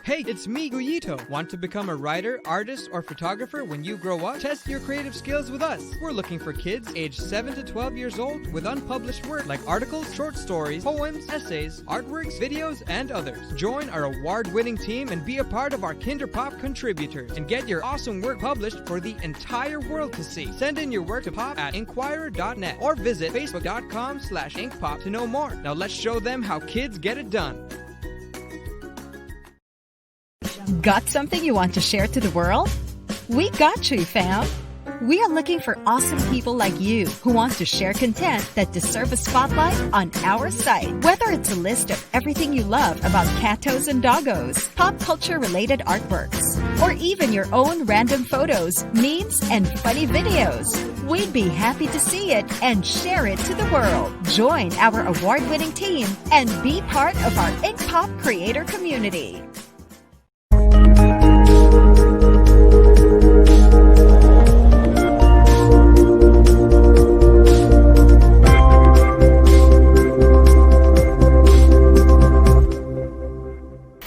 Hey, it's me, Guyito. Want to become a writer, artist, or photographer when you grow up? Test your creative skills with us. We're looking for kids aged 7 to 12 years old with unpublished work like articles, short stories, poems, essays, artworks, videos, and others. Join our award-winning team and be a part of our Kinderpop contributors and get your awesome work published for the entire world to see. Send in your work to pop@inquirer.net or visit facebook.com/inkpop to know more. Now let's show them how kids get it done. Got something you want to share to the world? We got you, fam! We are looking for awesome people like you who want to share content that deserve a spotlight on our site. Whether it's a list of everything you love about catos and doggos, pop culture related artworks, or even your own random photos, memes, and funny videos, we'd be happy to see it and share it to the world. Join our award-winning team and be part of our Ink Pop creator community.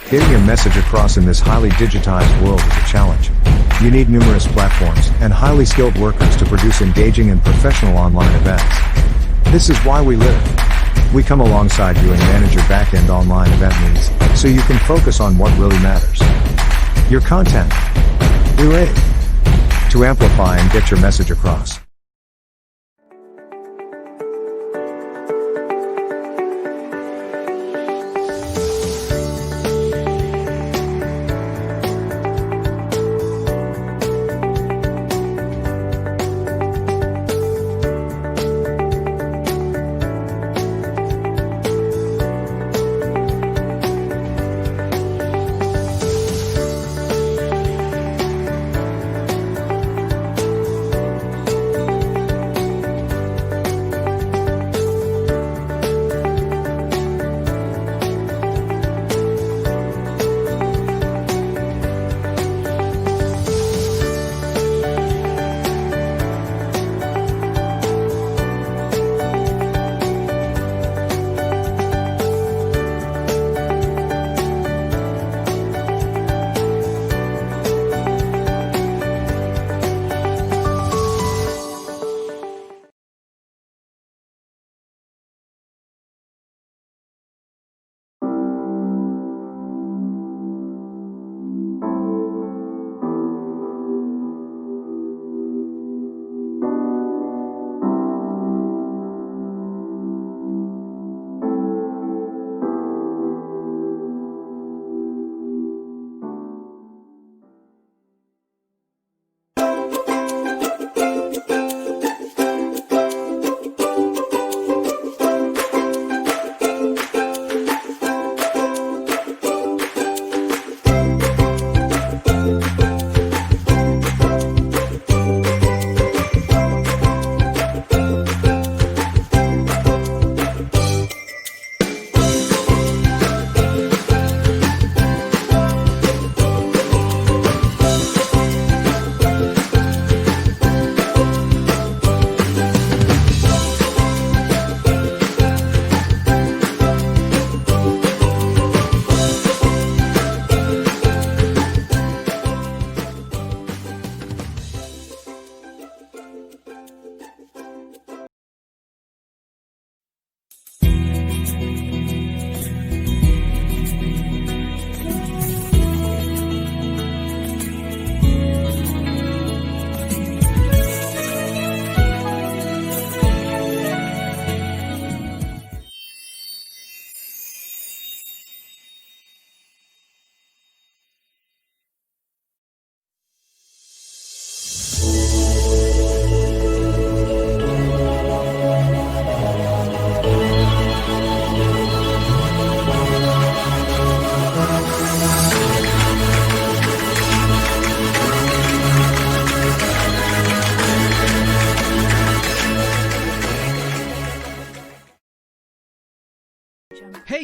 Getting your message across in this highly digitized world is a challenge. You need numerous platforms and highly skilled workers to produce engaging and professional online events. This is why we live. We come alongside you and manage your back-end online event needs, so you can focus on what really matters. Your content. We're ready to amplify and get your message across.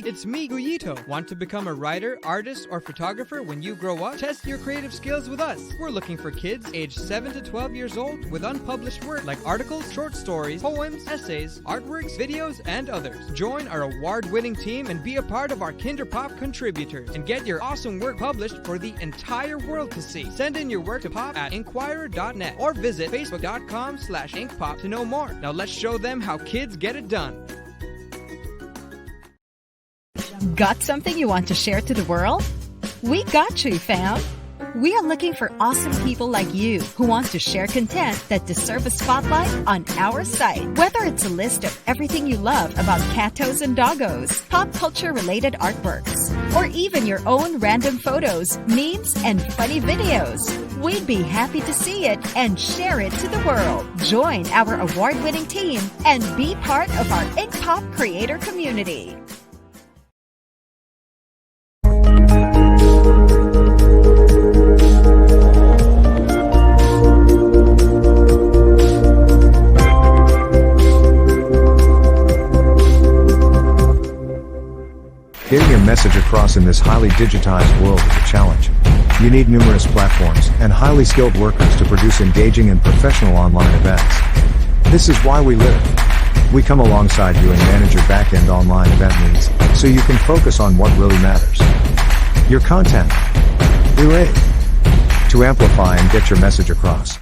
it's me, Guyito. Want to become a writer, artist, or photographer when you grow up? Test your creative skills with us. We're looking for kids aged 7 to 12 years old with unpublished work like articles, short stories, poems, essays, artworks, videos, and others. Join our award-winning team and be a part of our Kinderpop contributors and get your awesome work published for the entire world to see. Send in your work to pop@inquirer.net or visit facebook.com/inkpop to know more. Now let's show them how kids get it done. Got something you want to share to the world? We got you, fam! We are looking for awesome people like you who want to share content that deserve a spotlight on our site. Whether it's a list of everything you love about catos and doggos, pop culture related artworks, or even your own random photos, memes, and funny videos, we'd be happy to see it and share it to the world. Join our award-winning team and be part of our Ink Pop creator community. Getting your message across in this highly digitized world is a challenge. You need numerous platforms and highly skilled workers to produce engaging and professional online events. This is why we live. We come alongside you and manage your back-end online event needs, so you can focus on what really matters. Your content. We're ready to amplify and get your message across.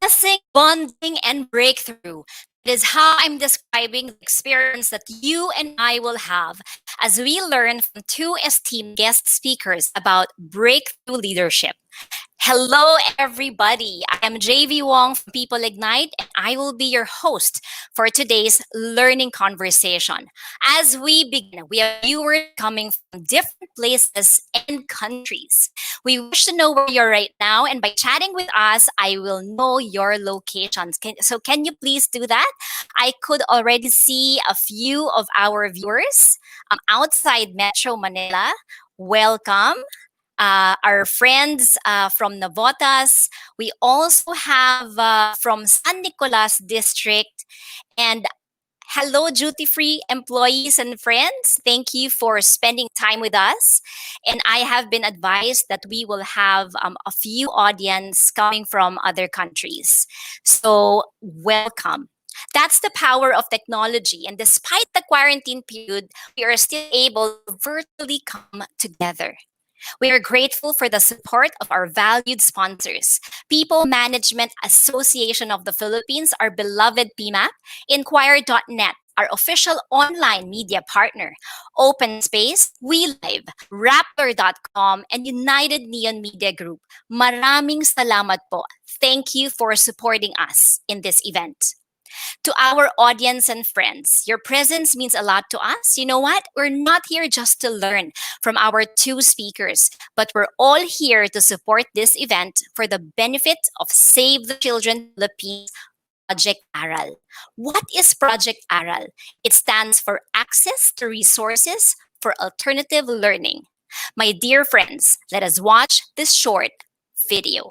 Blessing, bonding, and breakthrough. That is how I'm describing the experience that you and I will have as we learn from two esteemed guest speakers about breakthrough leadership. Hello, everybody. I am JV Wong from People Ignite, and I will be your host for today's learning conversation. As we begin, we have viewers coming from different places and countries. We wish to know where you're right now, and by chatting with us, I will know your locations. So can you please do that? I could already see a few of our viewers outside Metro Manila. Welcome. Our friends from Navotas. We also have from San Nicolas District. And hello, duty-free employees and friends. Thank you for spending time with us. And I have been advised that we will have a few audience coming from other countries. So welcome. That's the power of technology. And despite the quarantine period, we are still able to virtually come together. We are grateful for the support of our valued sponsors, People Management Association of the Philippines, our beloved PMAP, Inquirer.net, our official online media partner, Open Space, WeLive, Raptor.com, and United Neon Media Group. Maraming salamat po. Thank you for supporting us in this event. To our audience and friends, your presence means a lot to us. You know what? We're not here just to learn. from our two speakers, but we're all here to support this event for the benefit of Save the Children Philippines Project Aral. What is Project Aral? It stands for Access to Resources for Alternative Learning. My dear friends, let us watch this short video.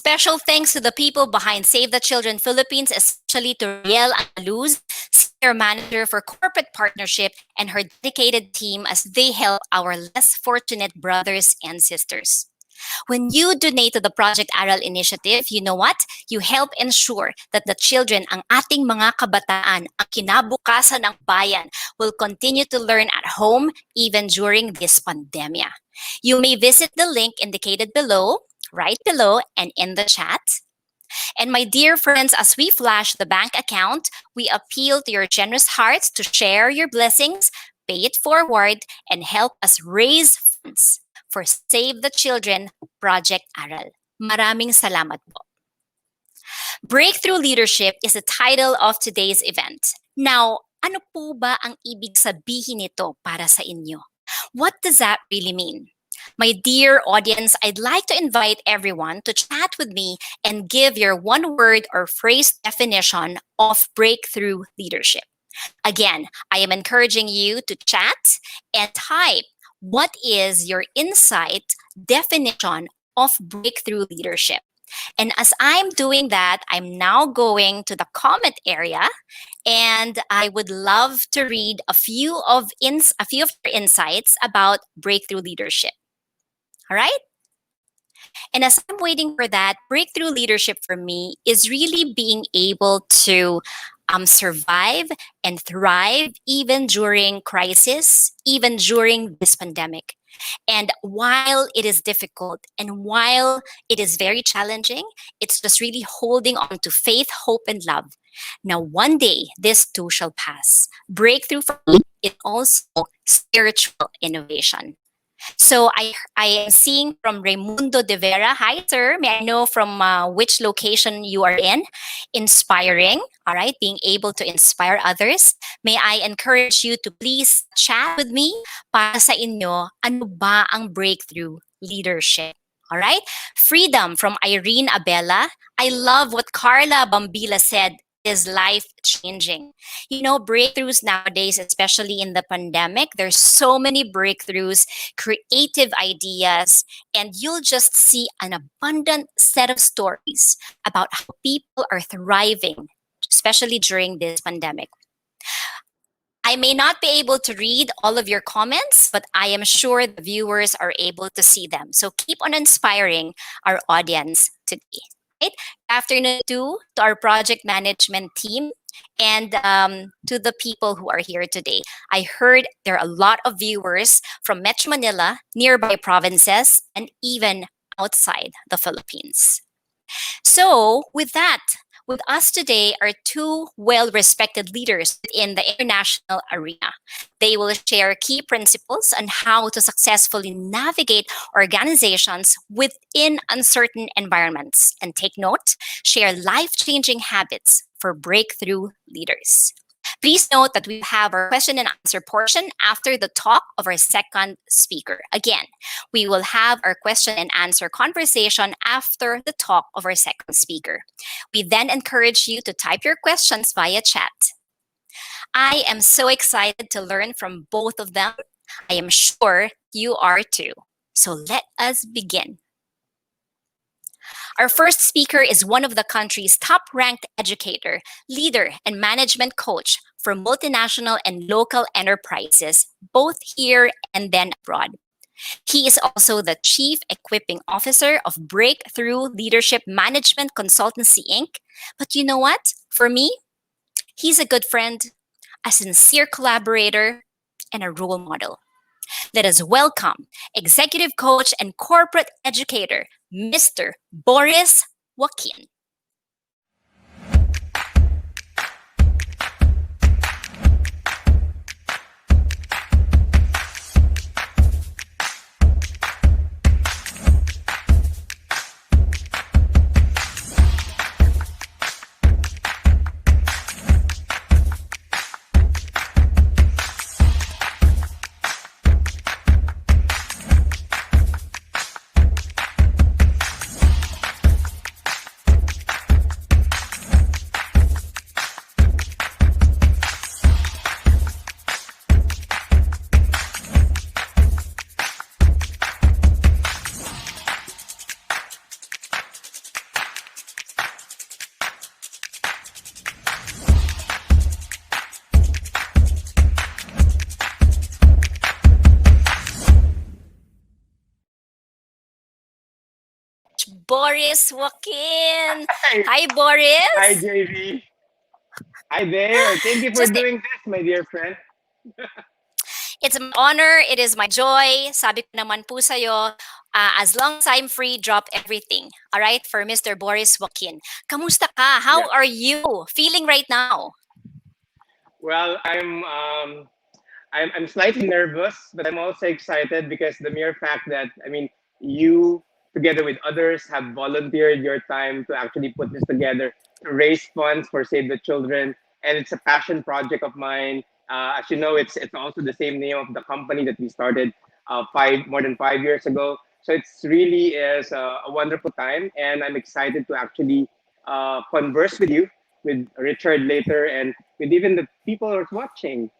Special thanks to the people behind Save the Children Philippines, especially to Riel Analuz, Senior Manager for Corporate Partnership, and her dedicated team as they help our less fortunate brothers and sisters. When you donate to the Project Aral initiative, you know what? You help ensure that the children, ang ating mga kabataan, ang kinabukasan ng bayan, will continue to learn at home even during this pandemia. You may visit the link indicated below, right below, and in the chat. And my dear friends, as we flash the bank account, we appeal to your generous hearts to share your blessings, pay it forward, and help us raise funds for Save the Children Project Aral. Maraming salamat po. Breakthrough Leadership is the title of today's event. Now, ano po ba ang ibig sabihin nito para sa inyo? What does that really mean? My dear audience, I'd like to invite everyone to chat with me and give your one word or phrase definition of breakthrough leadership. Again, I am encouraging you to chat and type what is your insight definition of breakthrough leadership. And as I'm doing that, I'm now going to the comment area, and I would love to read a few of your insights about breakthrough leadership. All right? And as I'm waiting for that, breakthrough leadership for me is really being able to survive and thrive even during crisis, even during this pandemic. And while it is difficult and while it is very challenging, it's just really holding on to faith, hope, and love. Now, one day, this too shall pass. Breakthrough for me is also spiritual innovation. So I am seeing from Raimundo de Vera. Hi, sir. May I know from which location you are in? Inspiring. All right. Being able to inspire others. May I encourage you to please chat with me para sa inyo, ano ba ang breakthrough leadership? All right. Freedom from Irene Abella. I love what Carla Bambila said. Is life-changing. You know, breakthroughs nowadays, especially in the pandemic, there's so many breakthroughs, creative ideas, and you'll just see an abundant set of stories about how people are thriving, especially during this pandemic. I may not be able to read all of your comments, but I am sure the viewers are able to see them. So keep on inspiring our audience today. Right? Good afternoon to our project management team and to the people who are here today. I heard there are a lot of viewers from Metro Manila, nearby provinces, and even outside the Philippines. So with that, with us today are two well-respected leaders in the international arena. They will share key principles on how to successfully navigate organizations within uncertain environments. And take note, share life-changing habits for breakthrough leaders. Please note that we have our question and answer portion after the talk of our second speaker. Again, we will have our question and answer conversation after the talk of our second speaker. We then encourage you to type your questions via chat. I am so excited to learn from both of them. I am sure you are too. So let us begin. Our first speaker is one of the country's top-ranked educator, leader, and management coach for multinational and local enterprises, both here and then abroad. He is also the Chief Equipping Officer of Breakthrough Leadership Management Consultancy, Inc. But you know what? For me, he's a good friend, a sincere collaborator, and a role model. Let us welcome executive coach and corporate educator, Mr. Boris Joaquin. Boris Joaquin. Hi, Hi, hi Boris. JV. Hi there. Thank you for Just doing this, my dear friend. It's my honor, it is my joy. Sabi ko naman po sa'yo, as long as I'm free, drop everything. All right, for Mr. Boris Joaquin. Kamusta ka? Yeah. How are you feeling right now? Well, I'm slightly nervous, but I'm also excited because the mere fact that you together with others have volunteered your time to actually put this together to raise funds for Save the Children, and it's a passion project of mine. As you know, it's also the same name of the company that we started five more than 5 years ago. So it's really is a wonderful time, and I'm excited to actually converse with you, with Richard later, and with even the people who are watching.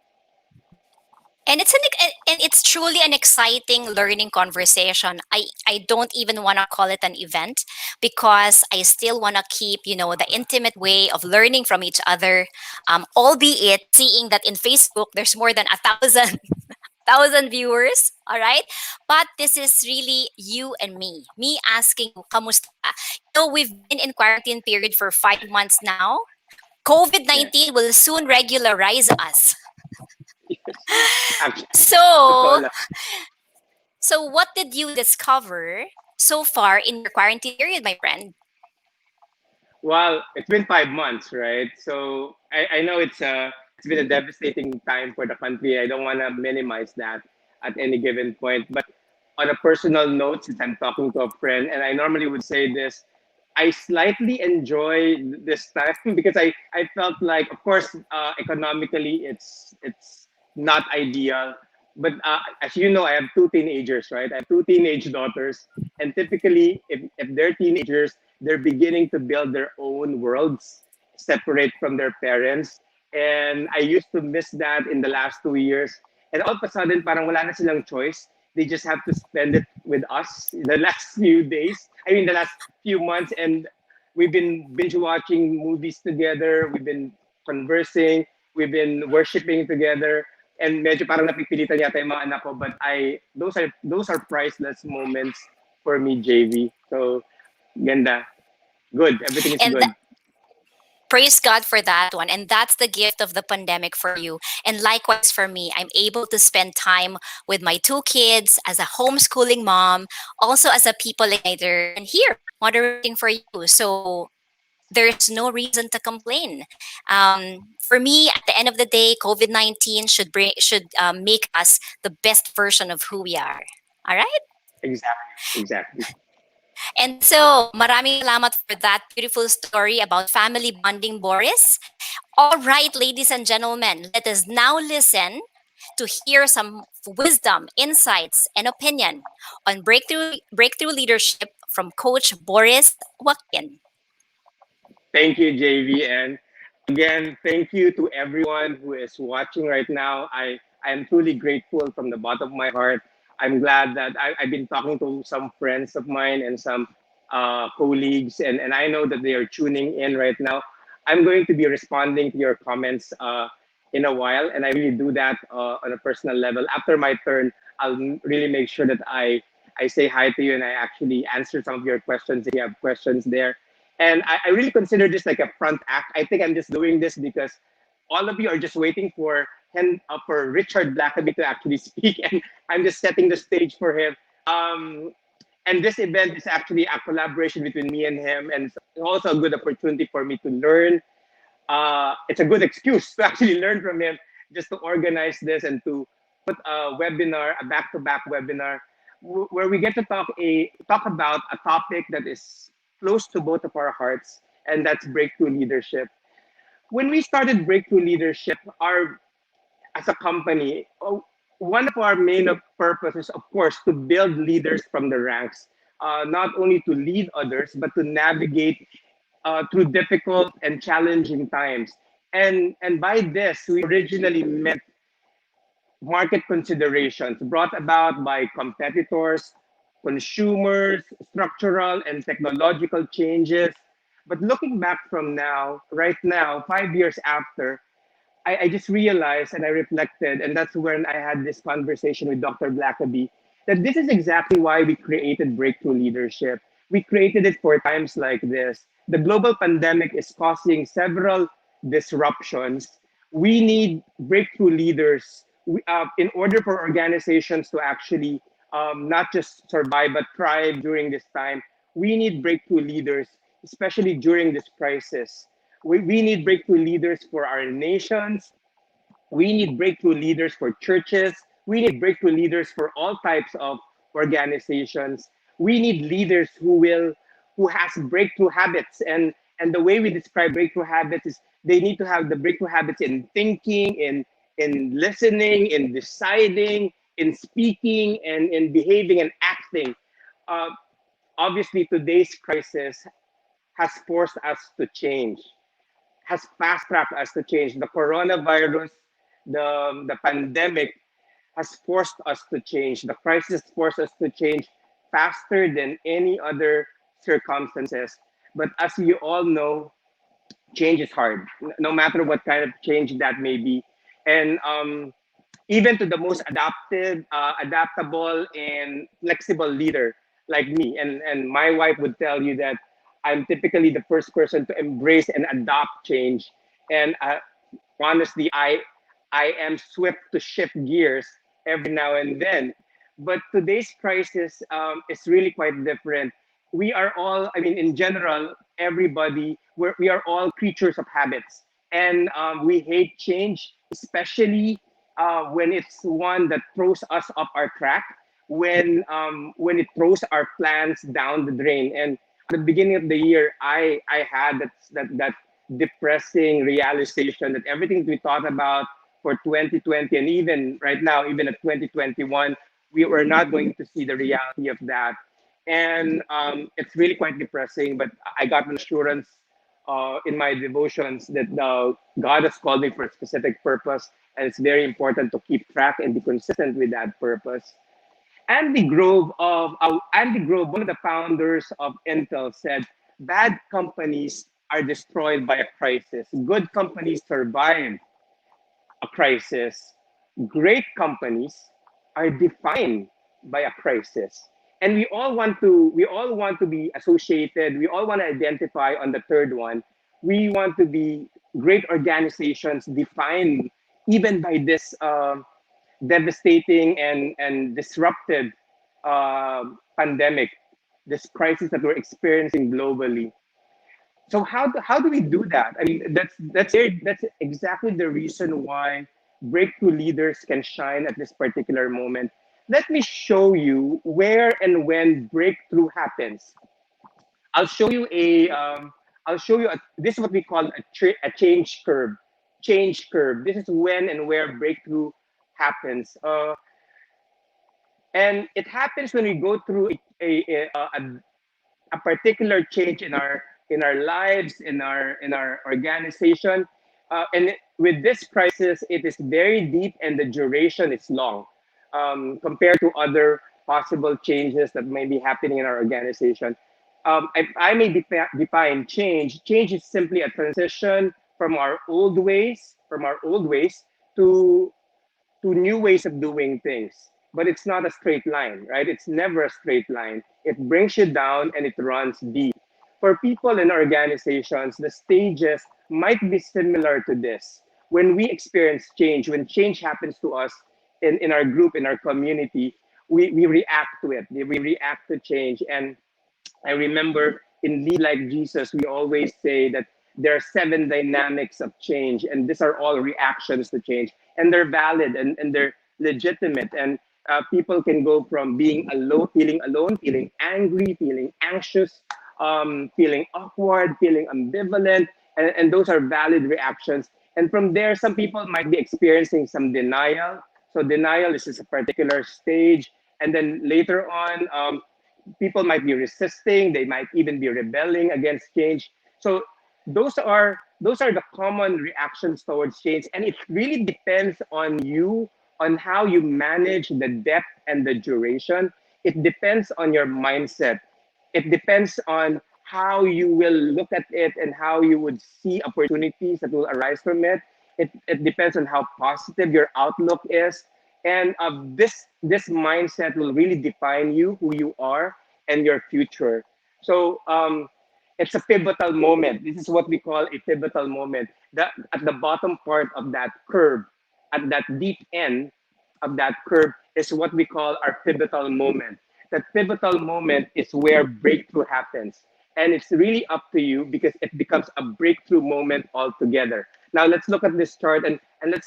And it's truly an exciting learning conversation. I don't even want to call it an event because I still want to keep, the intimate way of learning from each other. Albeit seeing that in Facebook there's more than 1,000 viewers, all right? But this is really you and me asking you, kamusta ka? We've been in quarantine period for 5 months now. Yes, COVID-19 will soon regularize us. actually, So, totoo lang. so what did you discover so far in your quarantine period, my friend? Well, it's been 5 months, right? So I know it's been a devastating time for the country. I don't want to minimize that at any given point. But on a personal note, since I'm talking to a friend, and I normally would say this, I slightly enjoy this time because I felt like, of course, economically it's not ideal. But as you know, I have two teenagers, right? I have two teenage daughters, and typically, if they're teenagers, they're beginning to build their own worlds separate from their parents. And I used to miss that in the last 2 years. And all of a sudden, parang wala na silang choice. They just have to spend it with us in the last few days. I mean, the last few months. And we've been binge watching movies together. We've been conversing. We've been worshiping together. And medyo parang napipilitan yata yung mga anak ko. But those are priceless moments for me, JV. So ganda. Good. Everything is And good. praise God for that one. And that's the gift of the pandemic for you. And likewise for me, I'm able to spend time with my two kids as a homeschooling mom, also as a people leader, and here moderating for you. So there's no reason to complain. For me, at the end of the day, COVID-19 should make us the best version of who we are. All right. Exactly. Exactly. And so, maraming salamat for that beautiful story about family bonding, Boris. All right, ladies and gentlemen, let us now listen to hear some wisdom, insights, and opinion on breakthrough leadership from Coach Boris Joaquin. Thank you, JV. And again, thank you to everyone who is watching right now. I am truly grateful from the bottom of my heart. I'm glad that I've been talking to some friends of mine and some colleagues, and I know that they are tuning in right now. I'm going to be responding to your comments in a while, and I really do that on a personal level. After my turn, I'll really make sure that I say hi to you and I actually answer some of your questions if you have questions there. And I really consider this like a front act. I think I'm just doing this because all of you are just waiting for Richard Blackaby to actually speak, and I'm just setting the stage for him. Um, and this event is actually a collaboration between me and him, and it's also a good opportunity for me to learn. It's a good excuse to actually learn from him, just to organize this and to put a webinar, a back-to-back webinar, where we get to talk about a topic that is close to both of our hearts, and that's breakthrough leadership. When we started breakthrough leadership, our as a company, one of our main purposes, of course, to build leaders from the ranks, not only to lead others, but to navigate through difficult and challenging times. And by this, we originally meant market considerations brought about by competitors, consumers, structural and technological changes. But looking back from right now, 5 years after, I just realized and I reflected, and that's when I had this conversation with Dr. Blackaby, that this is exactly why we created Breakthrough Leadership. We created it for times like this. The global pandemic is causing several disruptions. We need breakthrough leaders in order for organizations to actually not just survive but thrive during this time. We need breakthrough leaders, especially during this crisis. We need breakthrough leaders for our nations. We need breakthrough leaders for churches. We need breakthrough leaders for all types of organizations. We need leaders who has breakthrough habits. And the way we describe breakthrough habits is they need to have the breakthrough habits in thinking, in listening, in deciding, in speaking, and in behaving and acting. Uh, Obviously, today's crisis has forced us to change, has fast tracked us to change. The coronavirus, the pandemic has forced us to change. The crisis forced us to change faster than any other circumstances. But as you all know, change is hard, no matter what kind of change that may be. And even to the most adaptable, and flexible leader like me. And my wife would tell you that I'm typically the first person to embrace and adopt change. And honestly, I am swift to shift gears every now and then. But today's crisis is really quite different. We are all, I mean, in general, everybody, we are all creatures of habits. And we hate change, especially when it's one that throws us off our track, when it throws our plans down the drain. And at the beginning of the year, I had that depressing realization that everything we thought about for 2020 and even right now, even at 2021, we were not going to see the reality of that. And it's really quite depressing, but I got an assurance in my devotions that God has called me for a specific purpose, and it's very important to keep track and be consistent with that purpose. Andy Grove, one of the founders of Intel, said, "Bad companies are destroyed by a crisis. Good companies survive a crisis. Great companies are defined by a crisis." And we all want to be associated. We all want to identify on the third one. We want to be great organizations defined even by this devastating and disruptive pandemic, this crisis that we're experiencing globally. So how do we do that? I mean, that's exactly the reason why breakthrough leaders can shine at this particular moment. Let me show you where and when breakthrough happens. I'll show you a this is what we call a change curve. Change curve. This is when and where breakthrough happens. And it happens when we go through a particular change in our lives, in our organization. With this crisis, it is very deep and the duration is long compared to other possible changes that may be happening in our organization. If I may define change, change is simply a transition from our old ways to new ways of doing things. But it's not a straight line, right? It's never a straight line. It brings you down and it runs deep. For people in organizations, the stages might be similar to this. When we experience change, when change happens to us in our group, in our community, we react to it. We react to change. And I remember in Lead Like Jesus, we always say that there are seven dynamics of change, and these are all reactions to change, and they're valid and they're legitimate. And people can go from alone, feeling angry, feeling anxious, feeling awkward, feeling ambivalent, and those are valid reactions. And from there, some people might be experiencing some denial. So denial is just a particular stage, and then later on, people might be resisting, they might even be rebelling against change. So those are the common reactions towards change, and it really depends on you, on how you manage the depth and the duration. It depends on your mindset. It depends on how you will look at it and how you would see opportunities that will arise from it. It depends on how positive your outlook is. And this mindset will really define you, who you are, and your future. So it's a pivotal moment. This is what we call a pivotal moment. That at the bottom part of that curve, at that deep end of that curve, is what we call our pivotal moment. That pivotal moment is where breakthrough happens. And it's really up to you because it becomes a breakthrough moment altogether. Now let's look at this chart and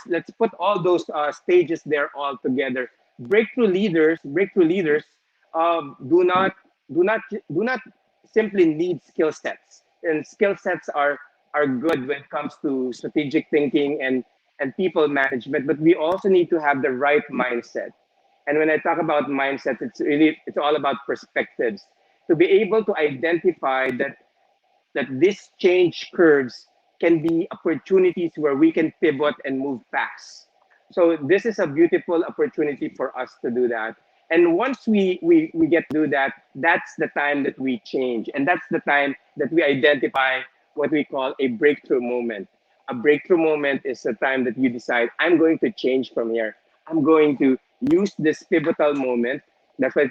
let's put all those stages there all together. Breakthrough leaders do not do not simply need skill sets, and skill sets are good when it comes to strategic thinking and people management, but we also need to have the right mindset. And when I talk about mindset, it's all about perspectives, to be able to identify that these change curves can be opportunities where we can pivot and move fast. So this is a beautiful opportunity for us to do that. And once we get to do that, that's the time that we change. And that's the time that we identify what we call a breakthrough moment. A breakthrough moment is the time that you decide, I'm going to change from here. I'm going to use this pivotal moment. That's why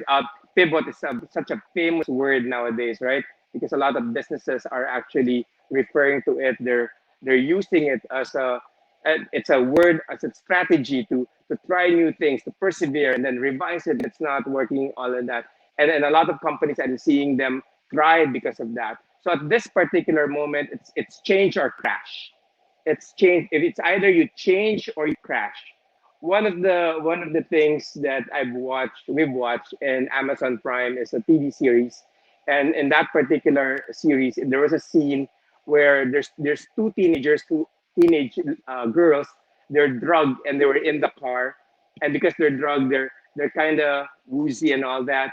pivot is such a famous word nowadays, right? Because a lot of businesses are actually referring to it. They're using it as it's a word, as a strategy to try new things, to persevere, and then revise it. It's not working, all of that. And a lot of companies, I'm seeing them thrive because of that. So at this particular moment, it's change or crash. It's change. If it's either you change or you crash. One of the things that we've watched in Amazon Prime is a TV series, and in that particular series, there was a scene where there's two teenage girls. They're drugged and they were in the car, and because they're drugged, they're kind of woozy and all that.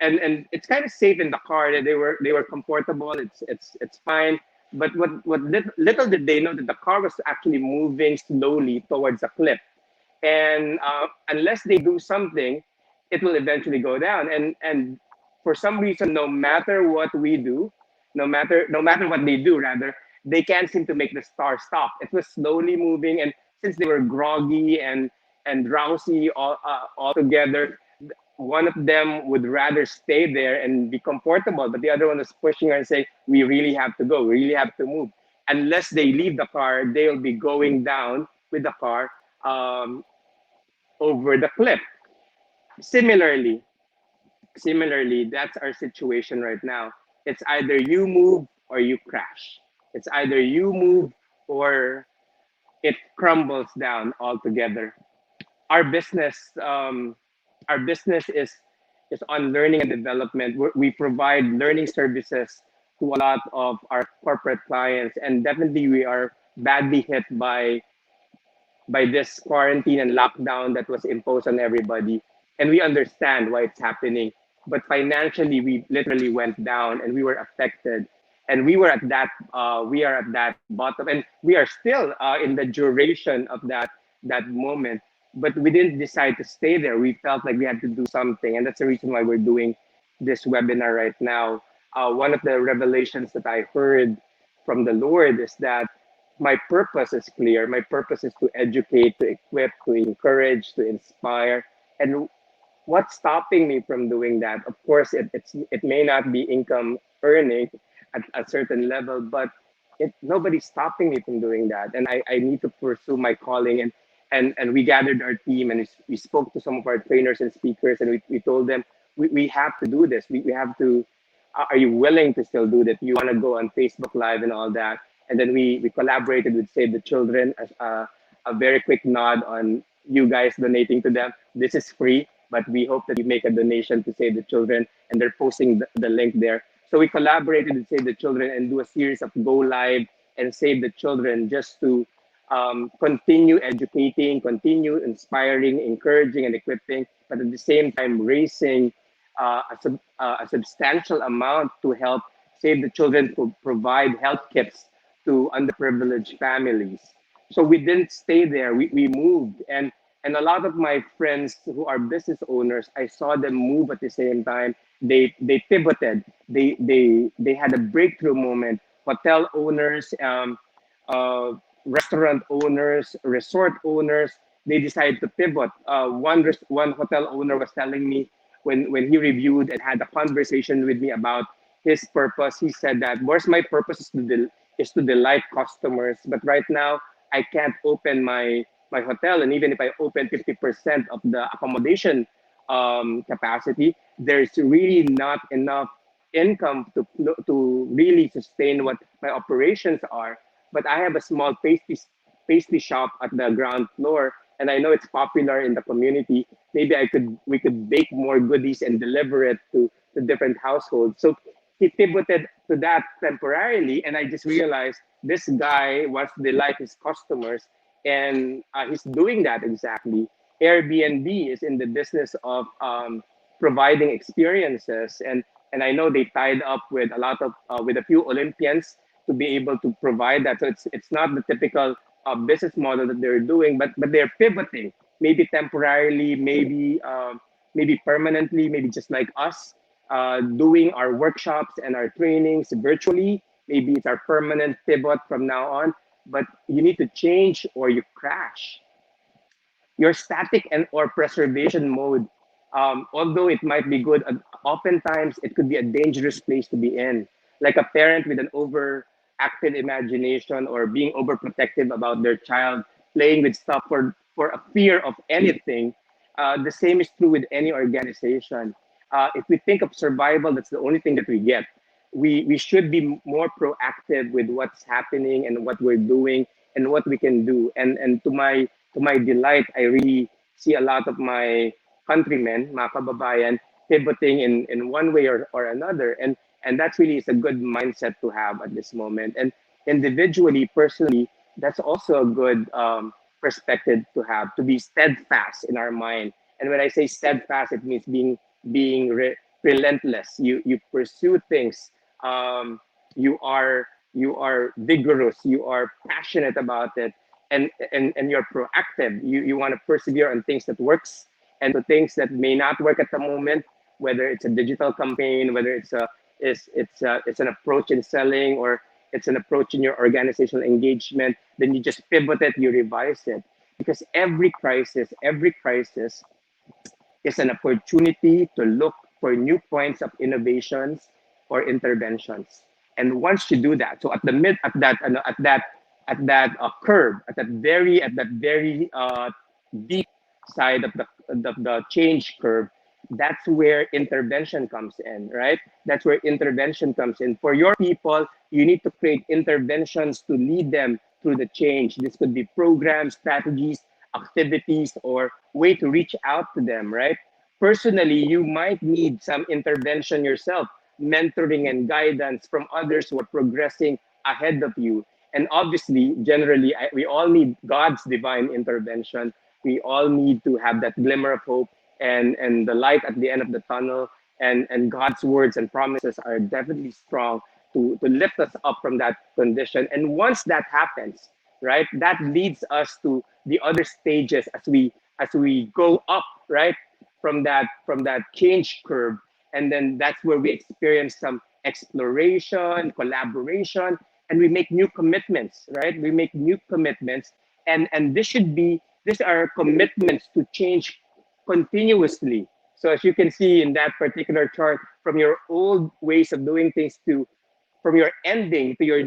And it's kind of safe in the car. That they were comfortable. It's fine. But little did they know that the car was actually moving slowly towards a cliff, and unless they do something, it will eventually go down. And for some reason, no matter what we do, no matter what they do, rather, they can't seem to make the star stop. It was slowly moving, and since they were groggy and drowsy all together, one of them would rather stay there and be comfortable, but the other one was pushing her and saying, "We really have to go. We really have to move. Unless they leave the car, they'll be going down with the car um, over the cliff." Similarly, similarly, that's our situation right now. It's either you move or you crash. It's either you move or it crumbles down altogether. Our business, our business is on learning and development. We provide learning services to a lot of our corporate clients, and definitely we are badly hit by this quarantine and lockdown that was imposed on everybody. And we understand why it's happening. But financially, we literally went down and we were affected. And we are at that bottom, and we are still in the duration of that moment. But we didn't decide to stay there. We felt like we had to do something, and that's the reason why we're doing this webinar right now. One of the revelations that I heard from the Lord is that my purpose is clear. My purpose is to educate, to equip, to encourage, to inspire. And what's stopping me from doing that? Of course, it may not be income earning at a certain level, but nobody's stopping me from doing that. And I need to pursue my calling. And we gathered our team and we spoke to some of our trainers and speakers, and we told them we have to do this. We have to. Are you willing to still do that? You want to go on Facebook Live and all that? And then we collaborated with Save the Children. A very quick nod on you guys donating to them. This is free, but we hope that you make a donation to Save the Children, and they're posting the link there. So we collaborated with Save the Children and do a series of Go Live and Save the Children, just to continue educating, continue inspiring, encouraging, and equipping, but at the same time raising a substantial amount to help Save the Children to provide health kits to underprivileged families. So we didn't stay there. We moved, and a lot of my friends who are business owners, I saw them move at the same time. They pivoted. They had a breakthrough moment. Hotel owners, restaurant owners, resort owners, they decided to pivot. One hotel owner was telling me when he reviewed and had a conversation with me about his purpose, he said that, Boris, my purpose is to delight customers, but right now I can't open my hotel, and even if I open 50% of the accommodation capacity, there's really not enough income to really sustain what my operations are. But I have a small pastry shop at the ground floor, and I know it's popular in the community. Maybe we could bake more goodies and deliver it to different households. So he pivoted to that temporarily, and I just realized this guy wants to delight his customers, and he's doing that exactly. Airbnb is in the business of providing experiences, and I know they tied up with with a few Olympians to be able to provide that. So it's not the typical business model that they're doing, but they're pivoting, maybe temporarily, maybe permanently, maybe just like us, doing our workshops and our trainings virtually. Maybe it's our permanent pivot from now on. But you need to change or you crash. Your static and or preservation mode, although it might be good, oftentimes it could be a dangerous place to be in. Like a parent with an overactive imagination or being overprotective about their child, playing with stuff for a fear of anything. The same is true with any organization. If we think of survival, that's the only thing that we get. We should be more proactive with what's happening and what we're doing and what we can do. And to my delight, I really see a lot of my countrymen, mga kababayan, pivoting in one way or another. And that really is a good mindset to have at this moment. And individually, personally, that's also a good perspective to have, to be steadfast in our mind. And when I say steadfast, it means being relentless. You pursue things. You are vigorous. You are passionate about it, and you're proactive. You want to persevere on things that works and to things that may not work at the moment. Whether it's a digital campaign, whether it's an approach in selling, or it's an approach in your organizational engagement, then you just pivot it, you revise it, because every crisis is an opportunity to look for new points of innovations or interventions. And once you do that, so at that curve, at that very deep side of the change curve, that's where intervention comes in, right? That's where intervention comes in. For your people, you need to create interventions to lead them through the change. This could be programs, strategies, activities, or way to reach out to them, right? personally, you might need some intervention yourself, mentoring and guidance from others who are progressing ahead of you. And obviously, generally, we all need God's divine intervention. We all need to have that glimmer of hope and the light at the end of the tunnel. And God's words and promises are definitely strong to lift us up from that condition. And once that happens, right, that leads us to the other stages as we go up, right, from that change curve. And then that's where we experience some exploration, collaboration, and we make new commitments, right? We make new commitments, and these are commitments to change continuously. So as you can see in that particular chart, from your old ways of doing things to from your ending to your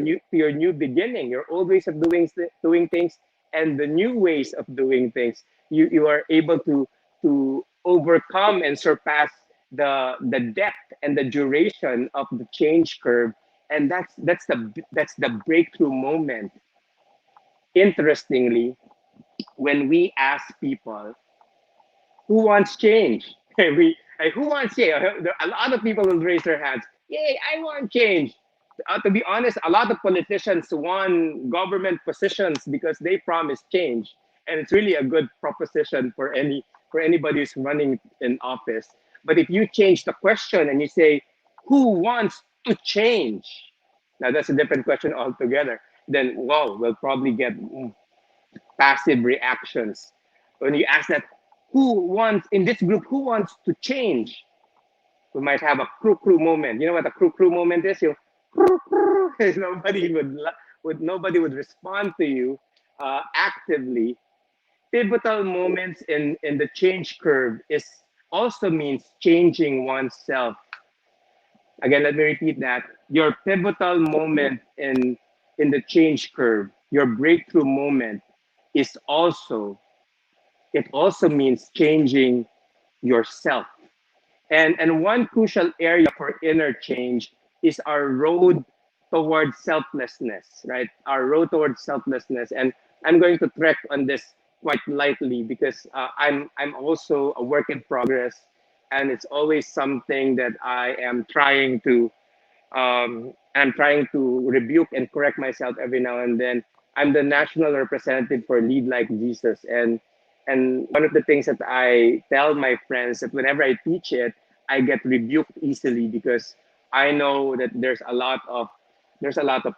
new beginning, your old ways of doing things and the new ways of doing things, you are able to overcome and surpass the depth and the duration of the change curve. And that's the breakthrough moment. Interestingly, when we ask people who wants change, who wants change, a lot of people will raise their hands. Yay, I want change. To be honest, a lot of politicians won government positions because they promised change, and it's really a good proposition for anybody who's running in office. But if you change the question and you say, "Who wants to change?" Now that's a different question altogether. Then, wow, we'll probably get passive reactions. When you ask that, in this group, who wants to change? We might have a crew moment. You know what a crew moment is? You crew, crew. Nobody would respond to you actively. Pivotal moments in the change curve is also means changing oneself. Again, let me repeat that. Your pivotal moment in the change curve, your breakthrough moment, is also it also means changing yourself. And one crucial area for inner change is our road towards selflessness, right? Our road towards selflessness. And I'm going to trek on this quite lightly because I'm also a work in progress, and it's always something that I'm trying to rebuke and correct myself every now and then. I'm the national representative for Lead Like Jesus, and one of the things that I tell my friends that whenever I teach it, I get rebuked easily because I know that there's a lot of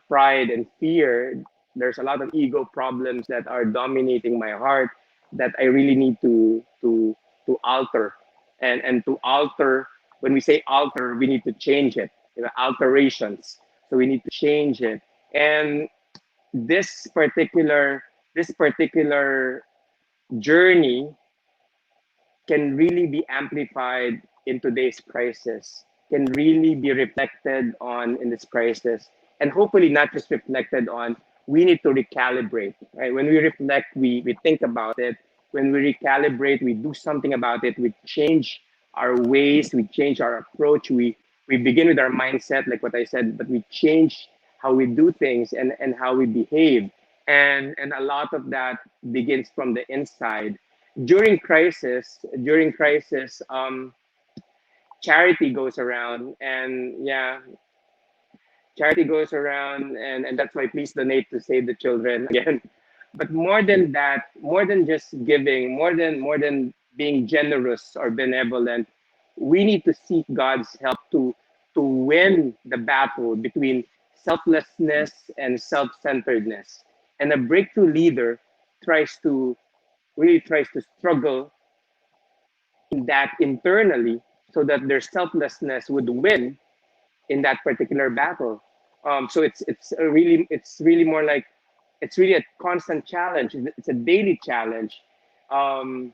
pride and fear. There's a lot of ego problems that are dominating my heart that I really need to alter. And to alter, when we say alter, we need to change it. Alterations. So we need to change it. And this particular journey can really be amplified in today's crisis, can really be reflected on in this crisis, and hopefully not just reflected on. We need to recalibrate, right? When we reflect, we think about it. When we recalibrate, we do something about it. We change our ways, we change our approach. We begin with our mindset, like what I said, but we change how we do things and how we behave. And a lot of that begins from the inside. During crisis, charity goes around, and yeah, charity goes around, and that's why please donate to save the children again. But more than that, more than just giving, more than being generous or benevolent, we need to seek God's help to win the battle between selflessness and self-centeredness. And a breakthrough leader tries to tries to struggle in that internally so that their selflessness would win in that particular battle. So it's really more like it's really a constant challenge. It's a daily challenge um,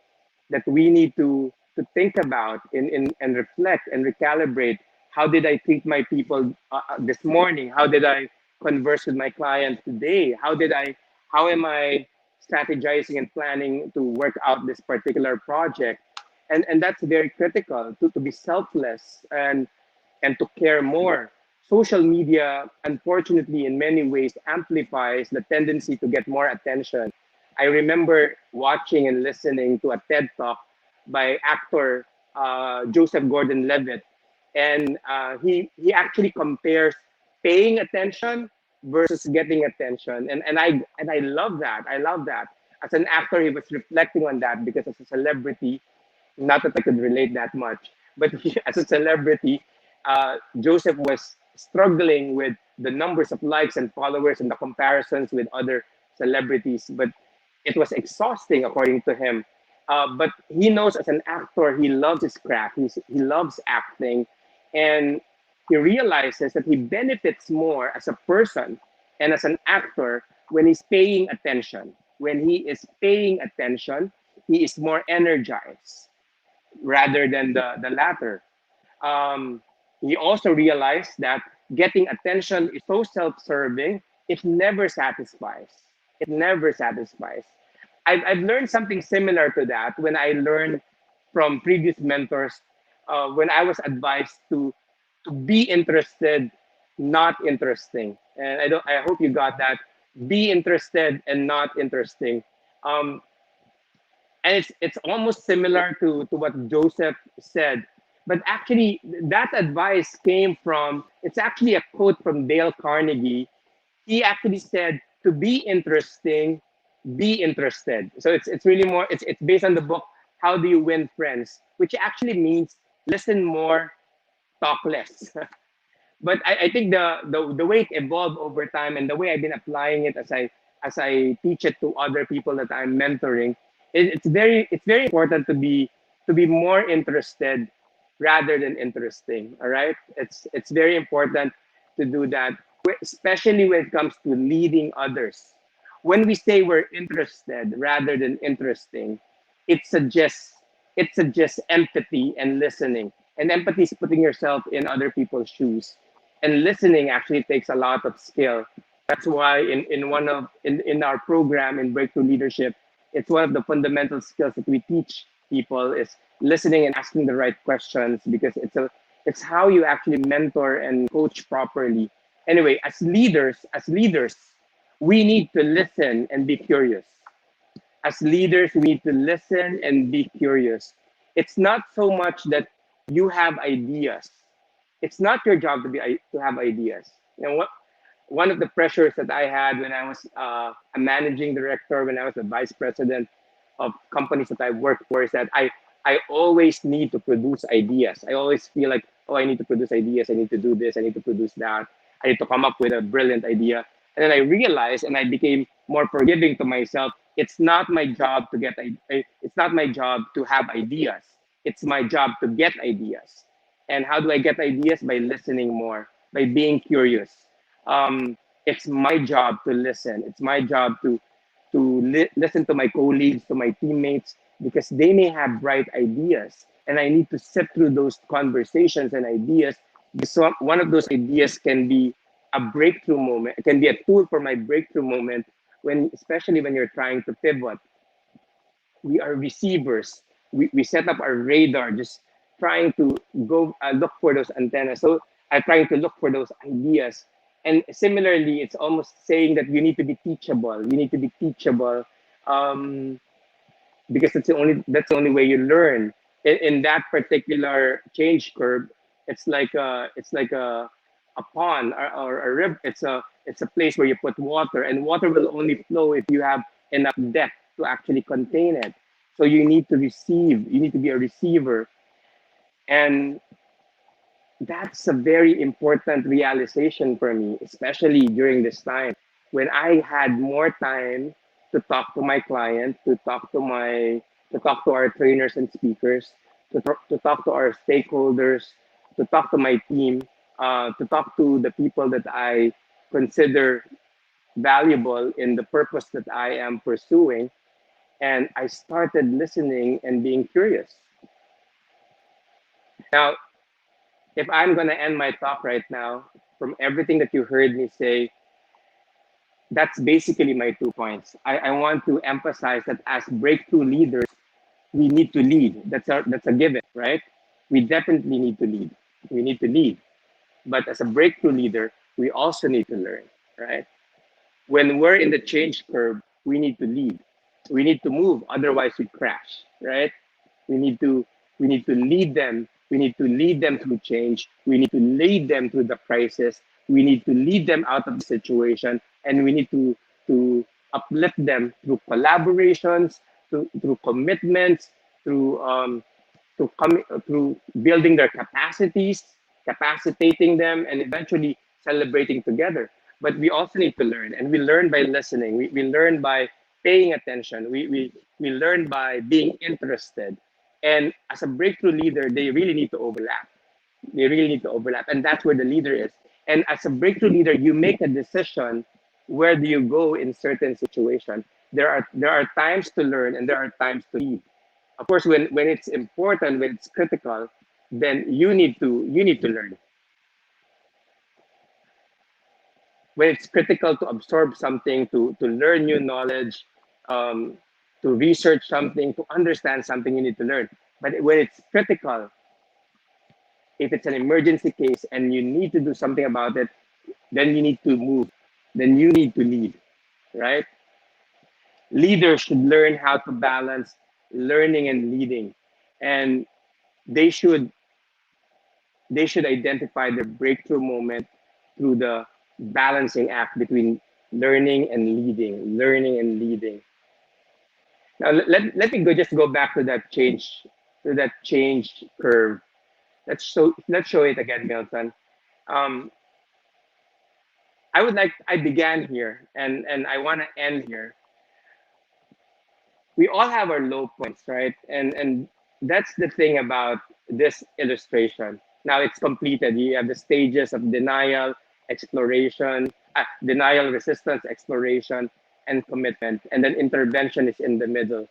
that we need to think about and reflect and recalibrate. How did I treat my people this morning? How did I converse with my client today? How am I strategizing and planning to work out this particular project? And that's very critical to be selfless and to care more. Social media, unfortunately, in many ways, amplifies the tendency to get more attention. I remember watching and listening to a TED talk by actor Joseph Gordon-Levitt, and he actually compares paying attention versus getting attention, and I love that. I love that. As an actor, he was reflecting on that because as a celebrity, not that I could relate that much, but he, as a celebrity, Joseph was struggling with the numbers of likes and followers and the comparisons with other celebrities, but it was exhausting according to him. But he knows as an actor, he loves his craft. He loves acting, and he realizes that he benefits more as a person and as an actor when he's paying attention. When he is paying attention, he is more energized rather than the latter. Um, he also realized that getting attention is so self-serving, it never satisfies. It never satisfies. I've learned something similar to that when I learned from previous mentors when I was advised to be interested, not interesting. And I hope you got that. Be interested and not interesting. Um, and it's almost similar to what Joseph said, but actually that advice came from, it's actually a quote from Dale Carnegie. He actually said to be interesting, be interested. So it's really more, it's based on the book How Do You Win Friends, which actually means listen more, talk less. But I think the way it evolved over time and the way I've been applying it as I teach it to other people that I'm mentoring, it's very important to be more interested rather than interesting. All right, it's very important to do that, especially when it comes to leading others. When we say we're interested rather than interesting, it suggests it suggests empathy and listening. And empathy is putting yourself in other people's shoes, and listening actually takes a lot of skill. That's why in our program in Breakthrough Leadership, it's one of the fundamental skills that we teach people is listening and asking the right questions, because it's how you actually mentor and coach properly. Anyway, as leaders, we need to listen and be curious. As leaders, we need to listen and be curious. It's not so much that you have ideas. It's not your job to have ideas. You know what? One of the pressures that I had when I was a managing director, when I was a vice president of companies that I worked for, is that I always need to produce ideas. I always feel like, oh, I need to produce ideas. I need to do this. I need to produce that. I need to come up with a brilliant idea. And then I realized, and I became more forgiving to myself. It's not my job to it's not my job to have ideas. It's my job to get ideas. And how do I get ideas? By listening more, by being curious. It's my job to listen. It's my job to listen to my colleagues, to my teammates, because they may have bright ideas, and I need to sift through those conversations and ideas. So one of those ideas can be a breakthrough moment. It can be a tool for my breakthrough moment when, especially when you're trying to pivot. We are receivers. We set up our radar, just trying to go look for those antennas. So I'm trying to look for those ideas. And similarly, it's almost saying that you need to be teachable. You need to be teachable, because that's the only way you learn. In that particular change curve, it's like a pond, or a river. It's a place where you put water, and water will only flow if you have enough depth to actually contain it. So you need to receive. You need to be a receiver, and that's a very important realization for me, especially during this time when I had more time to talk to my client, to talk to our trainers and speakers, to talk to our stakeholders, to talk to my team, to talk to the people that I consider valuable in the purpose that I am pursuing. And I started listening and being curious. Now, if I'm going to end my talk right now, from everything that you heard me say, that's basically my 2 points. I want to emphasize that as breakthrough leaders, we need to lead. That's a given, right? We definitely need to lead. We need to lead. But as a breakthrough leader, we also need to learn, right? When we're in the change curve, we need to lead. We need to move, otherwise we crash, right? We need to We need to lead them. We need to lead them through change. We need to lead them through the crisis. We need to lead them out of the situation, and we need to uplift them through collaborations, through commitments, through building their capacities, capacitating them, and eventually celebrating together. But we also need to learn, and we learn by listening. We learn by paying attention. We learn by being interested. And as a breakthrough leader, they really need to overlap. They really need to overlap, and that's where the leader is. And as a breakthrough leader, you make a decision where do you go in certain situations. There are times to learn, and there are times to lead. Of course, when it's important, when it's critical, then you need to learn. When it's critical to absorb something, to learn new knowledge, um, to research something, to understand something, you need to learn. But when it's critical, if it's an emergency case and you need to do something about it, then you need to move. Then you need to lead, right? Leaders should learn how to balance learning and leading, and they should they should identify their breakthrough moment through the balancing act between learning and leading, learning and leading. Now let me go back to that change curve. Let's show it again, Milton. Um, I began here, and I want to end here. We all have our low points, right? And that's the thing about this illustration. Now it's completed. You have the stages of denial, exploration, denial, resistance, exploration, and commitment, and then intervention is in the middle.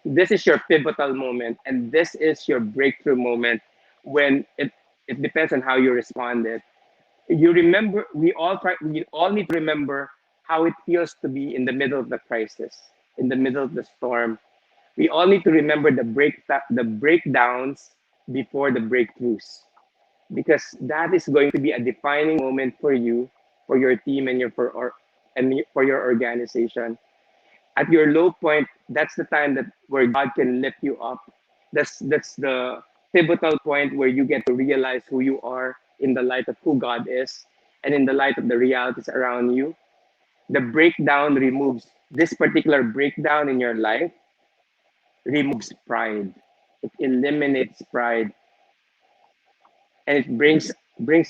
This is your pivotal moment, and this is your breakthrough moment when it depends on how you responded. You remember, we all need to remember how it feels to be in the middle of the crisis, in the middle of the storm. We all need to remember the breakdowns before the breakthroughs, because that is going to be a defining moment for you, for your team, and for your organization. At your low point, that's the time that where God can lift you up. That's the pivotal point where you get to realize who you are in the light of who God is, and in the light of the realities around you. The breakdown removes this particular breakdown in your life, removes pride. It eliminates pride, and it brings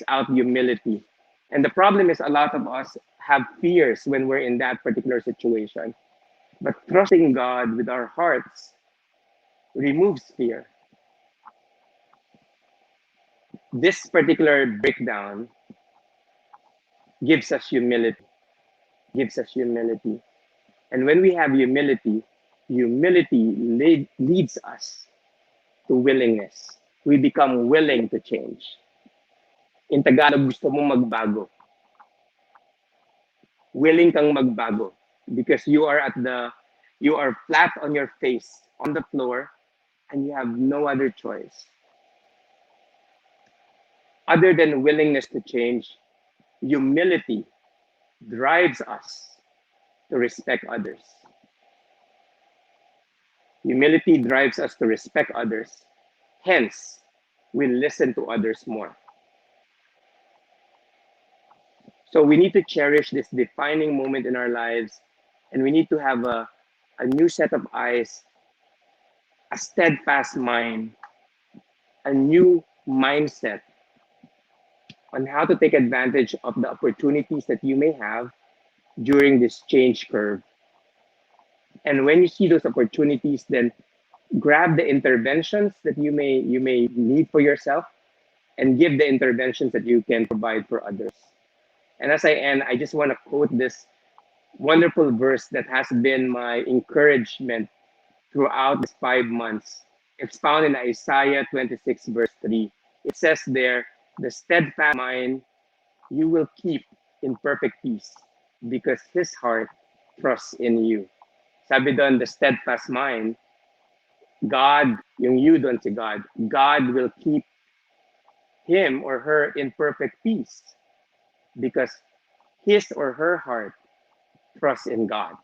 out humility. And the problem is, a lot of us have fears when we're in that particular situation. But trusting God with our hearts removes fear. This particular breakdown gives us humility, gives us humility. And when we have humility, leads us to willingness. We become willing to change. In Tagalog, gusto mong magbago. Willing kang magbago, because you are flat on your face on the floor, and you have no other choice other than willingness to change. Humility drives us to respect others. Humility drives us to respect others. Hence, we listen to others more. So we need to cherish this defining moment in our lives, and we need to have a new set of eyes, a steadfast mind, a new mindset on how to take advantage of the opportunities that you may have during this change curve. And when you see those opportunities, then grab the interventions that you may need for yourself, and give the interventions that you can provide for others. And as I end, I just want to quote this wonderful verse that has been my encouragement throughout these 5 months. It's found in Isaiah 26, verse 3. It says there, the steadfast mind you will keep in perfect peace, because his heart trusts in you. Sabi doon, the steadfast mind, God, yung you doon si God will keep him or her in perfect peace, because his or her heart trusts in God.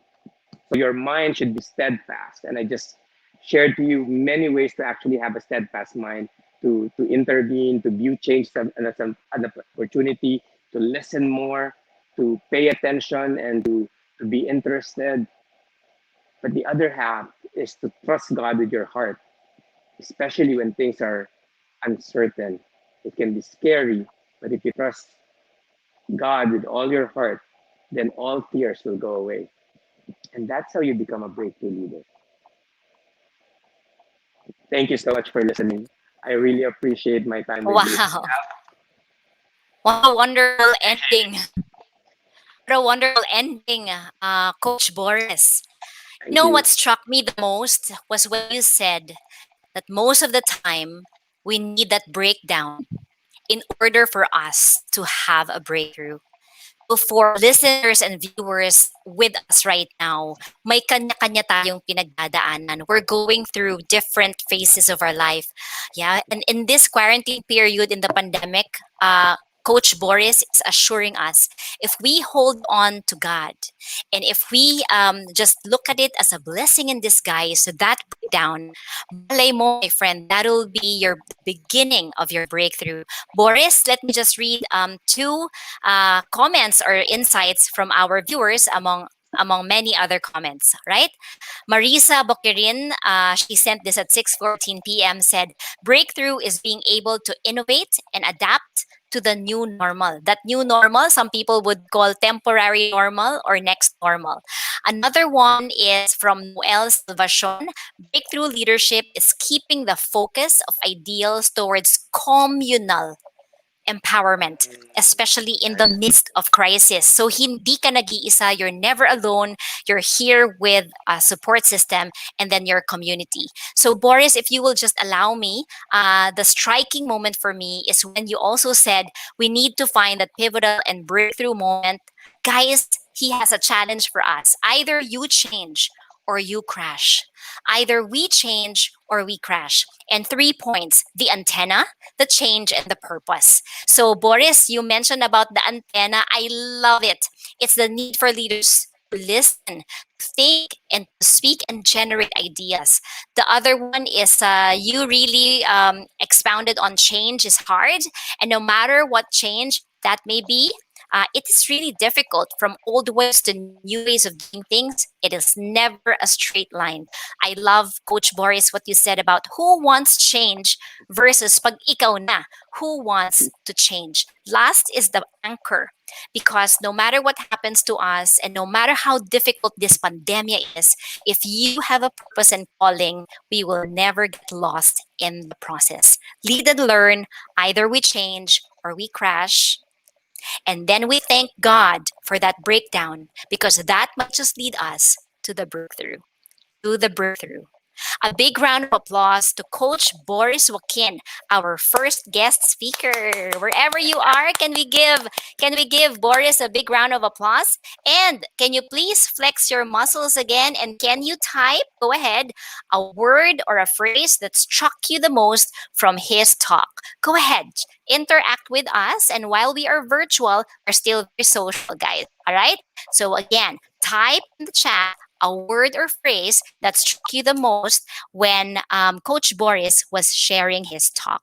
So your mind should be steadfast. And I just shared to you many ways to actually have a steadfast mind, to intervene, to view change as an opportunity, to listen more, to pay attention, and to be interested. But the other half is to trust God with your heart, especially when things are uncertain. It can be scary, but if you trust God with all your heart, then all fears will go away. And that's how you become a breakthrough leader. Thank you so much for listening. I really appreciate my time with you. Wow. What a wonderful ending. What a wonderful ending, Coach Boris. You Thank know you. what struck me the most was when you said that most of the time we need that breakdown in order for us to have a breakthrough. So for listeners and viewers with us right now, may kanya-kanya tayong pinagdadaanan. We're going through different phases of our life. Yeah, and in this quarantine period in the pandemic, Coach Boris is assuring us if we hold on to God and if we just look at it as a blessing in disguise, so that breakdown, malay mo, my friend, that'll be your beginning of your breakthrough. Boris, let me just read two comments or insights from our viewers among many other comments, right? Marisa Bokirin, she sent this at 6:14 p.m. said, breakthrough is being able to innovate and adapt to the new normal. That new normal, some people would call temporary normal or next normal. Another one is from Noel Salvacion. Breakthrough leadership is keeping the focus of ideals towards communal empowerment, especially in the midst of crisis. So hindi ka nag-iisa, you're never alone, you're here with a support system and then your community. So Boris, if you will just allow me, the striking moment for me is when you also said we need to find that pivotal and breakthrough moment. Guys, he has a challenge for us. Either you change or you crash. Either we change or we crash. And 3 points, the antenna, the change, and the purpose. So, Boris, you mentioned about the antenna. I love it. It's the need for leaders to listen, to think, and to speak and generate ideas. The other one is you really expounded on change is hard. And no matter what change that may be, it is really difficult from old ways to new ways of doing things. It is never a straight line. I love, Coach Boris, what you said about who wants change versus pag ikaw na, who wants to change. Last is the anchor, because no matter what happens to us and no matter how difficult this pandemic is, if you have a purpose and calling, we will never get lost in the process. Lead and learn, either we change or we crash. And then we thank God for that breakdown, because that might just lead us to the breakthrough. To the breakthrough. A big round of applause to Coach Boris Joaquin, our first guest speaker. Wherever you are, can we give Boris a big round of applause? And can you please flex your muscles again? And can you type, go ahead, a word or a phrase that struck you the most from his talk? Go ahead, interact with us. And while we are virtual, we're still very social, guys. All right? So again, type in the chat a word or phrase that struck you the most when Coach Boris was sharing his talk.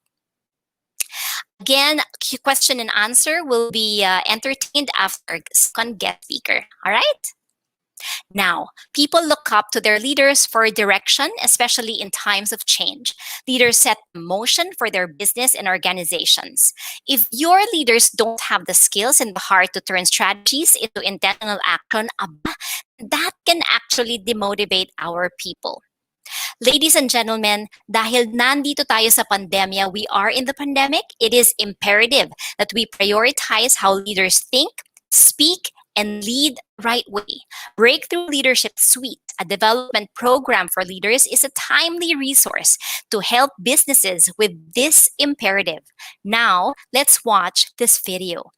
Again, question and answer will be entertained after second guest speaker. All right? Now, people look up to their leaders for direction, especially in times of change. Leaders set motion for their business and organizations. If your leaders don't have the skills and the heart to turn strategies into intentional action, that can actually demotivate our people. Ladies and gentlemen, dahil nandito tayo sa pandemya, we are in the pandemic, it is imperative that we prioritize how leaders think, speak, and lead the right way. Breakthrough Leadership Suite, a development program for leaders, is a timely resource to help businesses with this imperative. Now, let's watch this video.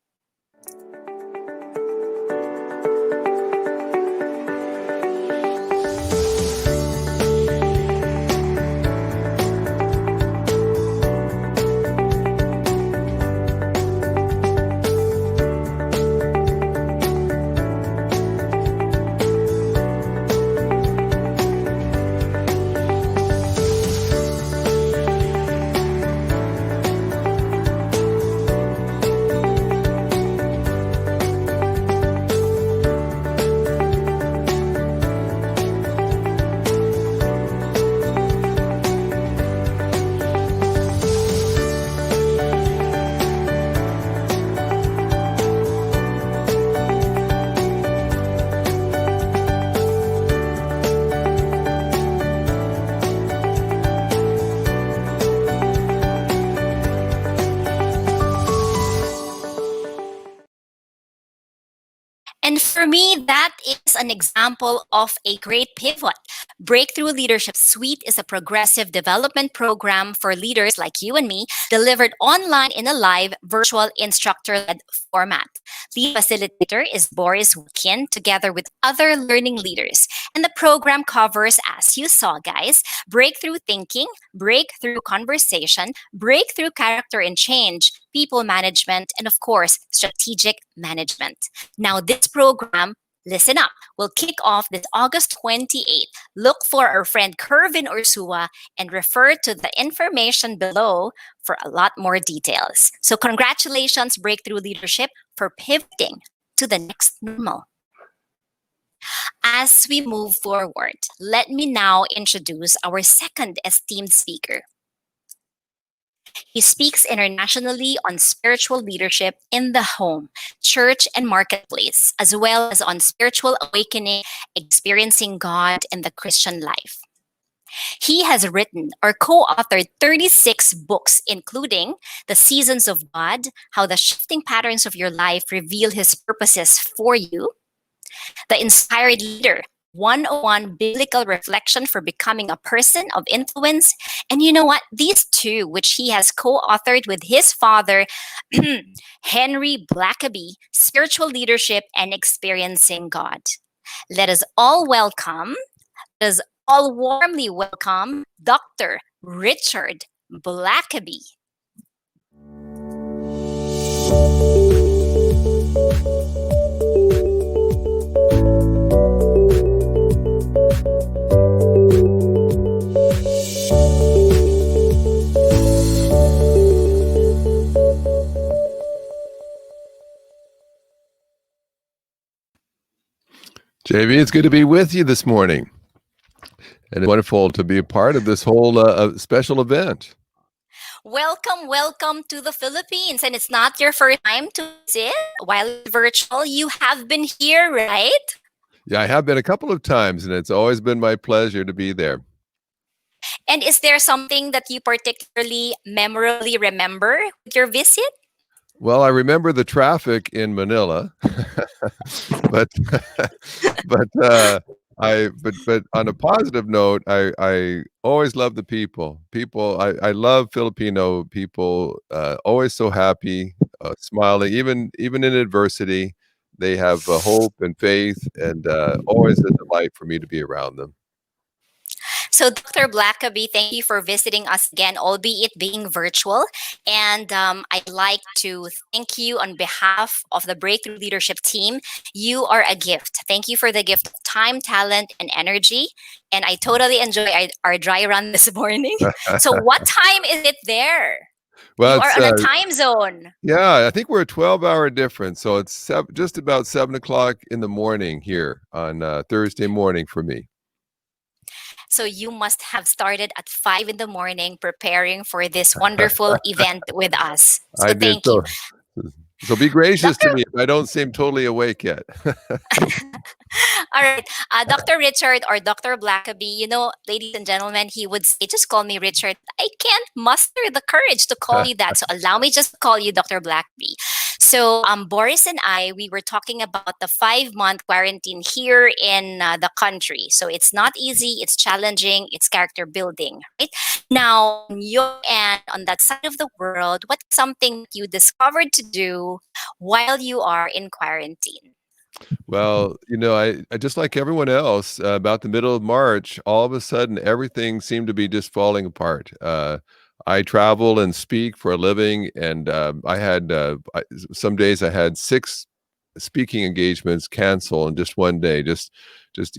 And for me, that is an example of a great pivot. Breakthrough Leadership Suite is a progressive development program for leaders like you and me, delivered online in a live, virtual, instructor led format. Lead facilitator is Boris Joaquin, together with other learning leaders. And the program covers, as you saw, guys, breakthrough thinking, breakthrough conversation, breakthrough character and change, people management, and of course, strategic management. Now, this program, listen up, will kick off this August 28th. Look for our friend Kervin Ursua and refer to the information below for a lot more details. So, congratulations, Breakthrough Leadership, for pivoting to the next normal. As we move forward, let me now introduce our second esteemed speaker. He speaks internationally on spiritual leadership in the home, church, and marketplace, as well as on spiritual awakening, experiencing God in the Christian life. He has written or co-authored 36 books, including The Seasons of God, How the Shifting Patterns of Your Life Reveal His Purposes for You, The Inspired Leader, 101 Biblical Reflection for Becoming a Person of Influence. And you know what? These two, which he has co-authored with his father, Henry Blackaby, Spiritual Leadership and Experiencing God. Let us all warmly welcome Dr. Richard Blackaby. JV, it's good to be with you this morning. And it's wonderful to be a part of this whole special event. Welcome to the Philippines. And it's not your first time to visit while virtual. You have been here, right? Yeah, I have been a couple of times, and it's always been my pleasure to be there. And is there something that you particularly memorably remember with your visit? Well, I remember the traffic in Manila, but on a positive note, I always love the people. I love Filipino people. Always so happy, smiling, even in adversity. They have hope and faith, and always a delight for me to be around them. So, Dr. Blackaby, thank you for visiting us again, albeit being virtual. And I'd like to thank you on behalf of the Breakthrough Leadership team. You are a gift. Thank you for the gift of time, talent, and energy. And I totally enjoy our dry run this morning. So, what time is it there? Well, you are on a time zone. Yeah, I think we're a 12-hour difference. So it's just about 7 o'clock in the morning here on Thursday morning for me. So you must have started at 5 in the morning preparing for this wonderful event with us. So thank you. So be gracious to me if I don't seem totally awake yet. All right. Dr. Richard or Dr. Blackaby, you know, ladies and gentlemen, he would say, just call me Richard. I can't muster the courage to call you that. So allow me just to call you Dr. Blackaby. So Boris and we were talking about the 5-month quarantine here in the country. So it's not easy, it's challenging, it's character building, right? Now, on your end, on that side of the world, what's something that you discovered to do while you are in quarantine? Well, you know, I just like everyone else, about the middle of March, all of a sudden, everything seemed to be just falling apart. I travel and speak for a living, and I had some days I had 6 speaking engagements cancel in just one day. Just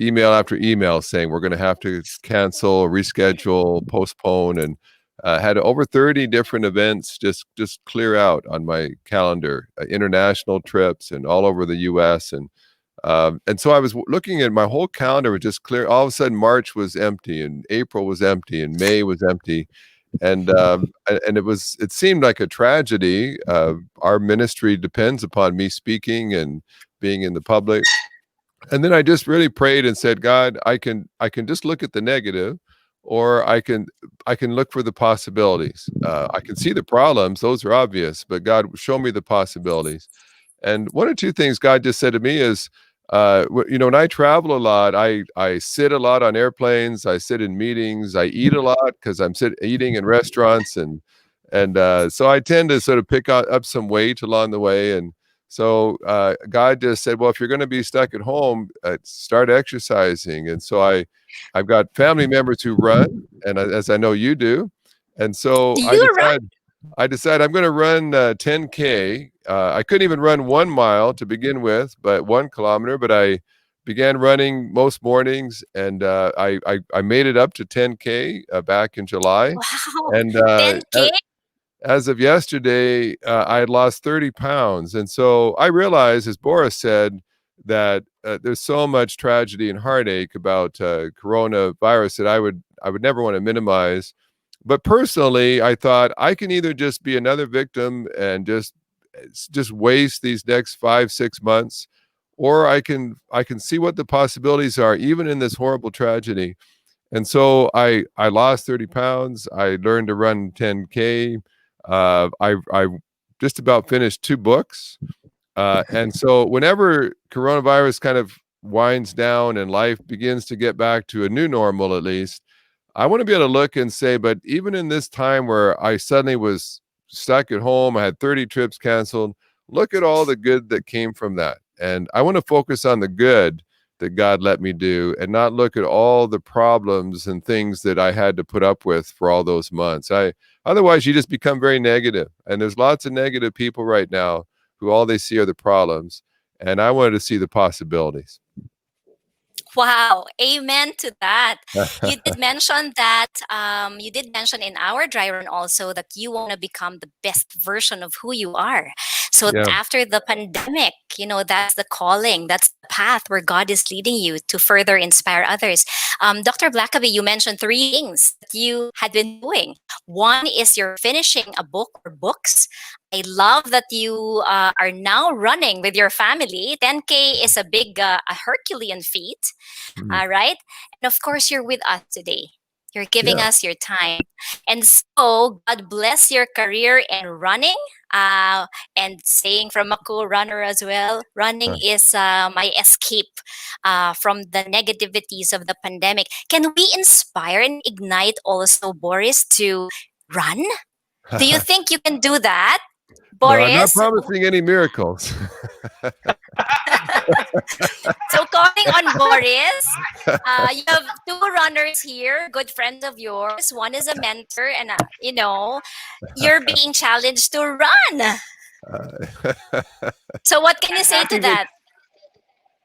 email after email saying we're going to have to cancel, reschedule, postpone, and had over 30 different events just clear out on my calendar, international trips and all over the U.S. And so I was looking at my whole calendar was just clear. All of a sudden, March was empty, and April was empty, and May was empty, and it seemed like a tragedy. Our ministry depends upon me speaking and being in the public, and then I just really prayed and said, God, I can just look at the negative, or I can look for the possibilities. I can see the problems; those are obvious, but God, show me the possibilities. And one or two things God just said to me is, when I travel a lot, I sit a lot on airplanes, I sit in meetings, I eat a lot because I'm eating in restaurants, and so I tend to sort of pick up some weight along the way. And so God just said, well, if you're going to be stuck at home, start exercising. And so I've got family members who run, and as I know you do, and so You're right. I decided I'm going to run 10K. I couldn't even run 1 mile to begin with, but 1 kilometer. But I began running most mornings, and I made it up to 10K back in July. Wow. And 10K? as of yesterday, I had lost 30 pounds. And so I realized, as Boris said, that there's so much tragedy and heartache about coronavirus that I would never want to minimize. But personally, I thought I can either just be another victim and just waste these next 5 6 months, or I can see what the possibilities are, even in this horrible tragedy. And so I lost 30 pounds. I learned to run 10K. I just about finished 2 books. And so whenever coronavirus kind of winds down and life begins to get back to a new normal, at least, I want to be able to look and say, but even in this time where I suddenly was stuck at home, I had 30 trips canceled, look at all the good that came from that. And I want to focus on the good that God let me do and not look at all the problems and things that I had to put up with for all those months. Otherwise you just become very negative. And there's lots of negative people right now who all they see are the problems. And I wanted to see the possibilities. Wow, amen to that. You did mention that you did mention in our dry run also that you want to become the best version of who you are. So Yeah. after the pandemic, that's the calling, that's the path where God is leading you to further inspire others. Dr. Blackaby, you mentioned 3 things that you had been doing. One is you're finishing a book or books. I love that you are now running with your family. 10K is a big, a Herculean feat, Mhm. right? And of course, you're with us today. You're giving Yeah. us your time. And so, God bless your career in running. And saying from a co-runner as well, running is my escape from the negativities of the pandemic. Can we inspire and ignite also, Boris, to run? Do you think you can do that? No, I'm not Boris, promising any miracles. so calling on Boris, you have 2 runners here, good friends of yours. One is a mentor, and you're being challenged to run. So what can you I'm say to happy with that?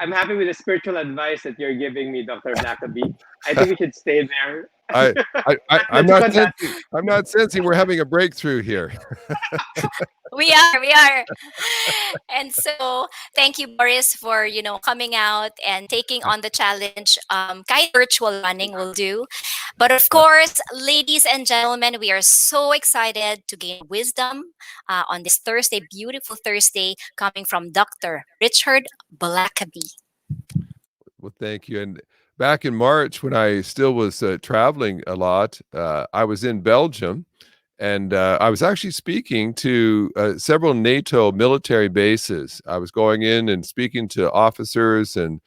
I'm happy with the spiritual advice that you're giving me, Dr. Blackaby. I think we should stay there. I, I'm Let's not cut that. sensing. I'm not sensing we're having a breakthrough here. We are. And so thank you, Boris, for, coming out and taking on the challenge. Kind of virtual running will do. But of course, ladies and gentlemen, we are so excited to gain wisdom on this Thursday, beautiful Thursday, coming from Dr. Richard Blackaby. Well, thank you. And back in March, when I still was traveling a lot, I was in Belgium, and I was actually speaking to several NATO military bases. I was going in and speaking to officers and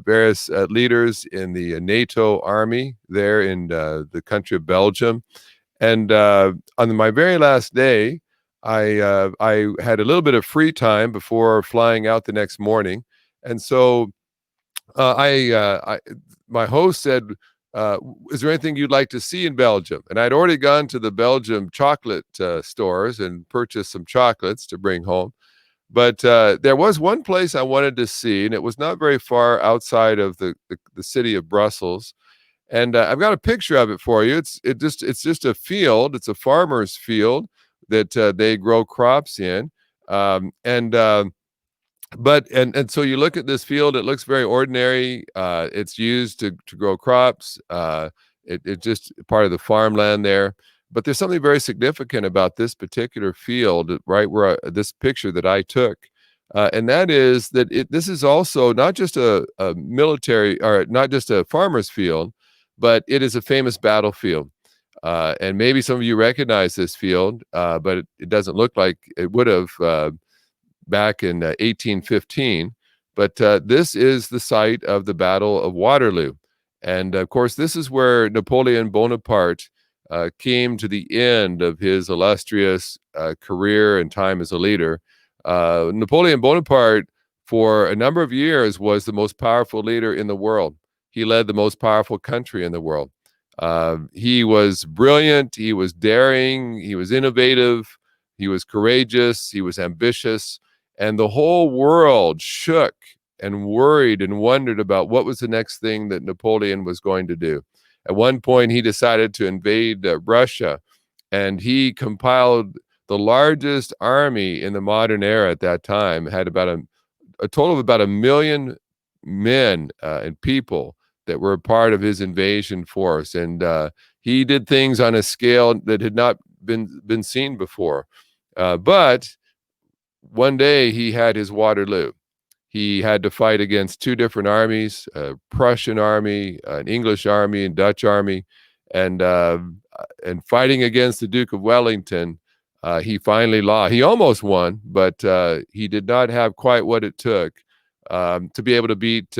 various leaders in the NATO army there in the country of Belgium. And on my very last day, I had a little bit of free time before flying out the next morning, and so my host said, "Is there anything you'd like to see in Belgium?" And I'd already gone to the Belgium chocolate stores and purchased some chocolates to bring home. But there was one place I wanted to see, and it was not very far outside of the city of Brussels. And I've got a picture of it for you. It's just a field. It's a farmer's field that they grow crops in. And but and so you look at this field, it looks very ordinary. It's used to grow crops. It's just part of the farmland there. But there's something very significant about this particular field, right where this picture that I took. And that is that this is also not just a military, or not just a farmer's field, but it is a famous battlefield. And maybe some of you recognize this field, but it doesn't look like it would have back in 1815. But this is the site of the Battle of Waterloo. And of course, this is where Napoleon Bonaparte came to the end of his illustrious career and time as a leader. Napoleon Bonaparte, for a number of years, was the most powerful leader in the world. He led the most powerful country in the world. He was brilliant, he was daring, he was innovative, he was courageous, he was ambitious, and the whole world shook and worried and wondered about what was the next thing that Napoleon was going to do. At one point, he decided to invade Russia, and he compiled the largest army in the modern era at that time. It had about a total of about 1 million men and people that were a part of his invasion force. And he did things on a scale that had not been seen before. But one day he had his Waterloo. He had to fight against two different armies, a Prussian army, an English army, and Dutch army. And fighting against the Duke of Wellington, he finally lost. He almost won, but he did not have quite what it took to be able to beat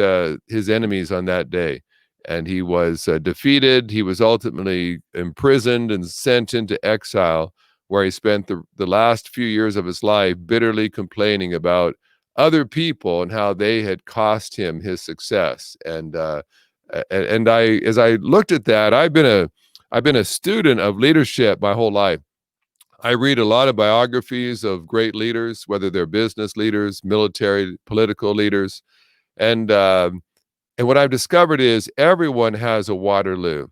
his enemies on that day. And he was defeated. He was ultimately imprisoned and sent into exile, where he spent the last few years of his life bitterly complaining about other people and how they had cost him his success. And as I looked at that, I've been a student of leadership my whole life. I read a lot of biographies of great leaders, whether they're business leaders, military, political leaders, and what I've discovered is everyone has a Waterloo.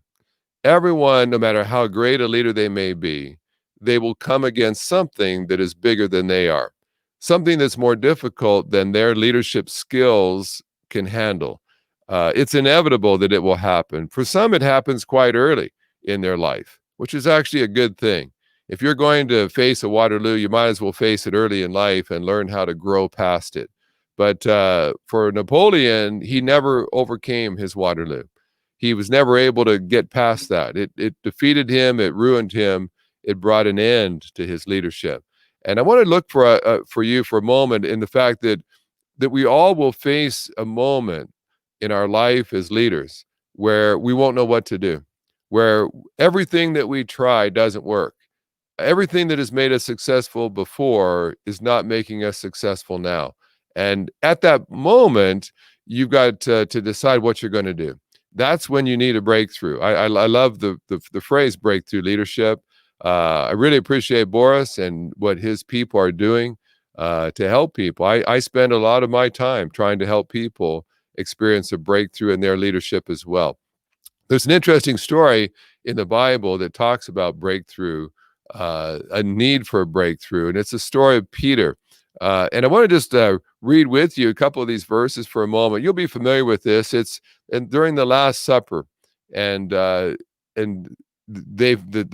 Everyone, no matter how great a leader they may be, they will come against something that is bigger than they are, something that's more difficult than their leadership skills can handle. It's inevitable that it will happen. For some, it happens quite early in their life, which is actually a good thing. If you're going to face a Waterloo, you might as well face it early in life and learn how to grow past it. But for Napoleon, he never overcame his Waterloo. He was never able to get past that. It defeated him. It ruined him. It brought an end to his leadership. And I want to look for you for a moment in the fact that we all will face a moment in our life as leaders where we won't know what to do, where everything that we try doesn't work. Everything that has made us successful before is not making us successful now. And at that moment, you've got to decide what you're going to do. That's when you need a breakthrough. I love the phrase breakthrough leadership. I really appreciate Boris and what his people are doing to help people. I spend a lot of my time trying to help people experience a breakthrough in their leadership as well. There's an interesting story in the Bible that talks about breakthrough, a need for a breakthrough, and it's the story of Peter. And I want to just read with you a couple of these verses for a moment. You'll be familiar with this. It's during the Last Supper, and the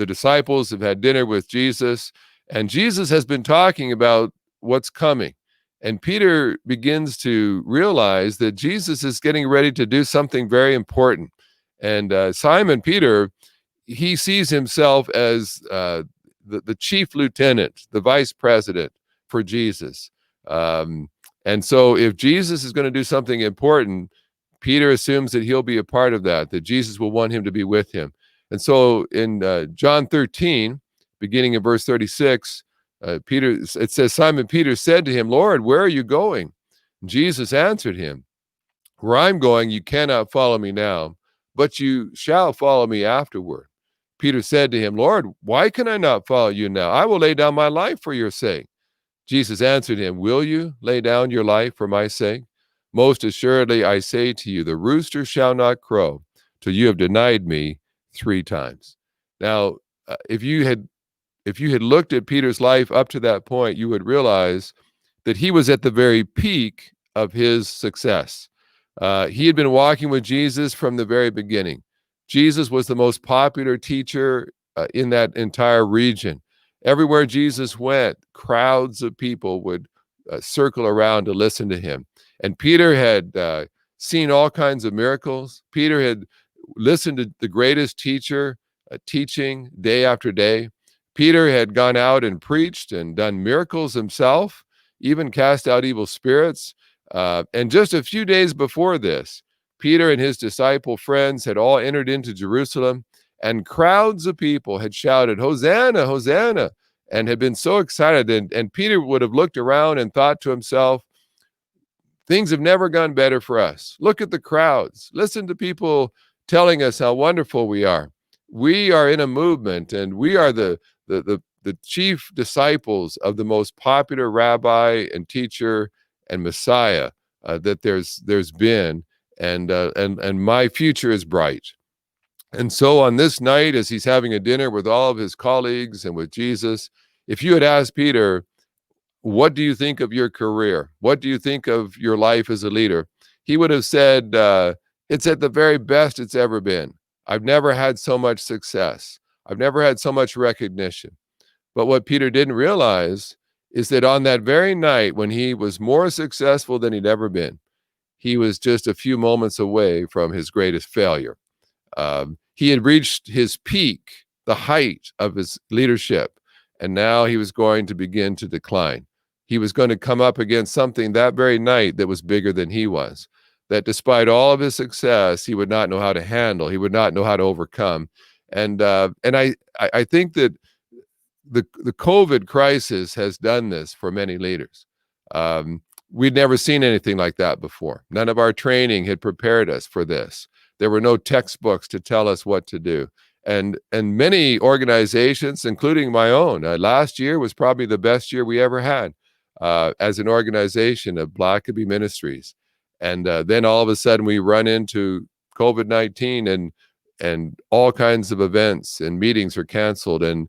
disciples have had dinner with Jesus, and Jesus has been talking about what's coming. And Peter begins to realize that Jesus is getting ready to do something very important. And Simon Peter, he sees himself as the chief lieutenant, the vice president for Jesus. And so if Jesus is going to do something important, Peter assumes that he'll be a part of that Jesus will want him to be with him. And so in John 13, beginning in verse 36, it says, Simon Peter said to him, Lord, where are you going? And Jesus answered him, where I'm going, you cannot follow me now, but you shall follow me afterward. Peter said to him, Lord, why can I not follow you now? I will lay down my life for your sake. Jesus answered him, will you lay down your life for my sake? Most assuredly, I say to you, the rooster shall not crow till you have denied me 3 times. Now, if you had looked at Peter's life up to that point, you would realize that he was at the very peak of his success. He had been walking with Jesus from the very beginning. Jesus was the most popular teacher in that entire region. Everywhere Jesus went, crowds of people would circle around to listen to him. And Peter had seen all kinds of miracles. Peter had listened to the greatest teacher teaching day after day. Peter had gone out and preached and done miracles himself, even cast out evil spirits. And just a few days before this, Peter and his disciple friends had all entered into Jerusalem, and crowds of people had shouted, "Hosanna, Hosanna," and had been so excited. And Peter would have looked around and thought to himself, things have never gone better for us. Look at the crowds. Listen to people telling us how wonderful we are. We are in a movement, and we are the chief disciples of the most popular rabbi and teacher and Messiah that there's been, and my future is bright. And so on this night, as he's having a dinner with all of his colleagues and with Jesus, if you had asked Peter, what do you think of your career? What do you think of your life as a leader? He would have said, it's at the very best it's ever been. I've never had so much success. I've never had so much recognition. But what Peter didn't realize is that on that very night when he was more successful than he'd ever been, he was just a few moments away from his greatest failure. He had reached his peak, the height of his leadership, and now he was going to begin to decline. He was going to come up against something that very night that was bigger than he was, that despite all of his success, he would not know how to handle, he would not know how to overcome. And I think that the COVID crisis has done this for many leaders. We'd never seen anything like that before. None of our training had prepared us for this. There were no textbooks to tell us what to do. And many organizations, including my own, last year was probably the best year we ever had as an organization of Blackaby Ministries. And then all of a sudden we run into COVID-19 and all kinds of events and meetings are canceled. And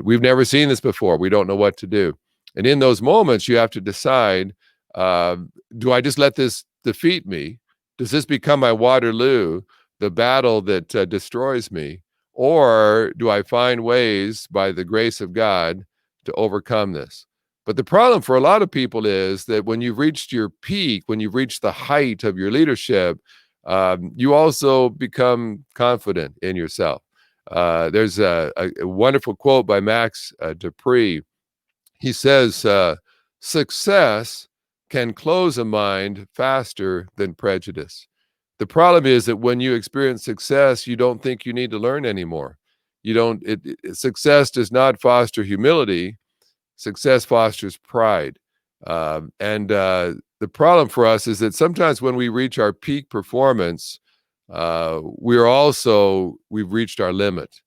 we've never seen this before. We don't know what to do. And in those moments, you have to decide, do I just let this defeat me? Does this become my Waterloo, the battle that destroys me? Or do I find ways by the grace of God to overcome this? But the problem for a lot of people is that when you've reached your peak, when you've reached the height of your leadership, you also become confident in yourself. There's a wonderful quote by Max Dupree. He says, success can close a mind faster than prejudice. The problem is that when you experience success, you don't think you need to learn anymore. Success does not foster humility. Success fosters pride. The problem for us is that sometimes when we reach our peak performance, we've reached our limit.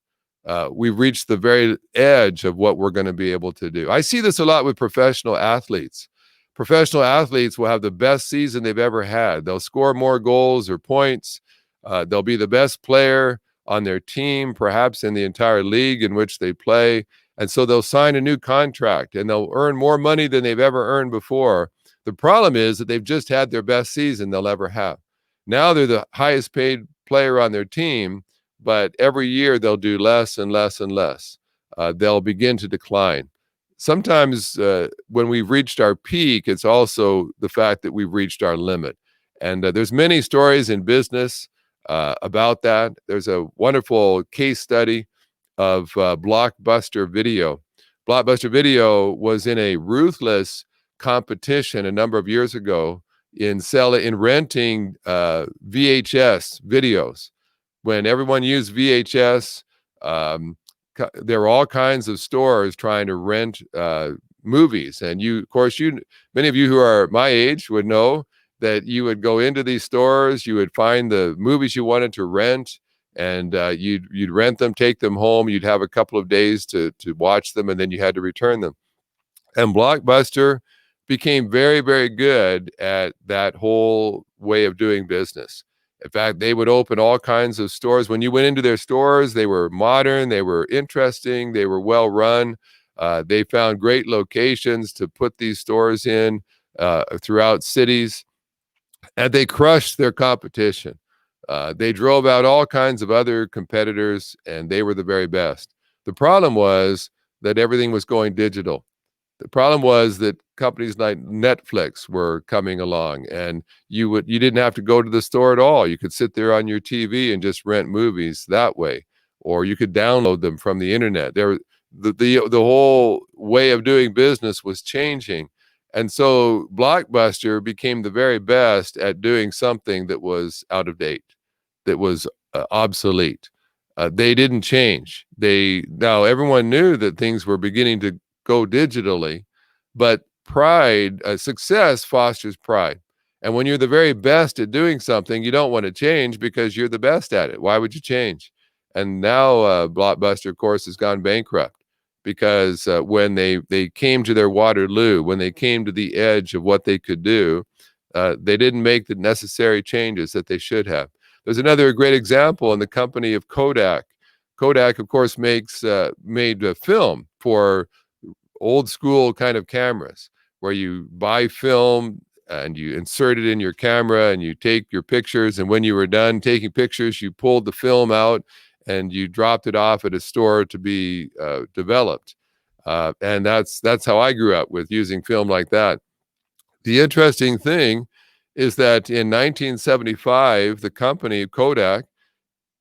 We've reached the very edge of what we're going to be able to do. I see this a lot with professional athletes. Professional athletes will have the best season they've ever had. They'll score more goals or points. They'll be the best player on their team, perhaps in the entire league in which they play. And so they'll sign a new contract and they'll earn more money than they've ever earned before. The problem is that they've just had their best season they'll ever have. Now they're the highest paid player on their team, but every year they'll do less and less and less. They'll begin to decline. Sometimes when we've reached our peak, it's also the fact that we've reached our limit. And there's many stories in business about that. There's a wonderful case study of Blockbuster Video. Blockbuster Video was in a ruthless competition a number of years ago in renting VHS videos. When everyone used VHS, there were all kinds of stores trying to rent movies. And many of you who are my age would know that you would go into these stores, you would find the movies you wanted to rent, and you'd rent them, take them home. You'd have a couple of days to watch them, and then you had to return them. And Blockbuster became very, very good at that whole way of doing business. In fact, they would open all kinds of stores. When you went into their stores, they were modern, they were interesting, they were well run. They found great locations to put these stores in throughout cities, and they crushed their competition. They drove out all kinds of other competitors, and they were the very best. The problem was that everything was going digital. The problem was that companies like Netflix were coming along, and you didn't have to go to the store at all. You could sit there on your TV and just rent movies that way, or you could download them from the internet. The whole way of doing business was changing, And so Blockbuster became the very best at doing something that was out of date, that was obsolete. They didn't change. Now everyone knew that things were beginning to go digitally, but success fosters pride. And when you're the very best at doing something, you don't want to change because you're the best at it. Why would you change? And now Blockbuster, of course, has gone bankrupt because when they came to their Waterloo, when they came to the edge of what they could do, they didn't make the necessary changes that they should have. There's another great example in the company of Kodak. Kodak, of course, made a film for old school kind of cameras where you buy film and you insert it in your camera and you take your pictures. And when you were done taking pictures, you pulled the film out and you dropped it off at a store to be developed. And that's how I grew up, with using film like that. The interesting thing is that in 1975, the company Kodak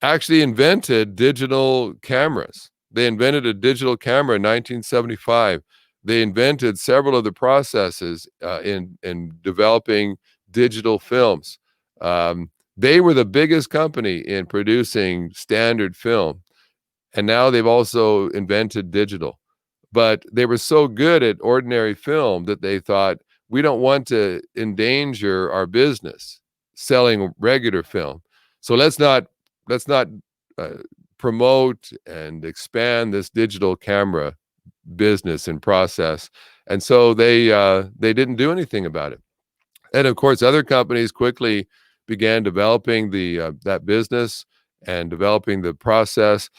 actually invented digital cameras. They invented a digital camera in 1975. They invented several of the processes in developing digital films. They were the biggest company in producing standard film, and now they've also invented digital. But they were so good at ordinary film that they thought, we don't want to endanger our business selling regular film, so let's not promote and expand this digital camera business and process. And so they didn't do anything about it. And of course, other companies quickly began developing that business and developing the process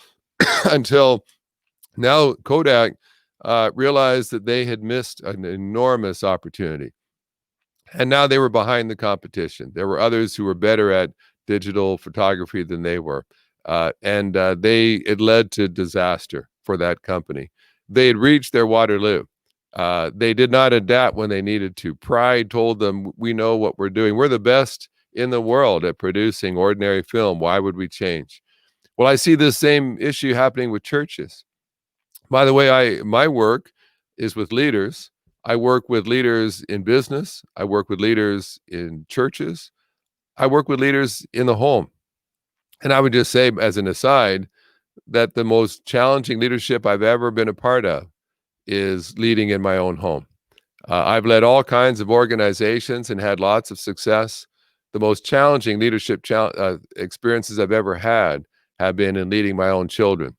until now Kodak realized that they had missed an enormous opportunity. And now they were behind the competition. There were others who were better at digital photography than they were. It led to disaster for that company. They had reached their Waterloo. They did not adapt when they needed to. Pride told them, we know what we're doing. We're the best in the world at producing ordinary film. Why would we change? Well, I see this same issue happening with churches. By the way, my work is with leaders. I work with leaders in business. I work with leaders in churches. I work with leaders in the home. And I would just say, as an aside, that the most challenging leadership I've ever been a part of is leading in my own home. I've led all kinds of organizations and had lots of success. The most challenging leadership experiences I've ever had have been in leading my own children,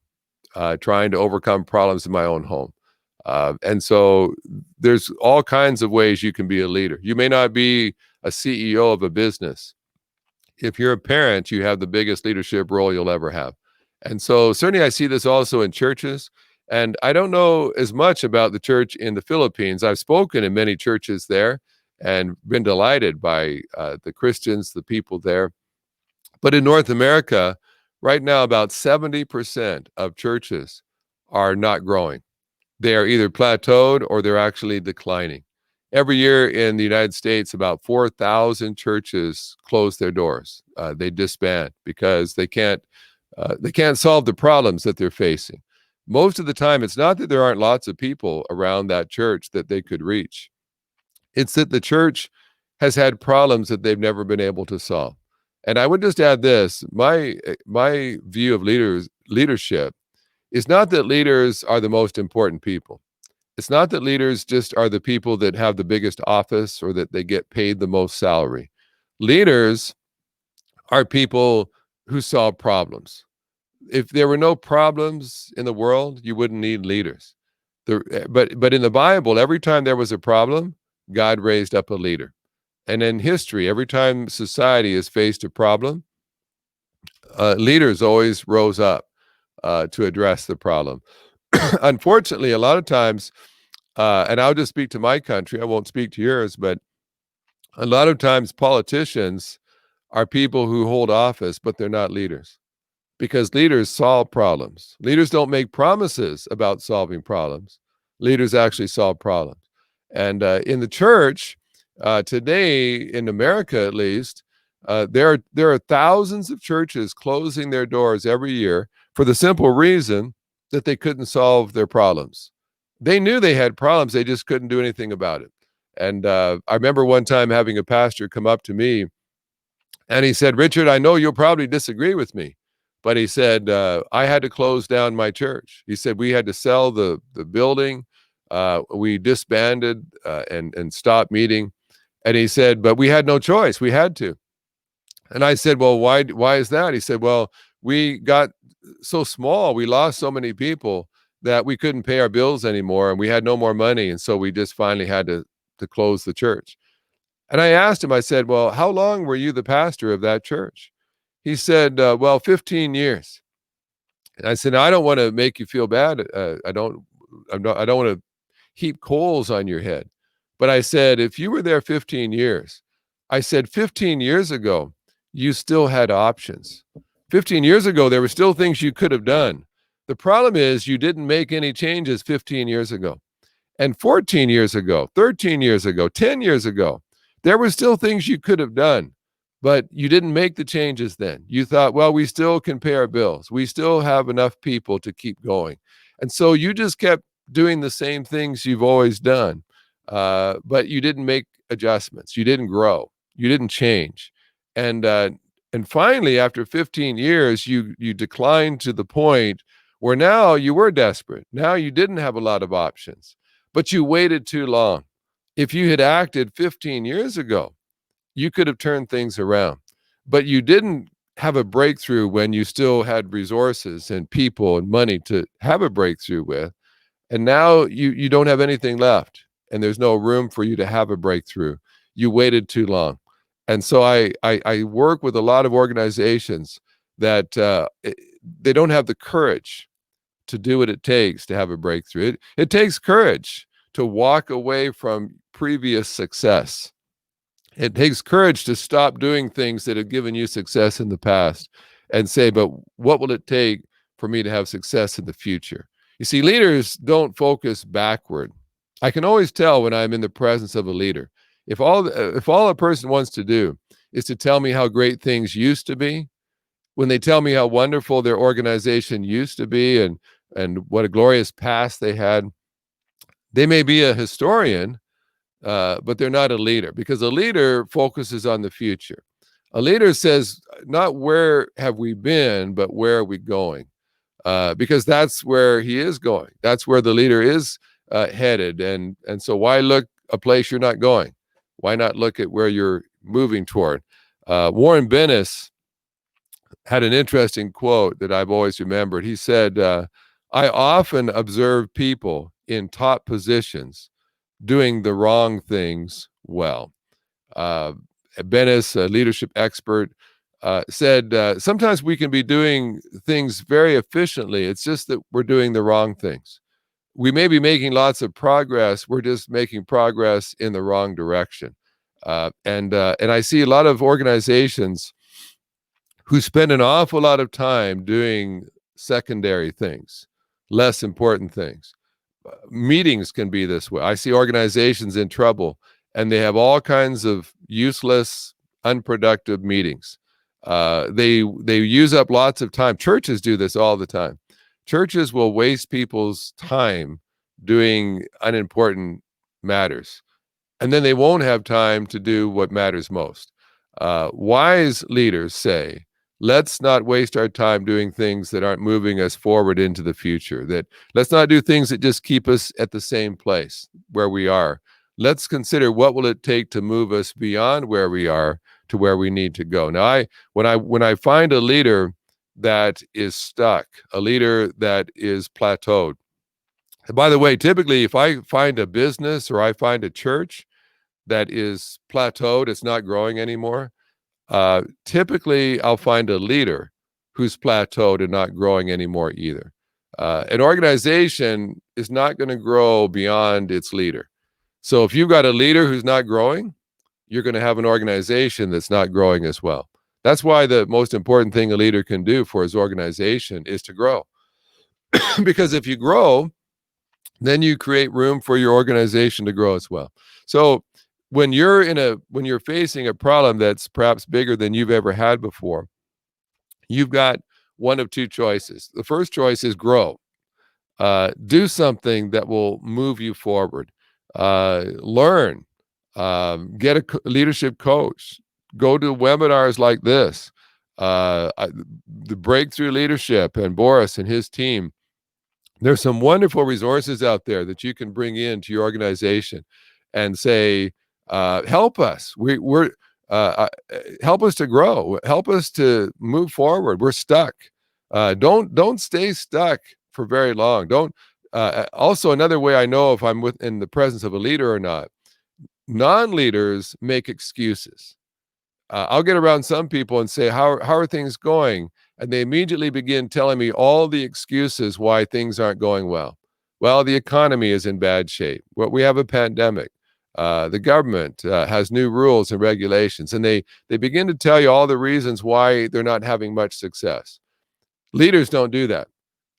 trying to overcome problems in my own home. And so there's all kinds of ways you can be a leader. You may not be a CEO of a business. If you're a parent, you have the biggest leadership role you'll ever have. And so certainly I see this also in churches. And I don't know as much about the church in the Philippines. I've spoken in many churches there and been delighted by the Christians, the people there. But in North America, right now, about 70% of churches are not growing. They are either plateaued or they're actually declining. Every year in the United States, about 4,000 churches close their doors. They disband because they can't solve the problems that they're facing. Most of the time, it's not that there aren't lots of people around that church that they could reach. It's that the church has had problems that they've never been able to solve. And I would just add this: my view of leadership is not that leaders are the most important people. It's not that leaders just are the people that have the biggest office or that they get paid the most salary. Leaders are people who solve problems. If there were no problems in the world, you wouldn't need leaders. But in the Bible, every time there was a problem, God raised up a leader. And in history, every time society has faced a problem, leaders always rose up to address the problem. Unfortunately, a lot of times, and I'll just speak to my country, I won't speak to yours, but a lot of times politicians are people who hold office, but they're not leaders, because leaders solve problems. Leaders don't make promises about solving problems. Leaders actually solve problems. And in the church, today, in America at least, there are thousands of churches closing their doors every year for the simple reason that they couldn't solve their problems. They knew they had problems, they just couldn't do anything about it. And I remember one time having a pastor come up to me and he said, "Richard, I know you'll probably disagree with me, but," he said, "I had to close down my church." He said, "We had to sell the building. We disbanded and stopped meeting." And he said, "But we had no choice. We had to." And I said, "Well, why is that?" He said, "Well, we got so small. We lost so many people that we couldn't pay our bills anymore, and we had no more money. And so we just finally had to close the church." And I asked him, I said, "Well, how long were you the pastor of that church?" He said, "Well, 15 years." And I said, "I don't want to make you feel bad. I don't want to heap coals on your head. But," I said, "if you were there 15 years, I said, 15 years ago, you still had options. 15 years ago, there were still things you could have done. The problem is you didn't make any changes 15 years ago. And 14 years ago, 13 years ago, 10 years ago, there were still things you could have done, but you didn't make the changes then. You thought, well, we still can pay our bills. We still have enough people to keep going. And so you just kept doing the same things you've always done, but you didn't make adjustments. You didn't grow. You didn't change. And finally, after 15 years, you declined to the point where now you were desperate. Now you didn't have a lot of options, but you waited too long. If you had acted 15 years ago, you could have turned things around, but you didn't have a breakthrough when you still had resources and people and money to have a breakthrough with. And now you don't have anything left, and there's no room for you to have a breakthrough. You waited too long. And so I work with a lot of organizations that they don't have the courage to do what it takes to have a breakthrough. It takes courage to walk away from previous success. It takes courage to stop doing things that have given you success in the past and say, but what will it take for me to have success in the future? You see, leaders don't focus backward. I can always tell when I'm in the presence of a leader. If all a person wants to do is to tell me how great things used to be, when they tell me how wonderful their organization used to be and what a glorious past they had, they may be a historian, but they're not a leader, because a leader focuses on the future. A leader says, not where have we been, but where are we going? Because that's where he is going. That's where the leader is headed. And so why look a place you're not going? Why not look at where you're moving toward? Warren Bennis had an interesting quote that I've always remembered. He said, "I often observe people in top positions doing the wrong things well." Bennis, a leadership expert, said, "Sometimes we can be doing things very efficiently. It's just that we're doing the wrong things. We may be making lots of progress. We're just making progress in the wrong direction." And I see a lot of organizations who spend an awful lot of time doing secondary things, less important things. Meetings can be this way. I see organizations in trouble, and they have all kinds of useless, unproductive meetings. They use up lots of time. Churches do this all the time. Churches will waste people's time doing unimportant matters, and then they won't have time to do what matters most. Wise leaders say, let's not waste our time doing things that aren't moving us forward into the future. That let's not do things that just keep us at the same place where we are. Let's consider what will it take to move us beyond where we are to where we need to go. Now, when I find a leader that is stuck, a leader that is plateaued. And by the way, typically, if I find a business or I find a church that is plateaued, it's not growing anymore, typically I'll find a leader who's plateaued and not growing anymore either. An organization is not going to grow beyond its leader. So if you've got a leader who's not growing, you're going to have an organization that's not growing as well. That's why the most important thing a leader can do for his organization is to grow. Because if you grow, then you create room for your organization to grow as well. So when you're facing a problem that's perhaps bigger than you've ever had before, you've got one of two choices. The first choice is grow. Do something that will move you forward. Learn. Get a leadership coach. Go to webinars like this. The Breakthrough Leadership and Boris and his team. There's some wonderful resources out there that you can bring into your organization and say, help us. We're help us to grow. Help us to move forward. We're stuck. Don't stay stuck for very long. Don't. Also, another way I know if I'm in the presence of a leader or not. Non-leaders make excuses. I'll get around some people and say, how are things going? And they immediately begin telling me all the excuses why things aren't going well. Well, the economy is in bad shape. Well, we have a pandemic. The government has new rules and regulations, and they begin to tell you all the reasons why they're not having much success. Leaders don't do that.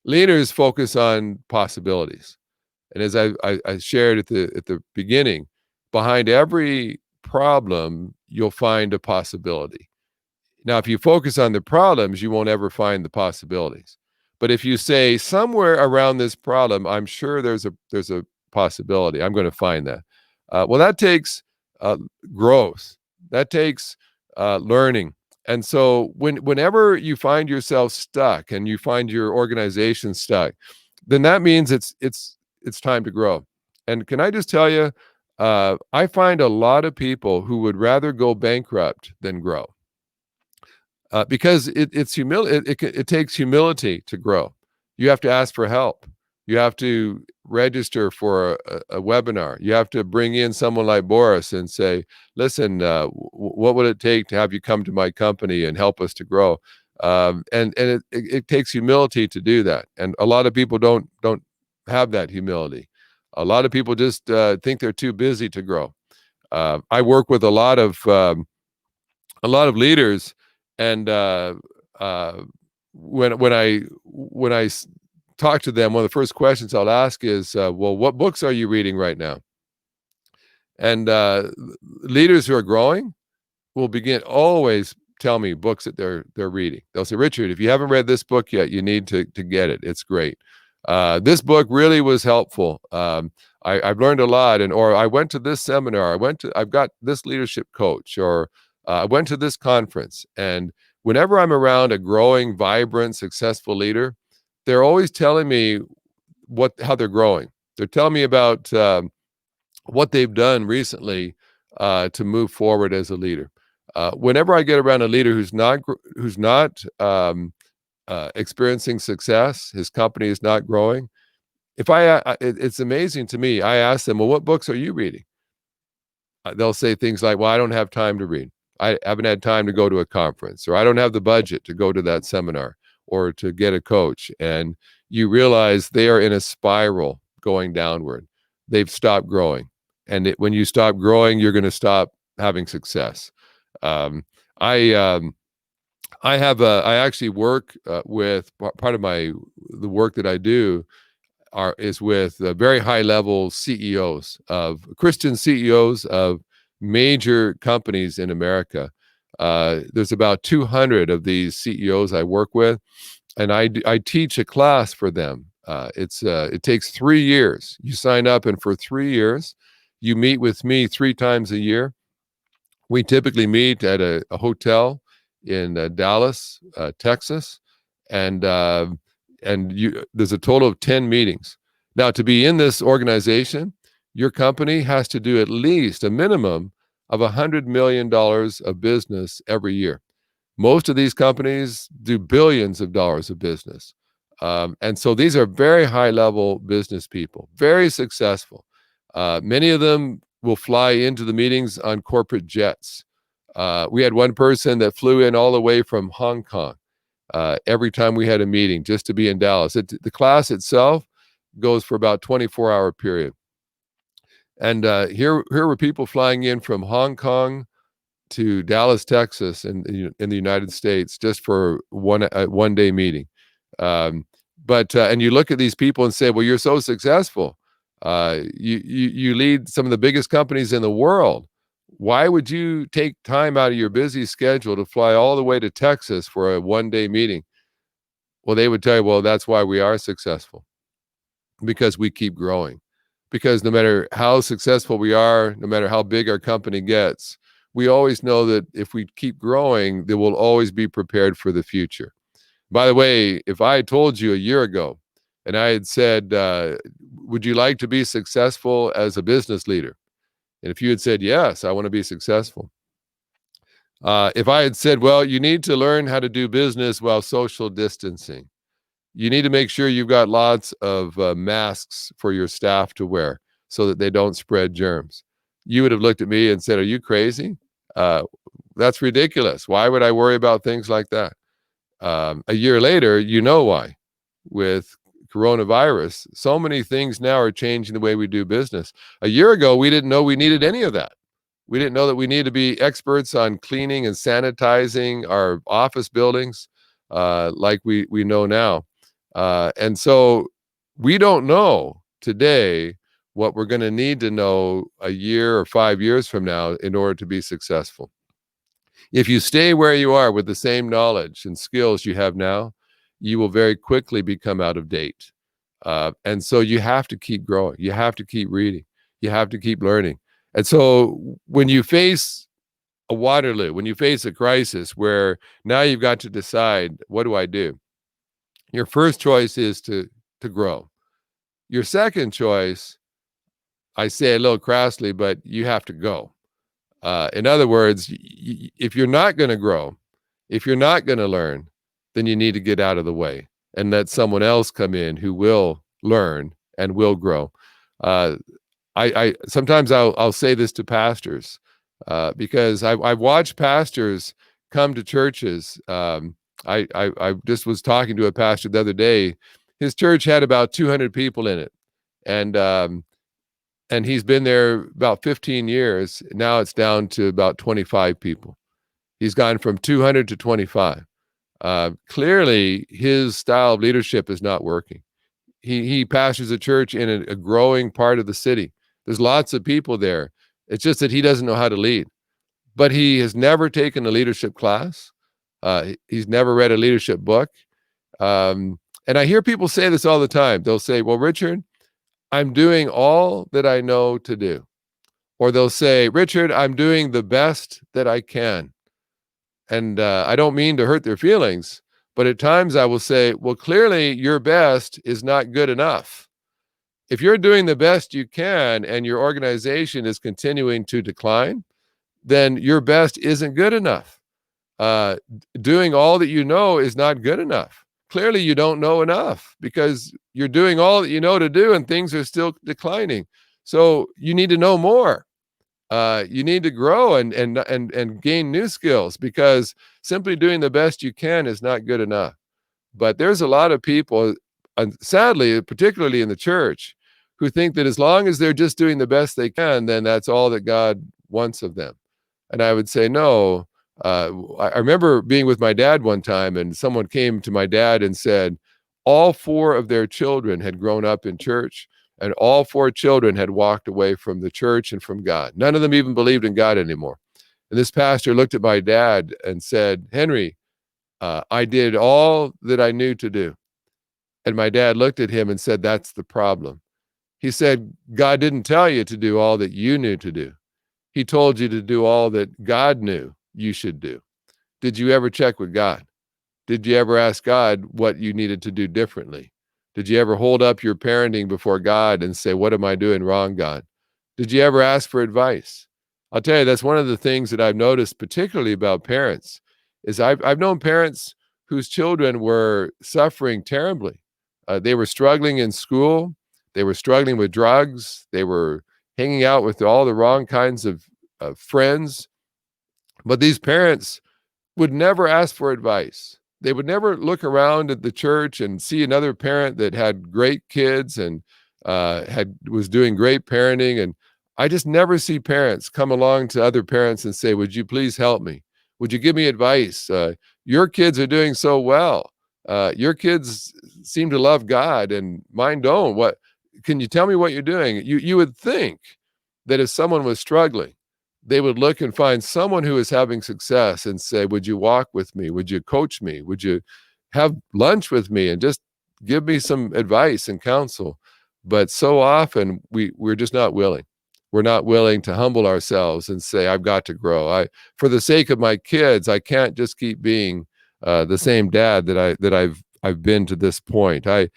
Leaders focus on possibilities. And as I shared at the beginning, behind every problem, you'll find a possibility. Now, if you focus on the problems, you won't ever find the possibilities. But if you say somewhere around this problem, I'm sure there's a possibility. I'm going to find that. Well, that takes growth. That takes learning. And so whenever you find yourself stuck and you find your organization stuck, then that means it's time to grow. And can I just tell you, I find a lot of people who would rather go bankrupt than grow. Because it takes humility to grow. You have to ask for help. You have to register for a webinar. You have to bring in someone like Boris and say, listen, what would it take to have you come to my company and help us to grow? And it takes humility to do that. And a lot of people don't have that humility. A lot of people just think they're too busy to grow. I work with a lot of leaders. And when I talk to them, one of the first questions I'll ask is, well, what books are you reading right now? And leaders who are growing will always tell me books that they're reading. They'll say, Richard, if you haven't read this book yet, you need to get it. It's great. This book really was helpful. I've learned a lot, or I went to this seminar. I've got this leadership coach, or I went to this conference. And whenever I'm around a growing, vibrant, successful leader, they're always telling me how they're growing. They're telling me about what they've done recently to move forward as a leader. Whenever I get around a leader who's not experiencing success, his company is not growing. It's amazing to me. I ask them, well, what books are you reading? They'll say things like, well, I don't have time to read. I haven't had time to go to a conference, or I don't have the budget to go to that seminar or to get a coach. And you realize they are in a spiral going downward. They've stopped growing. And when you stop growing, you're going to stop having success. I actually work with part of the work that I do is with very high level Christian CEOs of major companies in America. There's about 200 of these CEOs I work with, and I teach a class for them. It takes 3 years. You sign up, and for 3 years, you meet with me 3 times a year. We typically meet at a hotel in Dallas, Texas, and there's a total of 10 meetings. Now, to be in this organization, your company has to do at least a minimum of $100 million of business every year. Most of these companies do billions of dollars of business. And so these are very high-level business people, very successful. Many of them will fly into the meetings on corporate jets. We had one person that flew in all the way from Hong Kong every time we had a meeting just to be in Dallas. The class itself goes for about 24-hour period. And here were people flying in from Hong Kong to Dallas, Texas, in the United States just for one day meeting. And you look at these people and say, well, you're so successful. You lead some of the biggest companies in the world. Why would you take time out of your busy schedule to fly all the way to Texas for a one-day meeting? Well, they would tell you, well, that's why we are successful, because we keep growing. because no matter how successful we are, no matter how big our company gets, we always know that if we keep growing, that we'll always be prepared for the future. By the way, if I had told you a year ago and I had said, would you like to be successful as a business leader? And if you had said, yes, I want to be successful. If I had said, well, you need to learn how to do business while social distancing. You need to make sure you've got lots of masks for your staff to wear so that they don't spread germs. You would have looked at me and said, are you crazy? That's ridiculous. Why would I worry about things like that? A year later, you know why. With coronavirus, so many things now are changing the way we do business. A year ago, we didn't know we needed any of that. We didn't know that we needed to be experts on cleaning and sanitizing our office buildings like we know now. And so we don't know today what we're going to need to know a year or 5 years from now in order to be successful. If you stay where you are with the same knowledge and skills you have now, you will very quickly become out of date. And so you have to keep growing. You have to keep reading. You have to keep learning. And so when you face a Waterloo, when you face a crisis where now you've got to decide, what do I do? Your first choice is to grow. Your second choice, I say a little crassly, but you have to go. In other words, if you're not going to grow, if you're not going to learn, then you need to get out of the way and let someone else come in who will learn and will grow. I sometimes I'll say this to pastors because I've watched pastors come to churches. I just was talking to a pastor the other day. His church had about 200 people in it, and he's been there about 15 years. Now it's down to about 25 people. He's gone from 200 to 25. Clearly, his style of leadership is not working. He pastors a church in a growing part of the city. There's lots of people there. It's just that he doesn't know how to lead. But he has never taken a leadership class. He's never read a leadership book. And I hear people say this all the time. They'll say, well, Richard, I'm doing all that I know to do. Or they'll say, Richard, I'm doing the best that I can. And I don't mean to hurt their feelings, but at times I will say, well, clearly your best is not good enough. If you're doing the best you can and your organization is continuing to decline, then your best isn't good enough. Doing all that you know is not good enough. Clearly you don't know enough because you're doing all that you know to do and things are still declining. So you need to know more. You need to grow and gain new skills because simply doing the best you can is not good enough. But there's a lot of people, sadly, particularly in the church, who think that as long as they're just doing the best they can, then that's all that God wants of them. And I would say, no. I remember being with my dad one time and someone came to my dad and said all 4 of their children had grown up in church and all 4 children had walked away from the church and from God. None of them even believed in God anymore. And this pastor looked at my dad and said, Henry, I did all that I knew to do. And my dad looked at him and said, that's the problem. He said, God didn't tell you to do all that you knew to do. He told you to do all that God knew you should do. Did you ever check with God? Did you ever ask God what you needed to do differently? Did you ever hold up your parenting before God and say, what am I doing wrong, God? Did you ever ask for advice? I'll tell you, that's one of the things that I've noticed, particularly about parents, is I've known parents whose children were suffering terribly. They were struggling in school. They were struggling with drugs. They were hanging out with all the wrong kinds of friends. But these parents would never ask for advice. They would never look around at the church and see another parent that had great kids and was doing great parenting. And I just never see parents come along to other parents and say, would you please help me? Would you give me advice? Your kids are doing so well. Your kids seem to love God and mine don't. What can you tell me what you're doing? You would think that if someone was struggling, they would look and find someone who is having success and say, would you walk with me? Would you coach me? Would you have lunch with me and just give me some advice and counsel? But so often we're just not willing. We're not willing to humble ourselves and say, I've got to grow. For the sake of my kids, I can't just keep being the same dad that I've been to this point. There's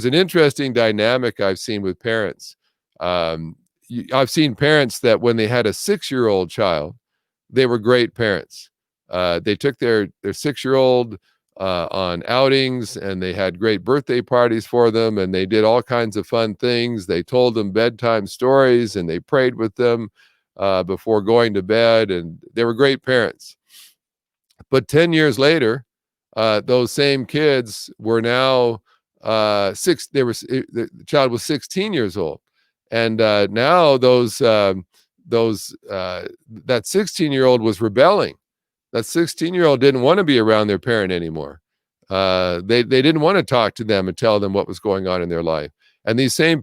an interesting dynamic I've seen with parents. I've seen parents that when they had a 6-year-old child, they were great parents. They took their 6-year-old on outings, and they had great birthday parties for them, and they did all kinds of fun things. They told them bedtime stories, and they prayed with them before going to bed, and they were great parents. But 10 years later, those same kids were now the child was 16 years old, and now that 16-year-old was rebelling. That 16-year-old didn't want to be around their parent anymore. They didn't want to talk to them and tell them what was going on in their life. And these same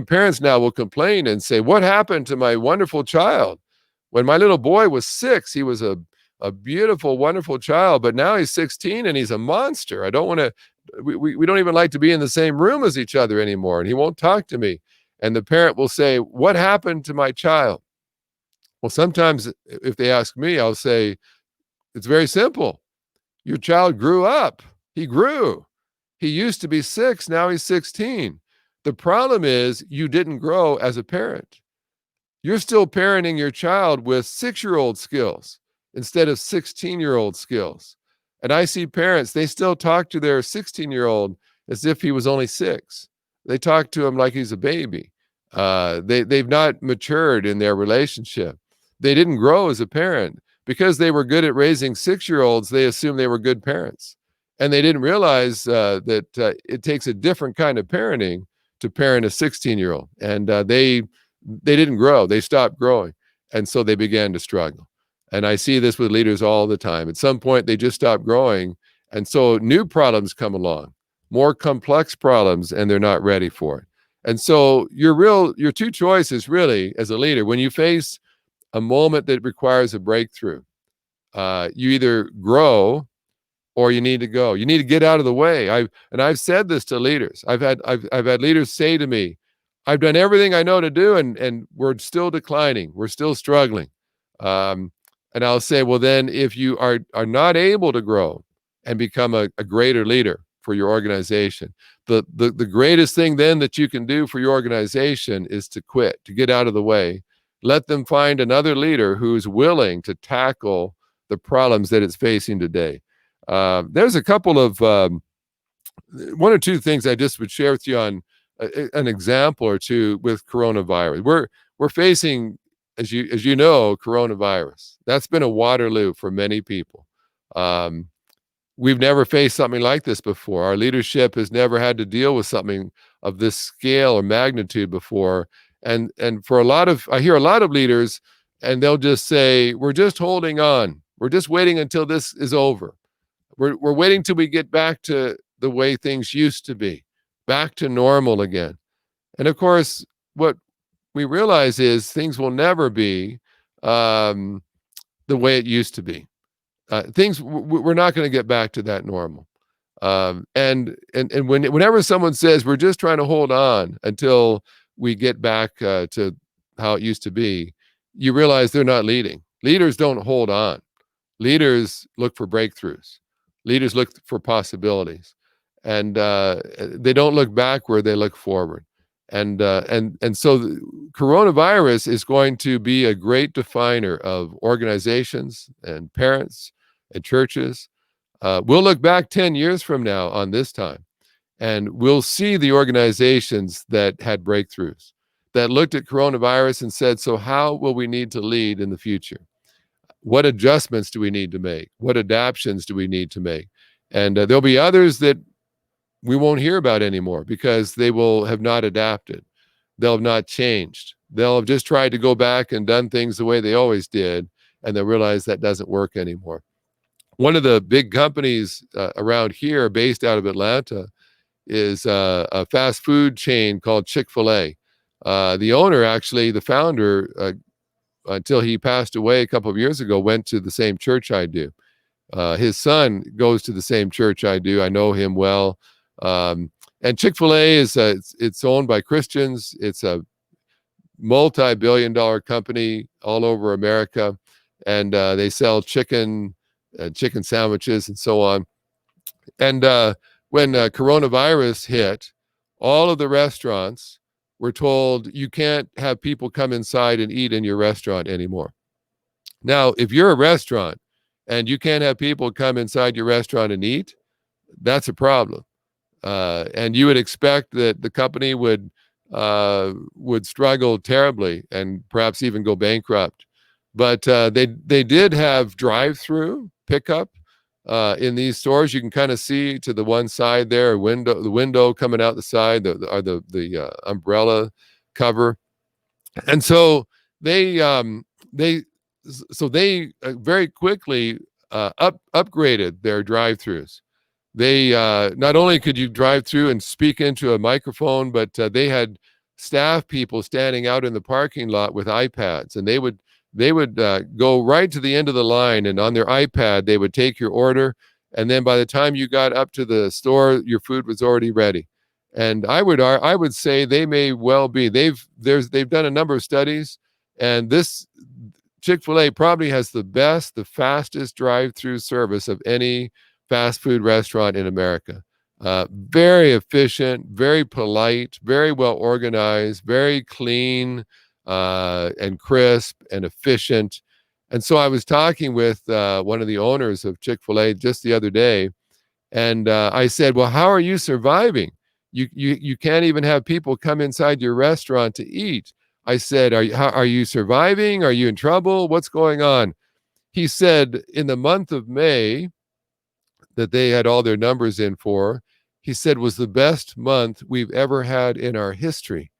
parents now will complain and say, "What happened to my wonderful child? When my little boy was 6, he was a beautiful, wonderful child, but now he's 16 and he's a monster. I don't want to. We don't even like to be in the same room as each other anymore, and he won't talk to me." And the parent will say, "What happened to my child?" Well, sometimes if they ask me, I'll say, it's very simple. Your child grew up. He grew. He used to be 6. Now he's 16. The problem is you didn't grow as a parent. You're still parenting your child with 6-year-old skills instead of 16-year-old skills. And I see parents, they still talk to their 16-year-old as if he was only 6. They talk to him like he's a baby. They've not matured in their relationship. They didn't grow as a parent. Because they were good at raising 6-year-olds, they assumed they were good parents. And they didn't realize that it takes a different kind of parenting to parent a 16-year-old. And they didn't grow. They stopped growing. And so they began to struggle. And I see this with leaders all the time. At some point, they just stop growing. And so new problems come along, more complex problems, and they're not ready for it. And so your two choices really as a leader, when you face a moment that requires a breakthrough, you either grow or you need to go. You need to get out of the way. I've said this to leaders. I've had leaders say to me, "I've done everything I know to do, and we're still declining. We're still struggling." And I'll say, well, then if you are not able to grow and become a greater leader for your organization, the greatest thing then that you can do for your organization is to quit, to get out of the way. Let them find another leader who's willing to tackle the problems that it's facing today. There's a couple of one or two things I just would share with you on an example or two with coronavirus. We're facing, as you know, coronavirus. That's been a Waterloo for many people. We've never faced something like this before. Our leadership has never had to deal with something of this scale or magnitude before. And for I hear a lot of leaders, and they'll just say, "We're just holding on. We're just waiting until this is over. We're waiting till we get back to the way things used to be, back to normal again." And of course, what we realize is things will never be the way it used to be. We're not going to get back to that normal. And whenever someone says we're just trying to hold on until we get back to how it used to be, you realize they're not leading. Leaders don't hold on. Leaders look for breakthroughs. Leaders look for possibilities, and they don't look backward. They look forward. And so the coronavirus is going to be a great definer of organizations and parents and churches. We'll look back 10 years from now on this time, and we'll see the organizations that had breakthroughs, that looked at coronavirus and said, so how will we need to lead in the future? What adjustments do we need to make? What adaptions do we need to make? And there'll be others that we won't hear about anymore because they will have not adapted. They'll have not changed. They'll have just tried to go back and done things the way they always did, and they'll realize that doesn't work anymore. One of the big companies around here, based out of Atlanta, is a fast food chain called Chick-fil-A. The owner, actually, the founder, until he passed away a couple of years ago, went to the same church I do. His son goes to the same church I do. I know him well. And And Chick-fil-A is it's owned by Christians. It's a multi-billion-dollar company all over America, and they sell chicken sandwiches and so on. And when coronavirus hit, all of the restaurants were told you can't have people come inside and eat in your restaurant anymore. Now, if you're a restaurant and you can't have people come inside your restaurant and eat, that's a problem. And you would expect that the company would struggle terribly and perhaps even go bankrupt. But they did have drive-through pickup in these stores. You can kind of see to the one side there, the window coming out the side, the umbrella cover, and so they very quickly upgraded their drive-throughs. They not only could you drive through and speak into a microphone, but they had staff people standing out in the parking lot with iPads, and they would go right to the end of the line, and on their iPad they would take your order, and then by the time you got up to the store, your food was already ready. And I would say they may well be. They've done a number of studies, and this Chick-fil-A probably has the fastest drive-through service of any fast food restaurant in America. Very efficient, very polite, very well organized, very clean and crisp and efficient. And so I was talking with one of the owners of Chick-fil-A just the other day, and I said, well, how are you surviving? You can't even have people come inside your restaurant to eat. I said, are you surviving? Are you in trouble? What's going on? He said in the month of May that they had all their numbers in for, he said was the best month we've ever had in our history.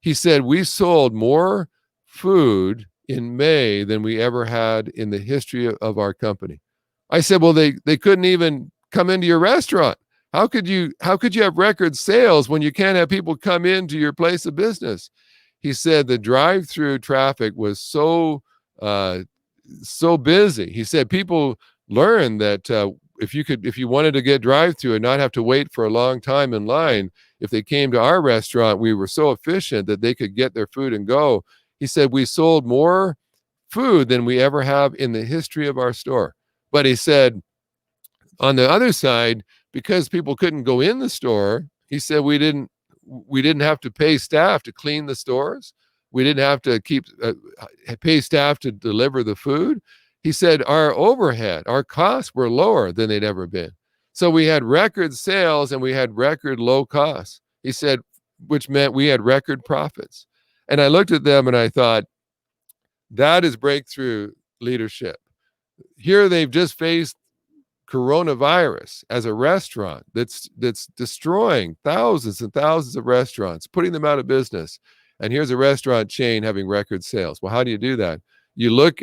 He said we sold more food in May than we ever had in the history of our company. I said, well, they couldn't even come into your restaurant. How could you have record sales when you can't have people come into your place of business? He said the drive-through traffic was so busy. He said people learned that if you wanted to get drive-through and not have to wait for a long time in line, if they came to our restaurant, we were so efficient that they could get their food and go. He said we sold more food than we ever have in the history of our store. But he said on the other side, because people couldn't go in the store, he said we didn't have to pay staff to clean the stores. We didn't have to pay staff to deliver the food. He said our overhead, our costs were lower than they'd ever been. So we had record sales and we had record low costs. He said, which meant we had record profits. And I looked at them and I thought, that is breakthrough leadership. Here they've just faced coronavirus as a restaurant that's destroying thousands and thousands of restaurants, putting them out of business. And here's a restaurant chain having record sales. Well, how do you do that? You look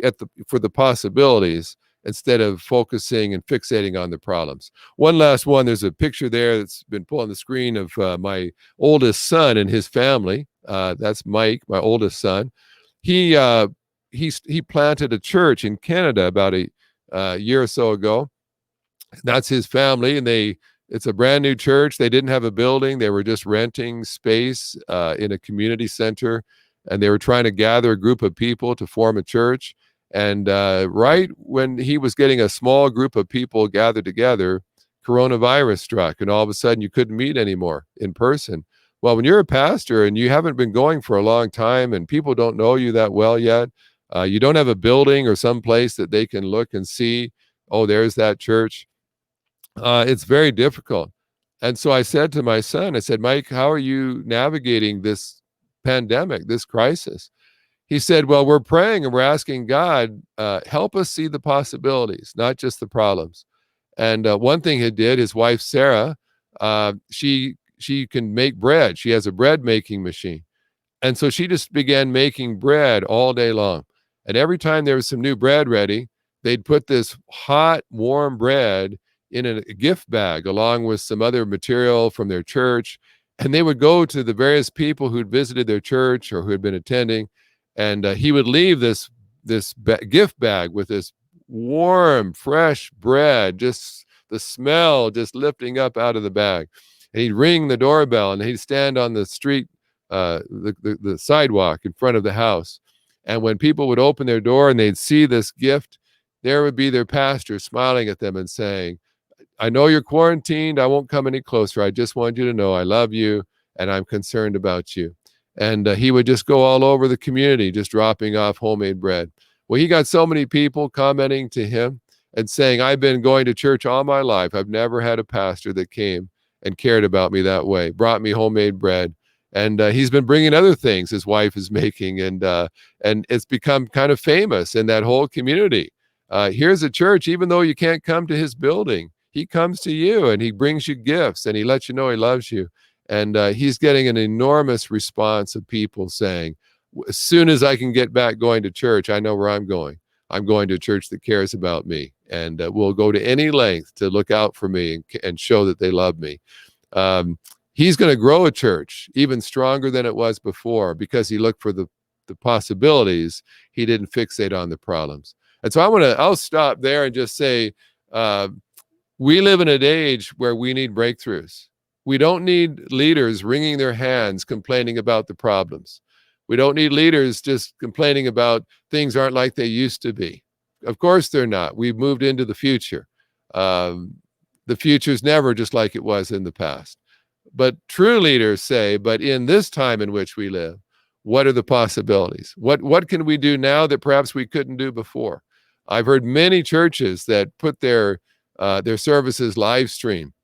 for the possibilities instead of focusing and fixating on the problems. One last one. There's a picture there that's been put on the screen of my oldest son and his family. That's Mike, my oldest son. He planted a church in Canada about a year or so ago. That's his family, and it's a brand new church. They didn't have a building. They were just renting space in a community center, and they were trying to gather a group of people to form a church. And right when he was getting a small group of people gathered together, coronavirus struck, and all of a sudden you couldn't meet anymore in person. Well, when you're a pastor and you haven't been going for a long time and people don't know you that well yet, you don't have a building or some place that they can look and see, oh, there's that church. It's very difficult. And so I said to my son, I said, Mike, how are you navigating this pandemic, this crisis? He said, well, we're praying and we're asking God, help us see the possibilities, not just the problems. And one thing he did, his wife, Sarah, she can make bread. She has a bread making machine. And so she just began making bread all day long. And every time there was some new bread ready, they'd put this hot, warm bread in a gift bag along with some other material from their church. And they would go to the various people who'd visited their church or who had been attending. And he would leave this gift bag with this warm, fresh bread, just the smell just lifting up out of the bag. and he'd ring the doorbell, and he'd stand on the street, the sidewalk in front of the house. And when people would open their door and they'd see this gift, there would be their pastor smiling at them and saying, I know you're quarantined. I won't come any closer. I just want you to know I love you and I'm concerned about you. And he would just go all over the community, just dropping off homemade bread. Well, he got so many people commenting to him and saying, I've been going to church all my life. I've never had a pastor that came and cared about me that way, brought me homemade bread. And he's been bringing other things his wife is making, and it's become kind of famous in that whole community. Here's a church, even though you can't come to his building, he comes to you and he brings you gifts and he lets you know he loves you. And he's getting an enormous response of people saying, as soon as I can get back going to church, I know where I'm going. I'm going to a church that cares about me and will go to any length to look out for me and show that they love me. He's going to grow a church even stronger than it was before because he looked for the possibilities. He didn't fixate on the problems. And so I'll stop there and just say, we live in an age where we need breakthroughs. We don't need leaders wringing their hands, complaining about the problems. We don't need leaders just complaining about things aren't like they used to be. Of course they're not. We've moved into the future. The future's never just like it was in the past. But true leaders say, but in this time in which we live, what are the possibilities? What can we do now that perhaps we couldn't do before? I've heard many churches that put their services live stream.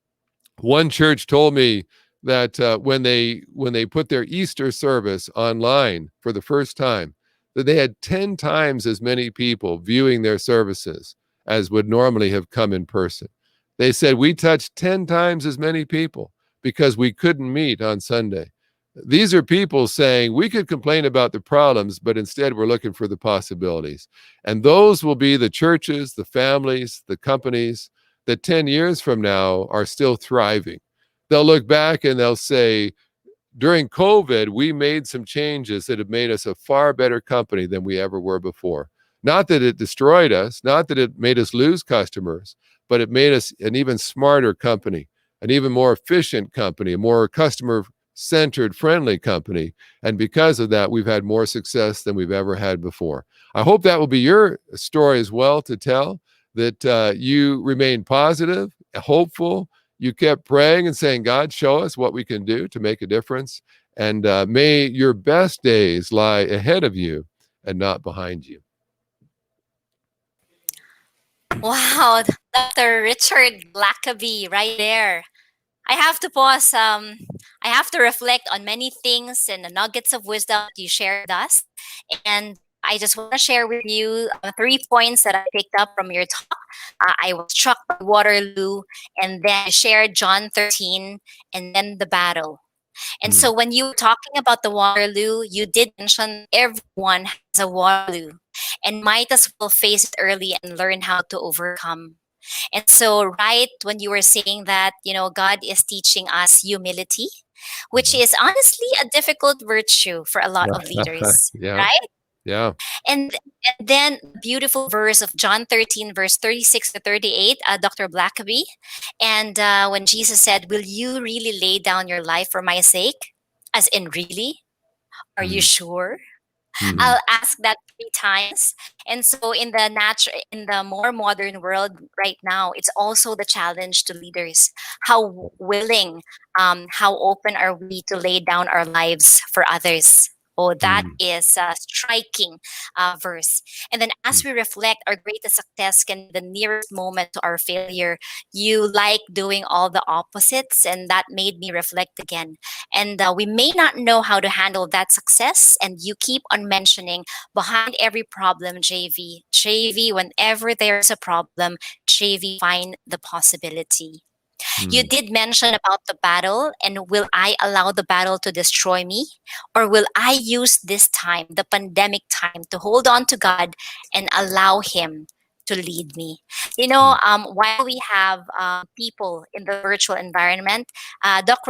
One church told me that when they put their Easter service online for the first time, that they had 10 times as many people viewing their services as would normally have come in person. They said, we touched 10 times as many people because we couldn't meet on Sunday. These are people saying we could complain about the problems, but instead we're looking for the possibilities. And those will be the churches, the families, the companies that 10 years from now are still thriving. They'll look back and they'll say, during COVID, we made some changes that have made us a far better company than we ever were before. Not that it destroyed us, not that it made us lose customers, but it made us an even smarter company, an even more efficient company, a more customer-centered, friendly company. And because of that, we've had more success than we've ever had before. I hope that will be your story as well to tell, that you remain positive, hopeful. You kept praying and saying, God, show us what we can do to make a difference. And may your best days lie ahead of you and not behind you. Wow, Dr. Richard Blackaby right there. I have to pause. I have to reflect on many things and the nuggets of wisdom that you shared with us. And I just want to share with you 3 points that I picked up from your talk. I was struck by Waterloo, and then I shared John 13, and then the battle. And so when you were talking about the Waterloo, you did mention everyone has a Waterloo and might as well face it early and learn how to overcome. And so right when you were saying that, God is teaching us humility, which is honestly a difficult virtue for a lot of leaders, Yeah. right? Yeah. And then the beautiful verse of John 13, verse 36 to 38, Dr. Blackaby. And when Jesus said, will you really lay down your life for my sake? As in, really? Are you sure? I'll ask that 3 times. And so in the more modern world right now, it's also the challenge to leaders. How willing, how open are we to lay down our lives for others? Oh, that is a striking verse. And then as we reflect, our greatest success can be the nearest moment to our failure. You like doing all the opposites, and that made me reflect again. And we may not know how to handle that success. And you keep on mentioning behind every problem, JV, whenever there's a problem, JV, find the possibility. You did mention about the battle, and will I allow the battle to destroy me? Or will I use this time, the pandemic time, to hold on to God and allow Him to lead me? While we have people in the virtual environment, Doc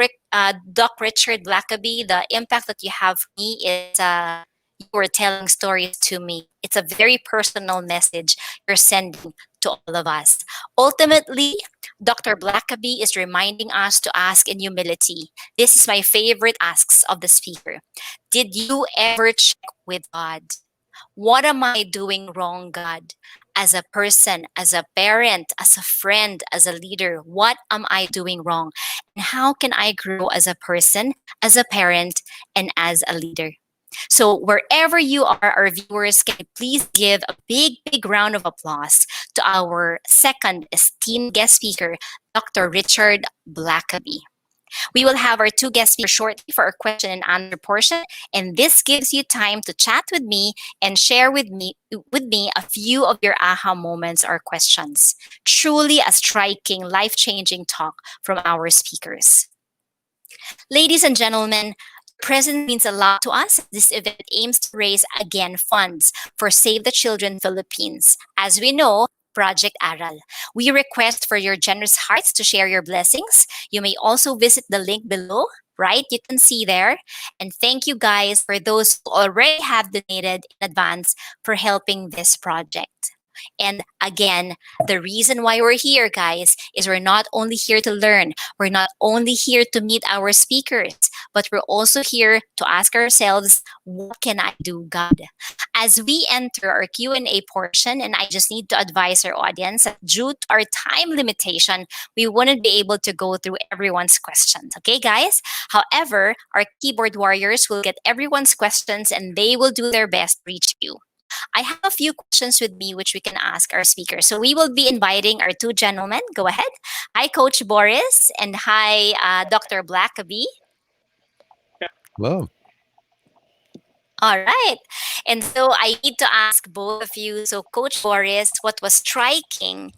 Richard Blackaby, the impact that you have for me is you were telling stories to me. It's a very personal message. you're sending to all of us. Ultimately, Dr. Blackaby is reminding us to ask in humility. This is my favorite asks of the speaker. Did you ever check with God? What am I doing wrong, God? As a person, as a parent, as a friend, as a leader, what am I doing wrong? And how can I grow as a person, as a parent, and as a leader? So, wherever you are, our viewers, can you please give a big, big round of applause to our second esteemed guest speaker, Dr. Richard Blackaby. We will have our two guest speakers shortly for our question and answer portion, and this gives you time to chat with me and share with me a few of your aha moments or questions. Truly a striking, life-changing talk from our speakers. Ladies and gentlemen, your presence means a lot to us. This event aims to raise again funds for Save the Children Philippines. As we know, Project Aral. We request for your generous hearts to share your blessings. You may also visit the link below, right? You can see there. And thank you guys for those who already have donated in advance for helping this project. And again, the reason why we're here, guys, is we're not only here to learn, we're not only here to meet our speakers, but we're also here to ask ourselves, what can I do, God? As we enter our Q&A portion, and I just need to advise our audience that due to our time limitation, we wouldn't be able to go through everyone's questions. Okay, guys? However, our keyboard warriors will get everyone's questions and they will do their best to reach you. I have a few questions with me which we can ask our speakers. So we will be inviting our two gentlemen. Go ahead. Hi, Coach Boris, and hi, Dr. Blackaby. Hello. All right. And so I need to ask both of you. So, Coach Boris, what was striking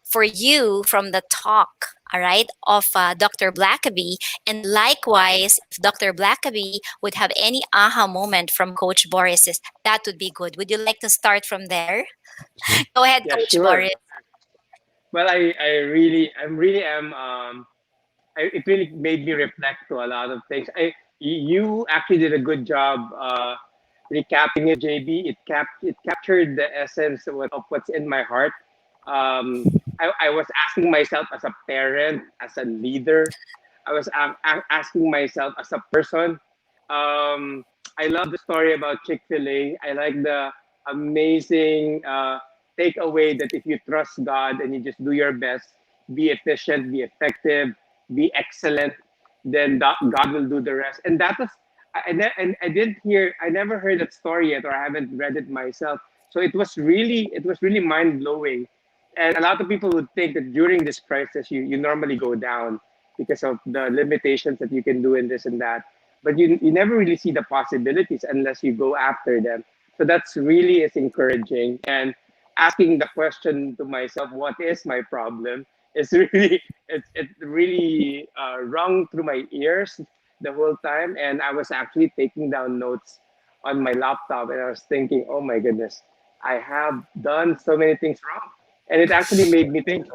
for you from the talk, all right, of Dr. Blackaby? And likewise, if Dr. Blackaby would have any aha moment from Coach Boris, that would be good. Would you like to start from there? Sure. Go ahead, Yeah, Coach sure. Boris. Well, I really am. It really made me reflect to a lot of things. You actually did a good job recapping it, JB. It captured the essence of what's in my heart. I was asking myself as a parent, as a leader. I was asking myself as a person. I love the story about Chick-fil-A. I like the amazing takeaway that if you trust God and you just do your best, be efficient, be effective, be excellent, then God will do the rest. And that was, and I didn't hear, I never heard that story yet, or I haven't read it myself. So it was really mind blowing. And a lot of people would think that during this crisis, you normally go down because of the limitations that you can do in this and that. But you never really see the possibilities unless you go after them. So that's really is encouraging. And asking the question to myself, what is my problem? Is really it really rung through my ears the whole time. And I was actually taking down notes on my laptop, and I was thinking, oh my goodness, I have done so many things wrong. And it actually made me think.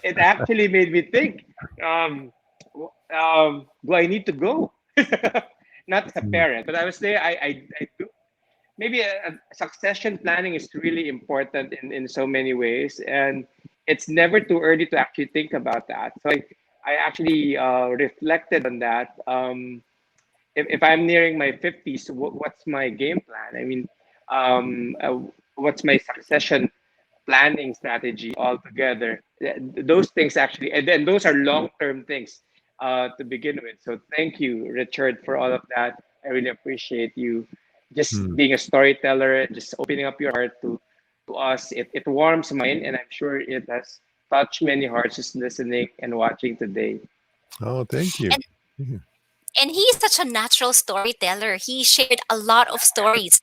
It actually made me think. Um, do I need to go? Not as a Mm. parent, but I was there. I do. Maybe a succession planning is really important in so many ways, and it's never too early to actually think about that. So I actually reflected on that. If I'm nearing my 50s, what's my game plan? I mean, what's my succession planning strategy altogether? Those things actually, and then those are long-term things to begin with. So thank you, Richard, for all of that. I really appreciate you just Hmm. being a storyteller and just opening up your heart to us. It warms mine, and I'm sure it has touched many hearts just listening and watching today. Oh, thank you. And Yeah. and he's such a natural storyteller. He shared a lot of stories.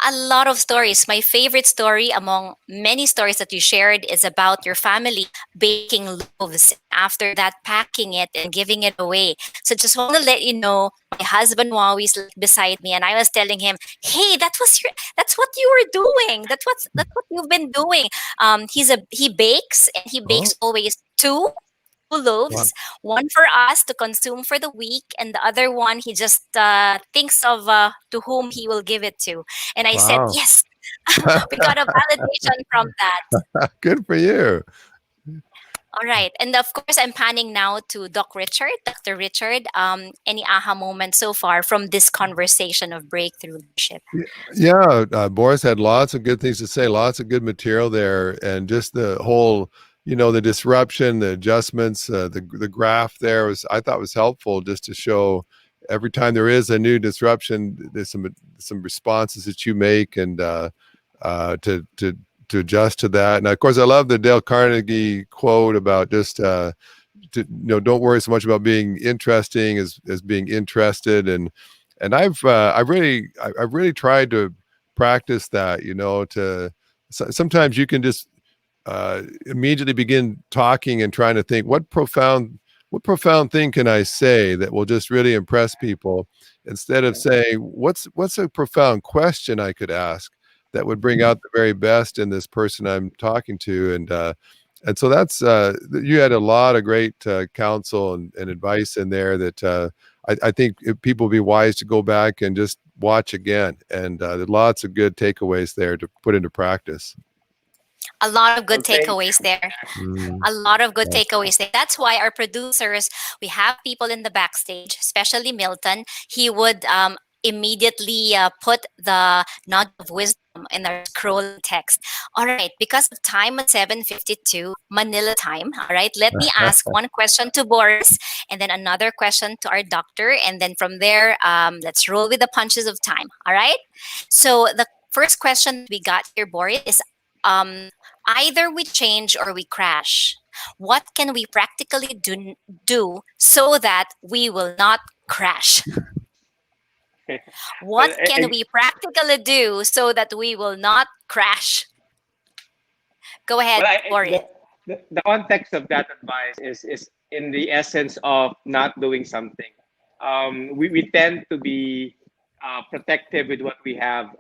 A lot of stories. My favorite story among many stories that you shared is about your family baking loaves, after that packing it and giving it away. So just want to let you know, my husband Wawi's like beside me, and I was telling him, "Hey, that's what you were doing. That's what you've been doing." He bakes, and he Oh, bakes always two wow. loaves, one for us to consume for the week, and the other one he just thinks of to whom he will give it to. And I said, Wow. yes. We got a validation from that. Good for you. All right. And of course, I'm panning now to Dr. Richard. Any aha moments so far from this conversation of breakthrough leadership? Yeah, Boris had lots of good things to say, lots of good material there, and just the whole, the disruption, the adjustments, the graph there I thought was helpful just to show every time there is a new disruption, there's some responses that you make, and to adjust to that. And of course, I love the Dale Carnegie quote about just don't worry so much about being interesting as being interested. And I've really tried to practice that. Sometimes you can just immediately begin talking and trying to think what profound thing can I say that will just really impress people, instead of saying what's a profound question I could ask that would bring out the very best in this person I'm talking to. And so that's you had a lot of great counsel and advice in there that I think people would be wise to go back and just watch again. And there's lots of good takeaways there to put into practice. A lot of good Okay. takeaways there. Mm. A lot of good Yes. takeaways there. That's why our producers, we have people in the backstage, especially Milton. He would immediately put the nugget of wisdom in our scroll text. All right, because of time at 7:52 Manila time. All right, let me ask one question to Boris, and then another question to our doctor, and then from there, let's roll with the punches of time. All right. So the first question we got here, Boris, is either we change or we crash. What can we practically do so that we will not crash? What Well, can we practically do so that we will not crash? Go ahead, Boris. the context of that advice is in the essence of not doing something. We tend to be protective with what we have.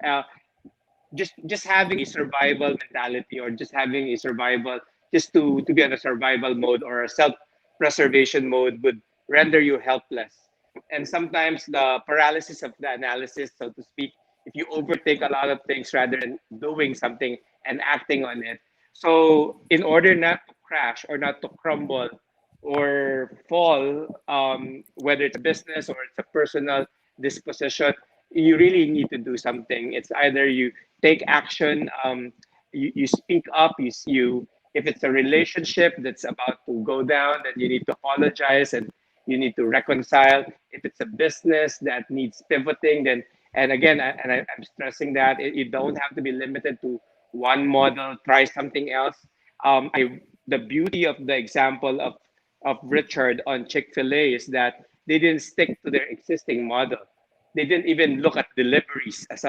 Just having a survival mentality, or just having a survival, just to be on a survival mode or a self-preservation mode, would render you helpless. And sometimes the paralysis of the analysis, so to speak, if you overtake a lot of things rather than doing something and acting on it. So in order not to crash or not to crumble or fall, whether it's a business or it's a personal disposition, you really need to do something. It's either you take action, you speak up, you if it's a relationship that's about to go down, then you need to apologize and you need to reconcile. If it's a business that needs pivoting, then, and again, I'm stressing that you don't have to be limited to one model. Try something else. The beauty of the example of Richard on Chick-fil-A is that they didn't stick to their existing model. They didn't even look at deliveries as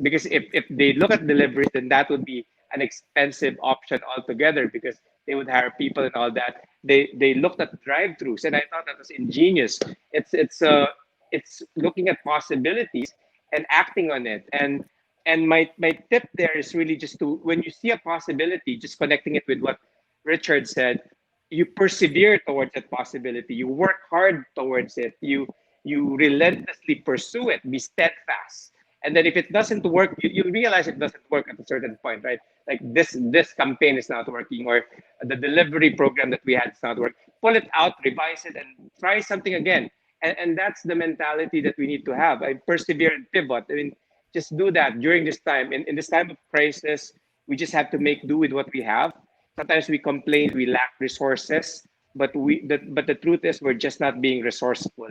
because if they look at deliveries, then that would be an expensive option altogether, because they would hire people and all that. They looked at drive-throughs, and I thought that was ingenious. It's looking at possibilities and acting on it. And my tip there is really just to, when you see a possibility, just connecting it with what Richard said, you persevere towards that possibility. You work hard towards it. You relentlessly pursue it. Be steadfast. And then if it doesn't work, you realize it doesn't work at a certain point, right? Like this campaign is not working, or the delivery program that we had is not working. Pull it out, revise it, and try something again. And that's the mentality that we need to have. I persevere and pivot. I mean, just do that during this time. In this time of crisis, we just have to make do with what we have. Sometimes we complain we lack resources, but the truth is we're just not being resourceful.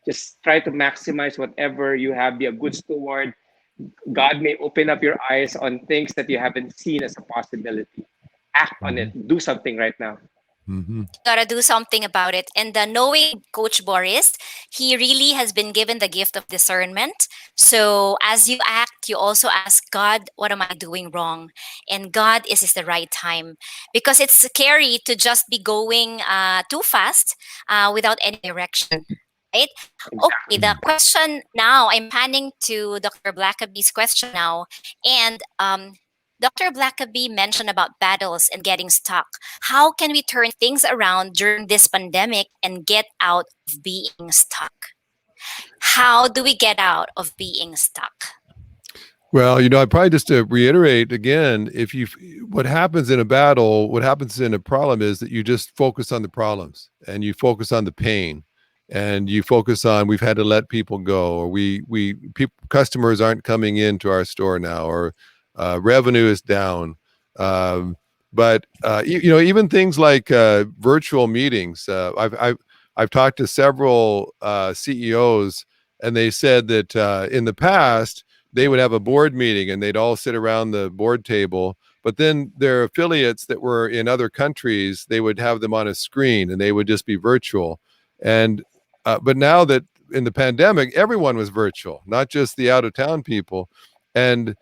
Just try to maximize whatever you have. Be a good steward. God may open up your eyes on things that you haven't seen as a possibility. Act on it. Do something right now. Mm-hmm. Gotta do something about it. And knowing Coach Boris, he really has been given the gift of discernment. So as you act, you also ask God, what am I doing wrong? And God, is this the right time? Because it's scary to just be going too fast without any direction. Right? Okay, the question now, I'm panning to Dr. Blackaby's question now. And Dr. Blackaby mentioned about battles and getting stuck. How can we turn things around during this pandemic and get out of being stuck? How do we get out of being stuck? Well, I probably just to reiterate again, what happens in a battle, what happens in a problem is that you just focus on the problems and you focus on the pain and you focus on we've had to let people go, or customers aren't coming into our store now, or revenue is down. Um, but even things like virtual meetings. I've talked to several CEOs, and they said that in the past they would have a board meeting and they'd all sit around the board table. But then their affiliates that were in other countries, they would have them on a screen and they would just be virtual. And but now that in the pandemic, everyone was virtual, not just the out of town people. And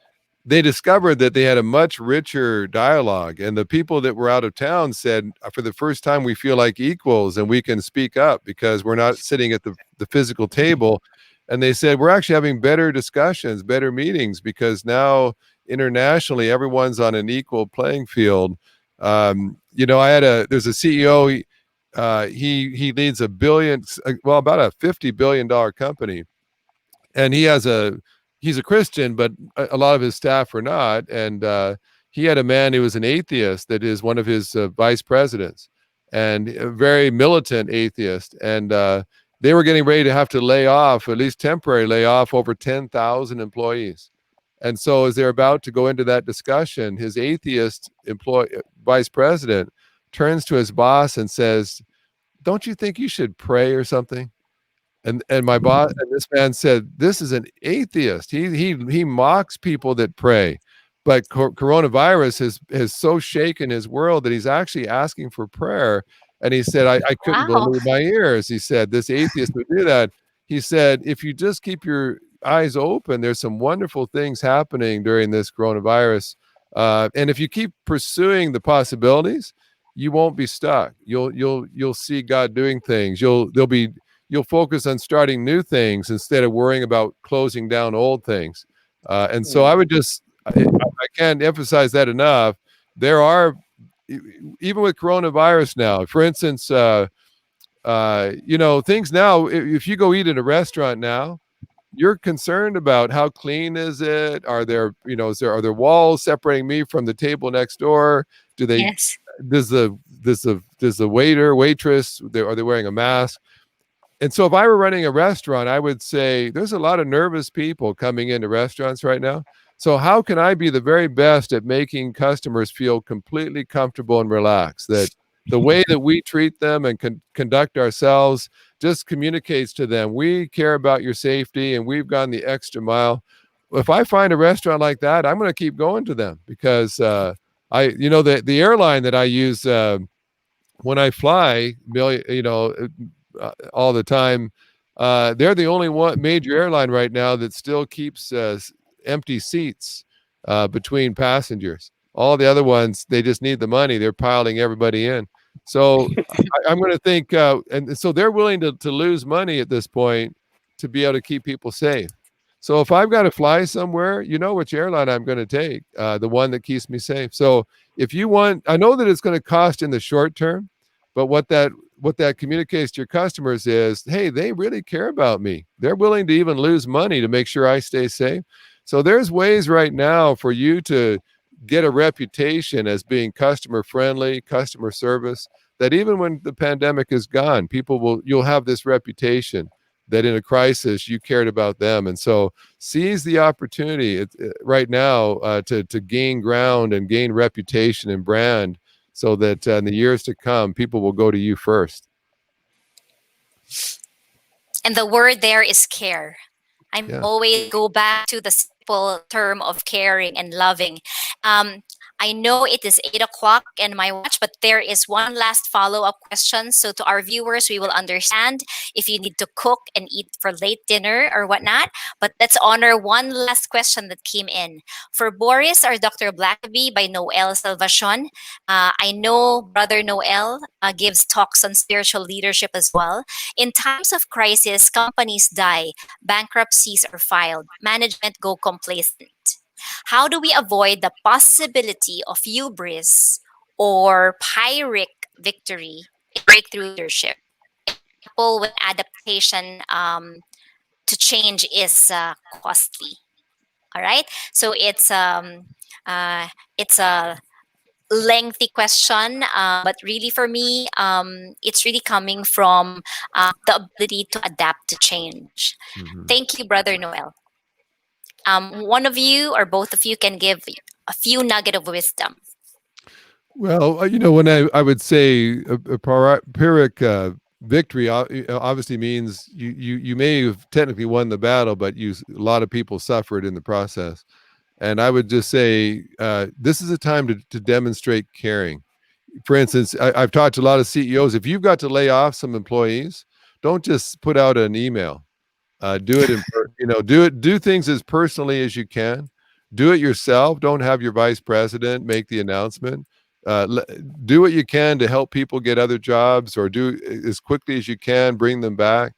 they discovered that they had a much richer dialogue. And the people that were out of town said, for the first time, we feel like equals and we can speak up because we're not sitting at the physical table. And they said, we're actually having better discussions, better meetings, because now internationally, everyone's on an equal playing field. There's a CEO, he leads about a $50 billion company. And he's a Christian, but a lot of his staff are not. And he had a man who was an atheist that is one of his vice presidents, and a very militant atheist. And they were getting ready to have to lay off, at least temporary lay off, over 10,000 employees. And so as they're about to go into that discussion, his atheist vice president turns to his boss and says, "Don't you think you should pray or something?" And my boss and this man said, "This is an atheist. He mocks people that pray." But coronavirus has so shaken his world that he's actually asking for prayer. And he said, I couldn't Wow. believe my ears. He said, this atheist would do that. He said, if you just keep your eyes open, there's some wonderful things happening during this coronavirus. And if you keep pursuing the possibilities, you won't be stuck. You'll see God doing things. You'll focus on starting new things instead of worrying about closing down old things. And so I would I can't emphasize that enough. There are, even with coronavirus now, for instance, things now, if you go eat in a restaurant now, you're concerned about how clean is it? Are are there walls separating me from the table next door? Do they, Yes. does the waiter, waitress, are they wearing a mask? And so if I were running a restaurant, I would say there's a lot of nervous people coming into restaurants right now. So how can I be the very best at making customers feel completely comfortable and relaxed? That the way that we treat them and conduct ourselves just communicates to them, we care about your safety and we've gone the extra mile. If I find a restaurant like that, I'm going to keep going to them because the airline that I use when I fly, all the time. They're the only one major airline right now that still keeps empty seats between passengers. All the other ones, they just need the money. They're piling everybody in. So I'm going to think, and so they're willing to lose money at this point to be able to keep people safe. So if I've got to fly somewhere, you know which airline I'm going to take, the one that keeps me safe. So if you want, I know that it's going to cost in the short term, but what that communicates to your customers is, hey, they really care about me. They're willing to even lose money to make sure I stay safe. So there's ways right now for you to get a reputation as being customer friendly, customer service, that even when the pandemic is gone, you'll have this reputation that in a crisis you cared about them. And so seize the opportunity right now to gain ground and gain reputation and brand, so that in the years to come, people will go to you first. And the word there is care. I'm Yeah. always go back to the simple term of caring and loving. Um, I know it is 8 o'clock in my watch, but there is one last follow up question. So, to our viewers, we will understand if you need to cook and eat for late dinner or whatnot. But let's honor one last question that came in. For Boris or Dr. Blackaby by Noel Salvacion. I know Brother Noel gives talks on spiritual leadership as well. In times of crisis, companies die, bankruptcies are filed, management go complacent. How do we avoid the possibility of hubris or pyrrhic victory in breakthrough leadership? Example, when adaptation to change is costly. All right. So it's a lengthy question, but really for me, it's really coming from the ability to adapt to change. Mhm. Thank you, Brother Noel. One of you or both of you can give a few nugget of wisdom. Well, when I would say a Pyrrhic victory obviously means you may have technically won the battle, but a lot of people suffered in the process. And I would just say this is a time to demonstrate caring. For instance, I've talked to a lot of CEOs. If you've got to lay off some employees, don't just put out an email. Do it do things as personally as you can. Do it yourself. Don't have your vice president make the announcement. Do what you can to help people get other jobs, or do as quickly as you can, bring them back.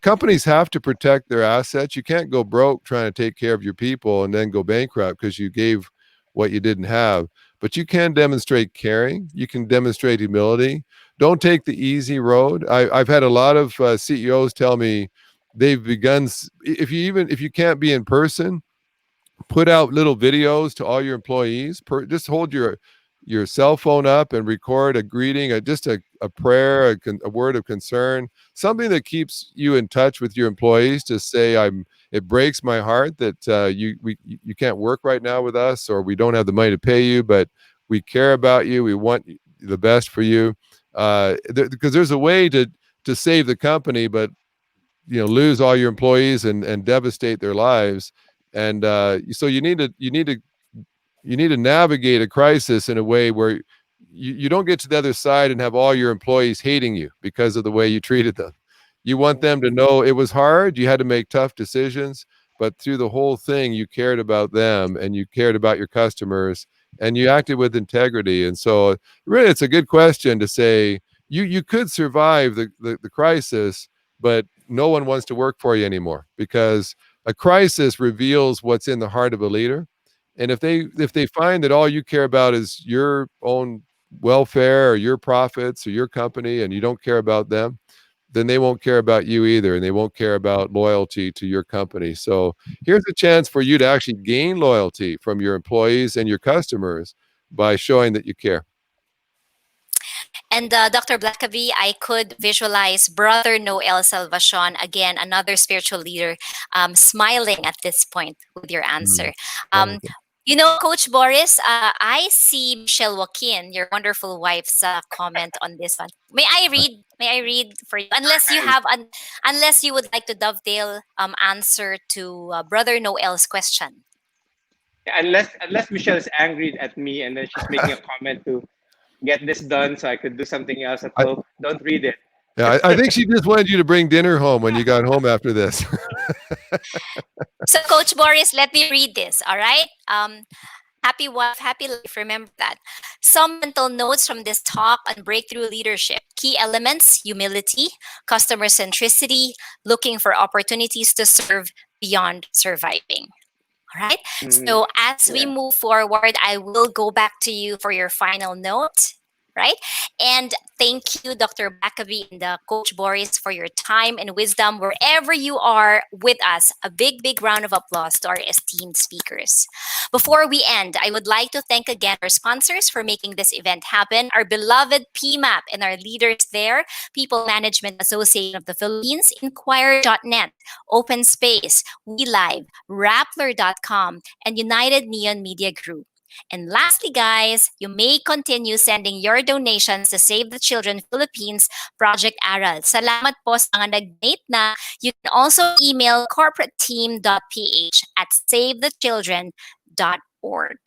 Companies have to protect their assets. You can't go broke trying to take care of your people and then go bankrupt because you gave what you didn't have. But you can demonstrate caring. You can demonstrate humility. Don't take the easy road. I've had a lot of CEOs tell me they've begun. If you can't be in person, put out little videos to all your employees. Just hold your cell phone up and record a greeting, just a prayer, a word of concern, something that keeps you in touch with your employees. To say, it breaks my heart that you can't work right now with us, or we don't have the money to pay you, but we care about you. We want the best for you. Because there's a way to save the company, but lose all your employees and devastate their lives. And so you need to navigate a crisis in a way where you don't get to the other side and have all your employees hating you because of the way you treated them. You want them to know it was hard, you had to make tough decisions, but through the whole thing, you cared about them and you cared about your customers and you acted with integrity. And so really, it's a good question to say, you could survive the crisis, but no one wants to work for you anymore, because a crisis reveals what's in the heart of a leader. And if they find that all you care about is your own welfare or your profits or your company, and you don't care about them, then they won't care about you either, and they won't care about loyalty to your company. So here's a chance for you to actually gain loyalty from your employees and your customers by showing that you care. And Dr. Blackaby, I could visualize Brother Noel Salvacion, again, another spiritual leader, smiling at this point with your answer. Um, Coach Boris, I see Michelle Joaquin, your wonderful wife's comment on this one. May I read? May I read for you? Unless you would like to dovetail answer to Brother Noel's question. Unless Michelle is angry at me and then she's making a comment to get this done so I could do something else at home. Don't read it. Yeah, I think she just wanted you to bring dinner home when you got home after this. So, Coach Boris, let me read this, all right? Happy wife, happy life. Remember that. Some mental notes from this talk on breakthrough leadership. Key elements: humility, customer centricity, looking for opportunities to serve beyond surviving. All right. So as we move forward, I will go back to you for your final note. Right. And thank you, Dr. Blackaby and Coach Boris, for your time and wisdom wherever you are with us. A big, big round of applause to our esteemed speakers. Before we end, I would like to thank again our sponsors for making this event happen. Our beloved PMAP and our leaders there: People Management Association of the Philippines, Inquirer.net, Open Space, WeLive, Rappler.com, and United Neon Media Group. And lastly, guys, you may continue sending your donations to Save the Children Philippines Project Aral. Salamat po sa mga nag-donate na. You can also email corporateteam.ph@savethechildren.org.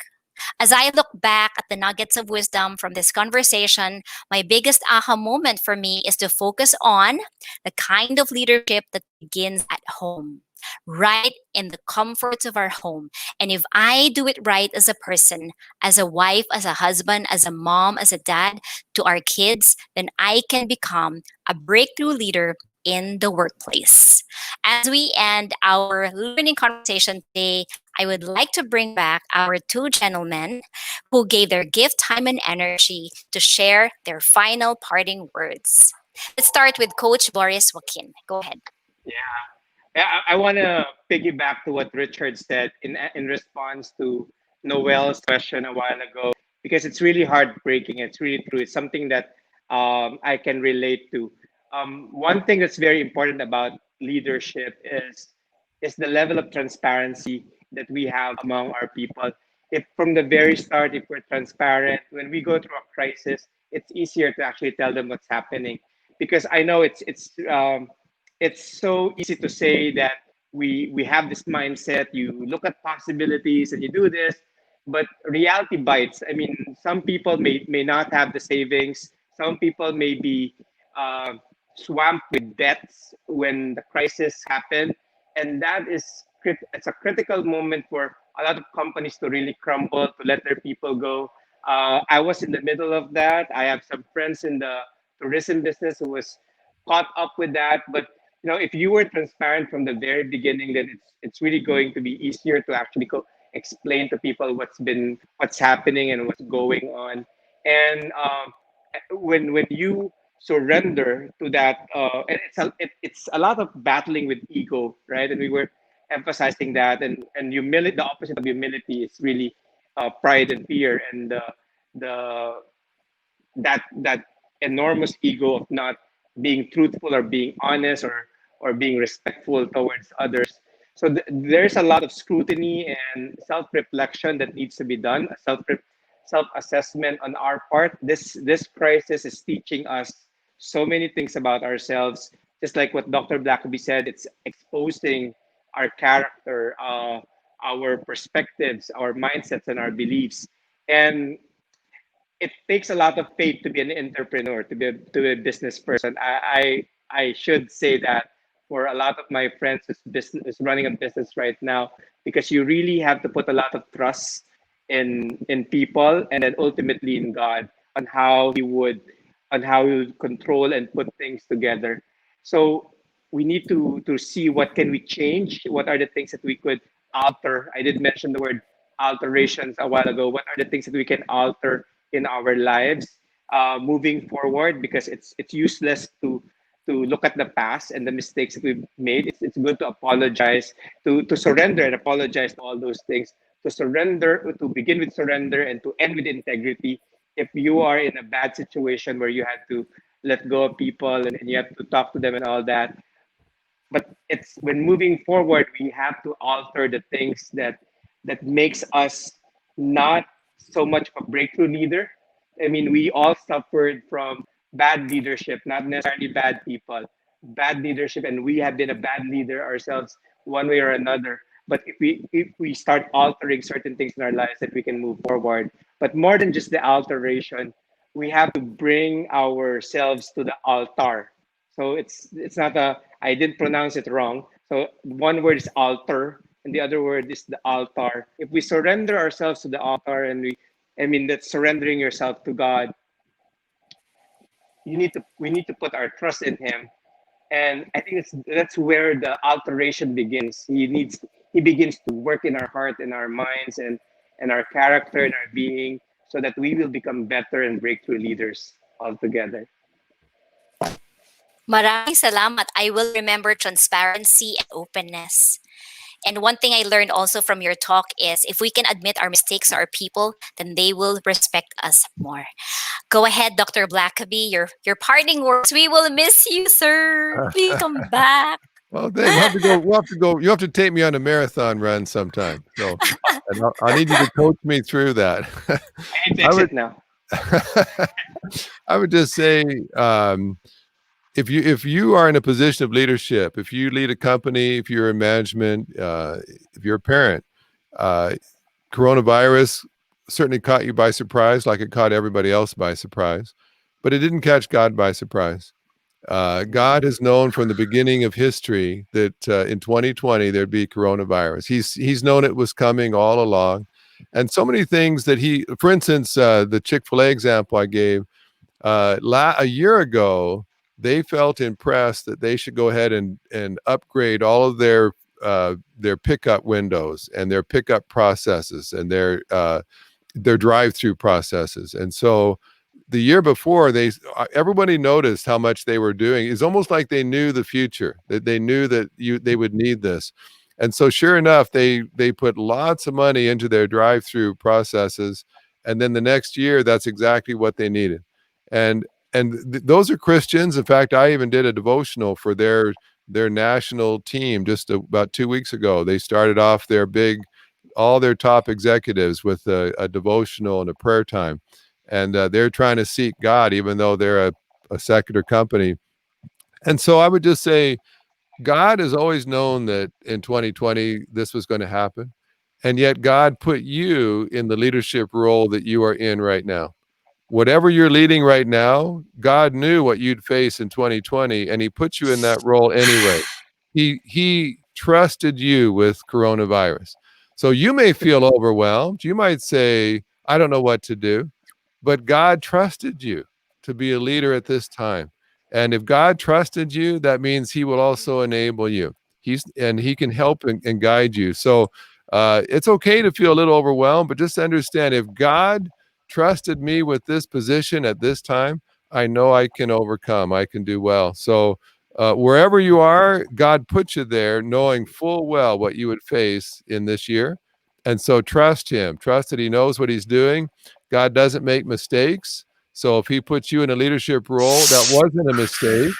As I look back at the nuggets of wisdom from this conversation, my biggest aha moment for me is to focus on the kind of leadership that begins at home, right in the comforts of our home. And if I do it right as a person, as a wife, as a husband, as a mom, as a dad to our kids, then I can become a breakthrough leader in the workplace. As we end our learning conversation today, I would like to bring back our two gentlemen who gave their gift, time, and energy to share their final parting words. Let's start with Coach Boris Joaquin. Go ahead. I want to piggyback to what Richard said in response to Noel's question a while ago, because it's really heartbreaking. It's really true. It's something that I can relate to. One thing that's very important about leadership is the level of transparency that we have among our people. If from the very start, if we're transparent, when we go through a crisis, it's easier to actually tell them what's happening. Because I know it's so easy to say that we have this mindset. You look at possibilities and you do this, but reality bites. I mean, some people may not have the savings. Some people may be uh, swamped with debts when the crisis happened, and that is it's a critical moment for a lot of companies to really crumble, to let their people go. I was in the middle of that. I have some friends in the tourism business who was caught up with that. But if you were transparent from the very beginning, then it's really going to be easier to actually explain to people what's happening and what's going on. And when you surrender to that, and it's a lot of battling with ego, right? And we were emphasizing that, and humility. The opposite of humility is really pride and fear, and the that enormous ego of not being truthful or being honest or being respectful towards others. So there's a lot of scrutiny and self-reflection that needs to be done, a self-assessment on our part. This crisis is teaching us so many things about ourselves. Just like what Dr. Blackaby said, it's exposing our character, our perspectives, our mindsets, and our beliefs. And it takes a lot of faith to be an entrepreneur, to be a business person. I should say that for a lot of my friends is running a business right now, because you really have to put a lot of trust in people, and then ultimately in God, on how he would control and put things together. So we need to see what can we change, what are the things that we could alter. I did mention the word alterations a while ago. What are the things that we can alter in our lives moving forward? Because it's useless to look at the past and the mistakes that we've made. It's good to apologize, to surrender and apologize to all those things, to surrender, to begin with surrender and to end with integrity. If you are in a bad situation where you had to let go of people, and you have to talk to them and all that, but it's when moving forward, we have to alter the things that makes us not so much of a breakthrough leader. I mean, we all suffered from bad leadership, not necessarily bad people, bad leadership, and we have been a bad leader ourselves one way or another. But if we start altering certain things in our lives, that we can move forward. But more than just the alteration, we have to bring ourselves to the altar. So it's not a, I didn't pronounce it wrong. So one word is altar, and the other word is the altar. If we surrender ourselves to the altar, and I mean, that's surrendering yourself to God. We need to put our trust in Him, and I think that's where the alteration begins. He begins to work in our heart, in our minds, and our character and our being, so that we will become better and breakthrough leaders altogether. Maraming salamat. I will remember transparency and openness. And one thing I learned also from your talk is if we can admit our mistakes to our people, then they will respect us more. Go ahead, Dr. Blackaby, your parting words. We will miss you, sir. Please come back. Well, Dave, we'll have to go. We'll have to go. You have to take me on a marathon run sometime. So, and I need you to coach me through that. I need to exit now. I would just say, if you are in a position of leadership, if you lead a company, if you're in management, if you're a parent, coronavirus certainly caught you by surprise, like it caught everybody else by surprise, but it didn't catch God by surprise. God has known from the beginning of history that in 2020 there'd be coronavirus. He's known it was coming all along, and so many things that for instance, the Chick-fil-A example I gave a year ago, they felt impressed that they should go ahead and upgrade all of their pickup windows and their pickup processes and their drive-through processes, and so the year before, everybody noticed how much they were doing. It's almost like they knew the future, that they knew that they would need this. And so sure enough, they put lots of money into their drive-through processes. And then the next year, that's exactly what they needed. And those are Christians. In fact, I even did a devotional for their national team just about 2 weeks ago. They started off all their top executives with a devotional and a prayer time. And they're trying to seek God, even though they're a secular company. And so I would just say, God has always known that in 2020, this was going to happen. And yet God put you in the leadership role that you are in right now. Whatever you're leading right now, God knew what you'd face in 2020, and he put you in that role anyway. He trusted you with coronavirus. So you may feel overwhelmed. You might say, I don't know what to do. But God trusted you to be a leader at this time. And if God trusted you, that means he will also enable you. He can help and guide you. So it's okay to feel a little overwhelmed, but just understand, if God trusted me with this position at this time, I know I can overcome. I can do well. So wherever you are, God put you there knowing full well what you would face in this year. And so trust him. Trust that he knows what he's doing. God doesn't make mistakes. So if he puts you in a leadership role, that wasn't a mistake.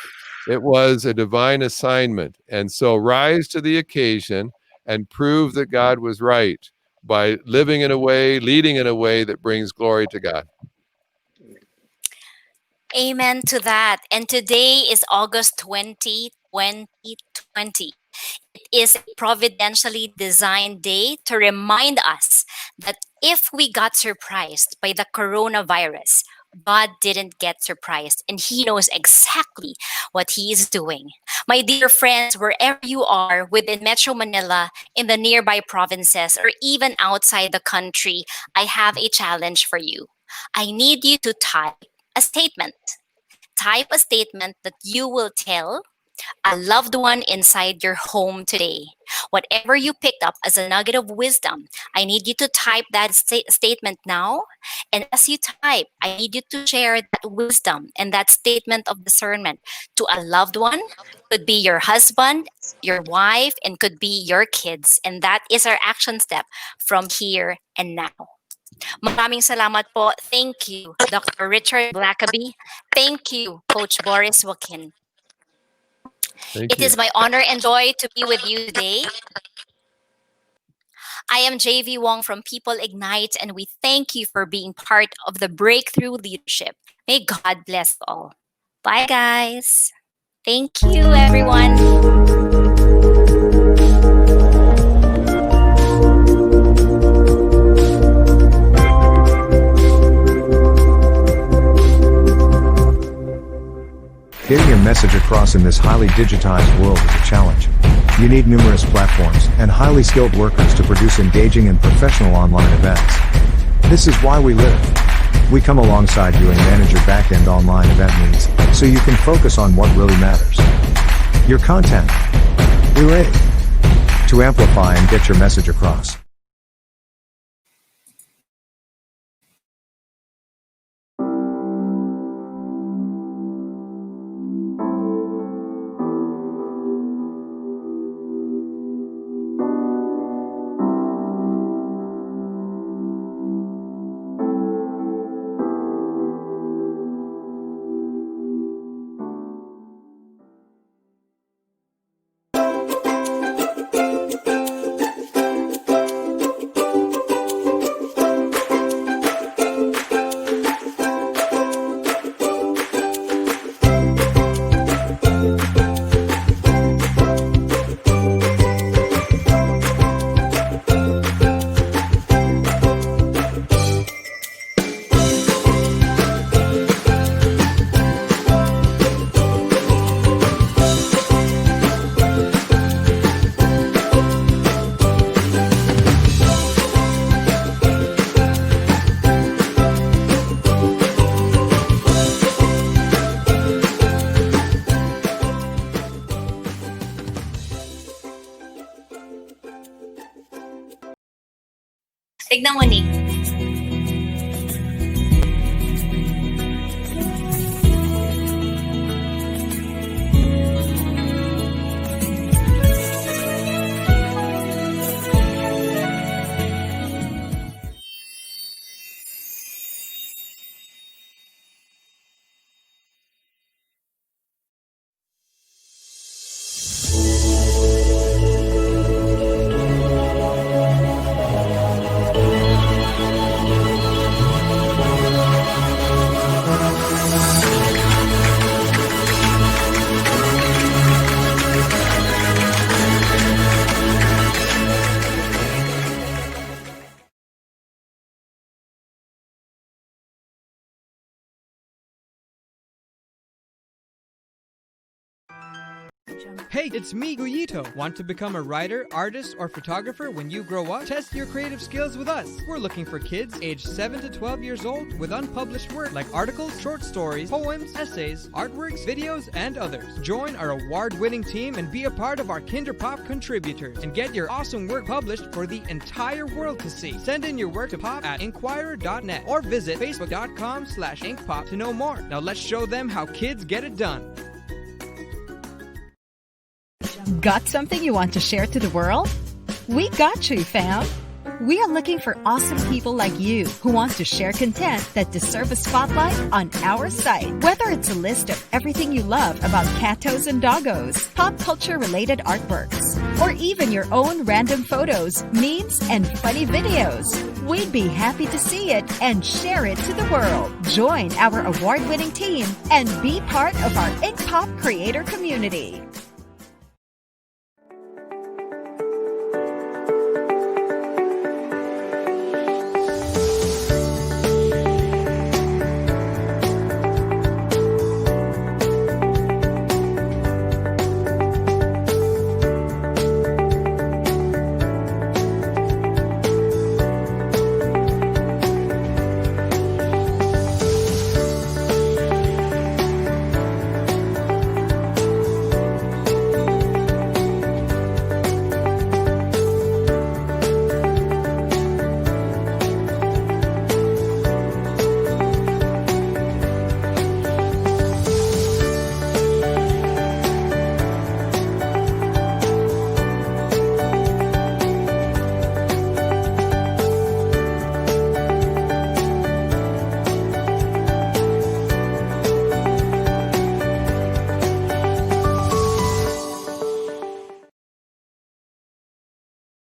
It was a divine assignment. And so rise to the occasion and prove that God was right by leading in a way that brings glory to God. Amen to that. And today is August 20, 2020. It is a providentially designed day to remind us that if we got surprised by the coronavirus, God didn't get surprised, and he knows exactly what he is doing. My dear friends, wherever you are within Metro Manila, in the nearby provinces, or even outside the country, I have a challenge for you. I need you to type a statement. Type a statement that you will tell a loved one inside your home today. Whatever you picked up as a nugget of wisdom, I need you to type that statement now. And as you type, I need you to share that wisdom and that statement of discernment to a loved one. Could be your husband, your wife, and could be your kids. And that is our action step from here and now. Maraming salamat po. Thank you, Dr. Richard Blackaby. Thank you, Coach Boris Joaquin. It is my honor and joy to be with you today. I am JV Wong from People Ignite, and we thank you for being part of the Breakthrough Leadership. May God bless you all. Bye, guys. Thank you, everyone. Getting your message across in this highly digitized world is a challenge. You need numerous platforms and highly skilled workers to produce engaging and professional online events. This is why we live. We come alongside you and manage your back-end online event needs, so you can focus on what really matters. Your content. We're ready to amplify and get your message across. Tignan mo, Nick. Hey, it's me, Guyito. Want to become a writer, artist, or photographer when you grow up? Test your creative skills with us. We're looking for kids aged 7 to 12 years old with unpublished work like articles, short stories, poems, essays, artworks, videos, and others. Join our award-winning team and be a part of our Kinderpop contributors and get your awesome work published for the entire world to see. Send in your work to pop@inquirer.net or visit facebook.com/inkpop to know more. Now let's show them how kids get it done. Got something you want to share to the world? We got you, fam! We are looking for awesome people like you who want to share content that deserve a spotlight on our site. Whether it's a list of everything you love about catos and doggos, pop culture related artworks, or even your own random photos, memes, and funny videos, we'd be happy to see it and share it to the world. Join our award-winning team and be part of our Ink Pop creator community.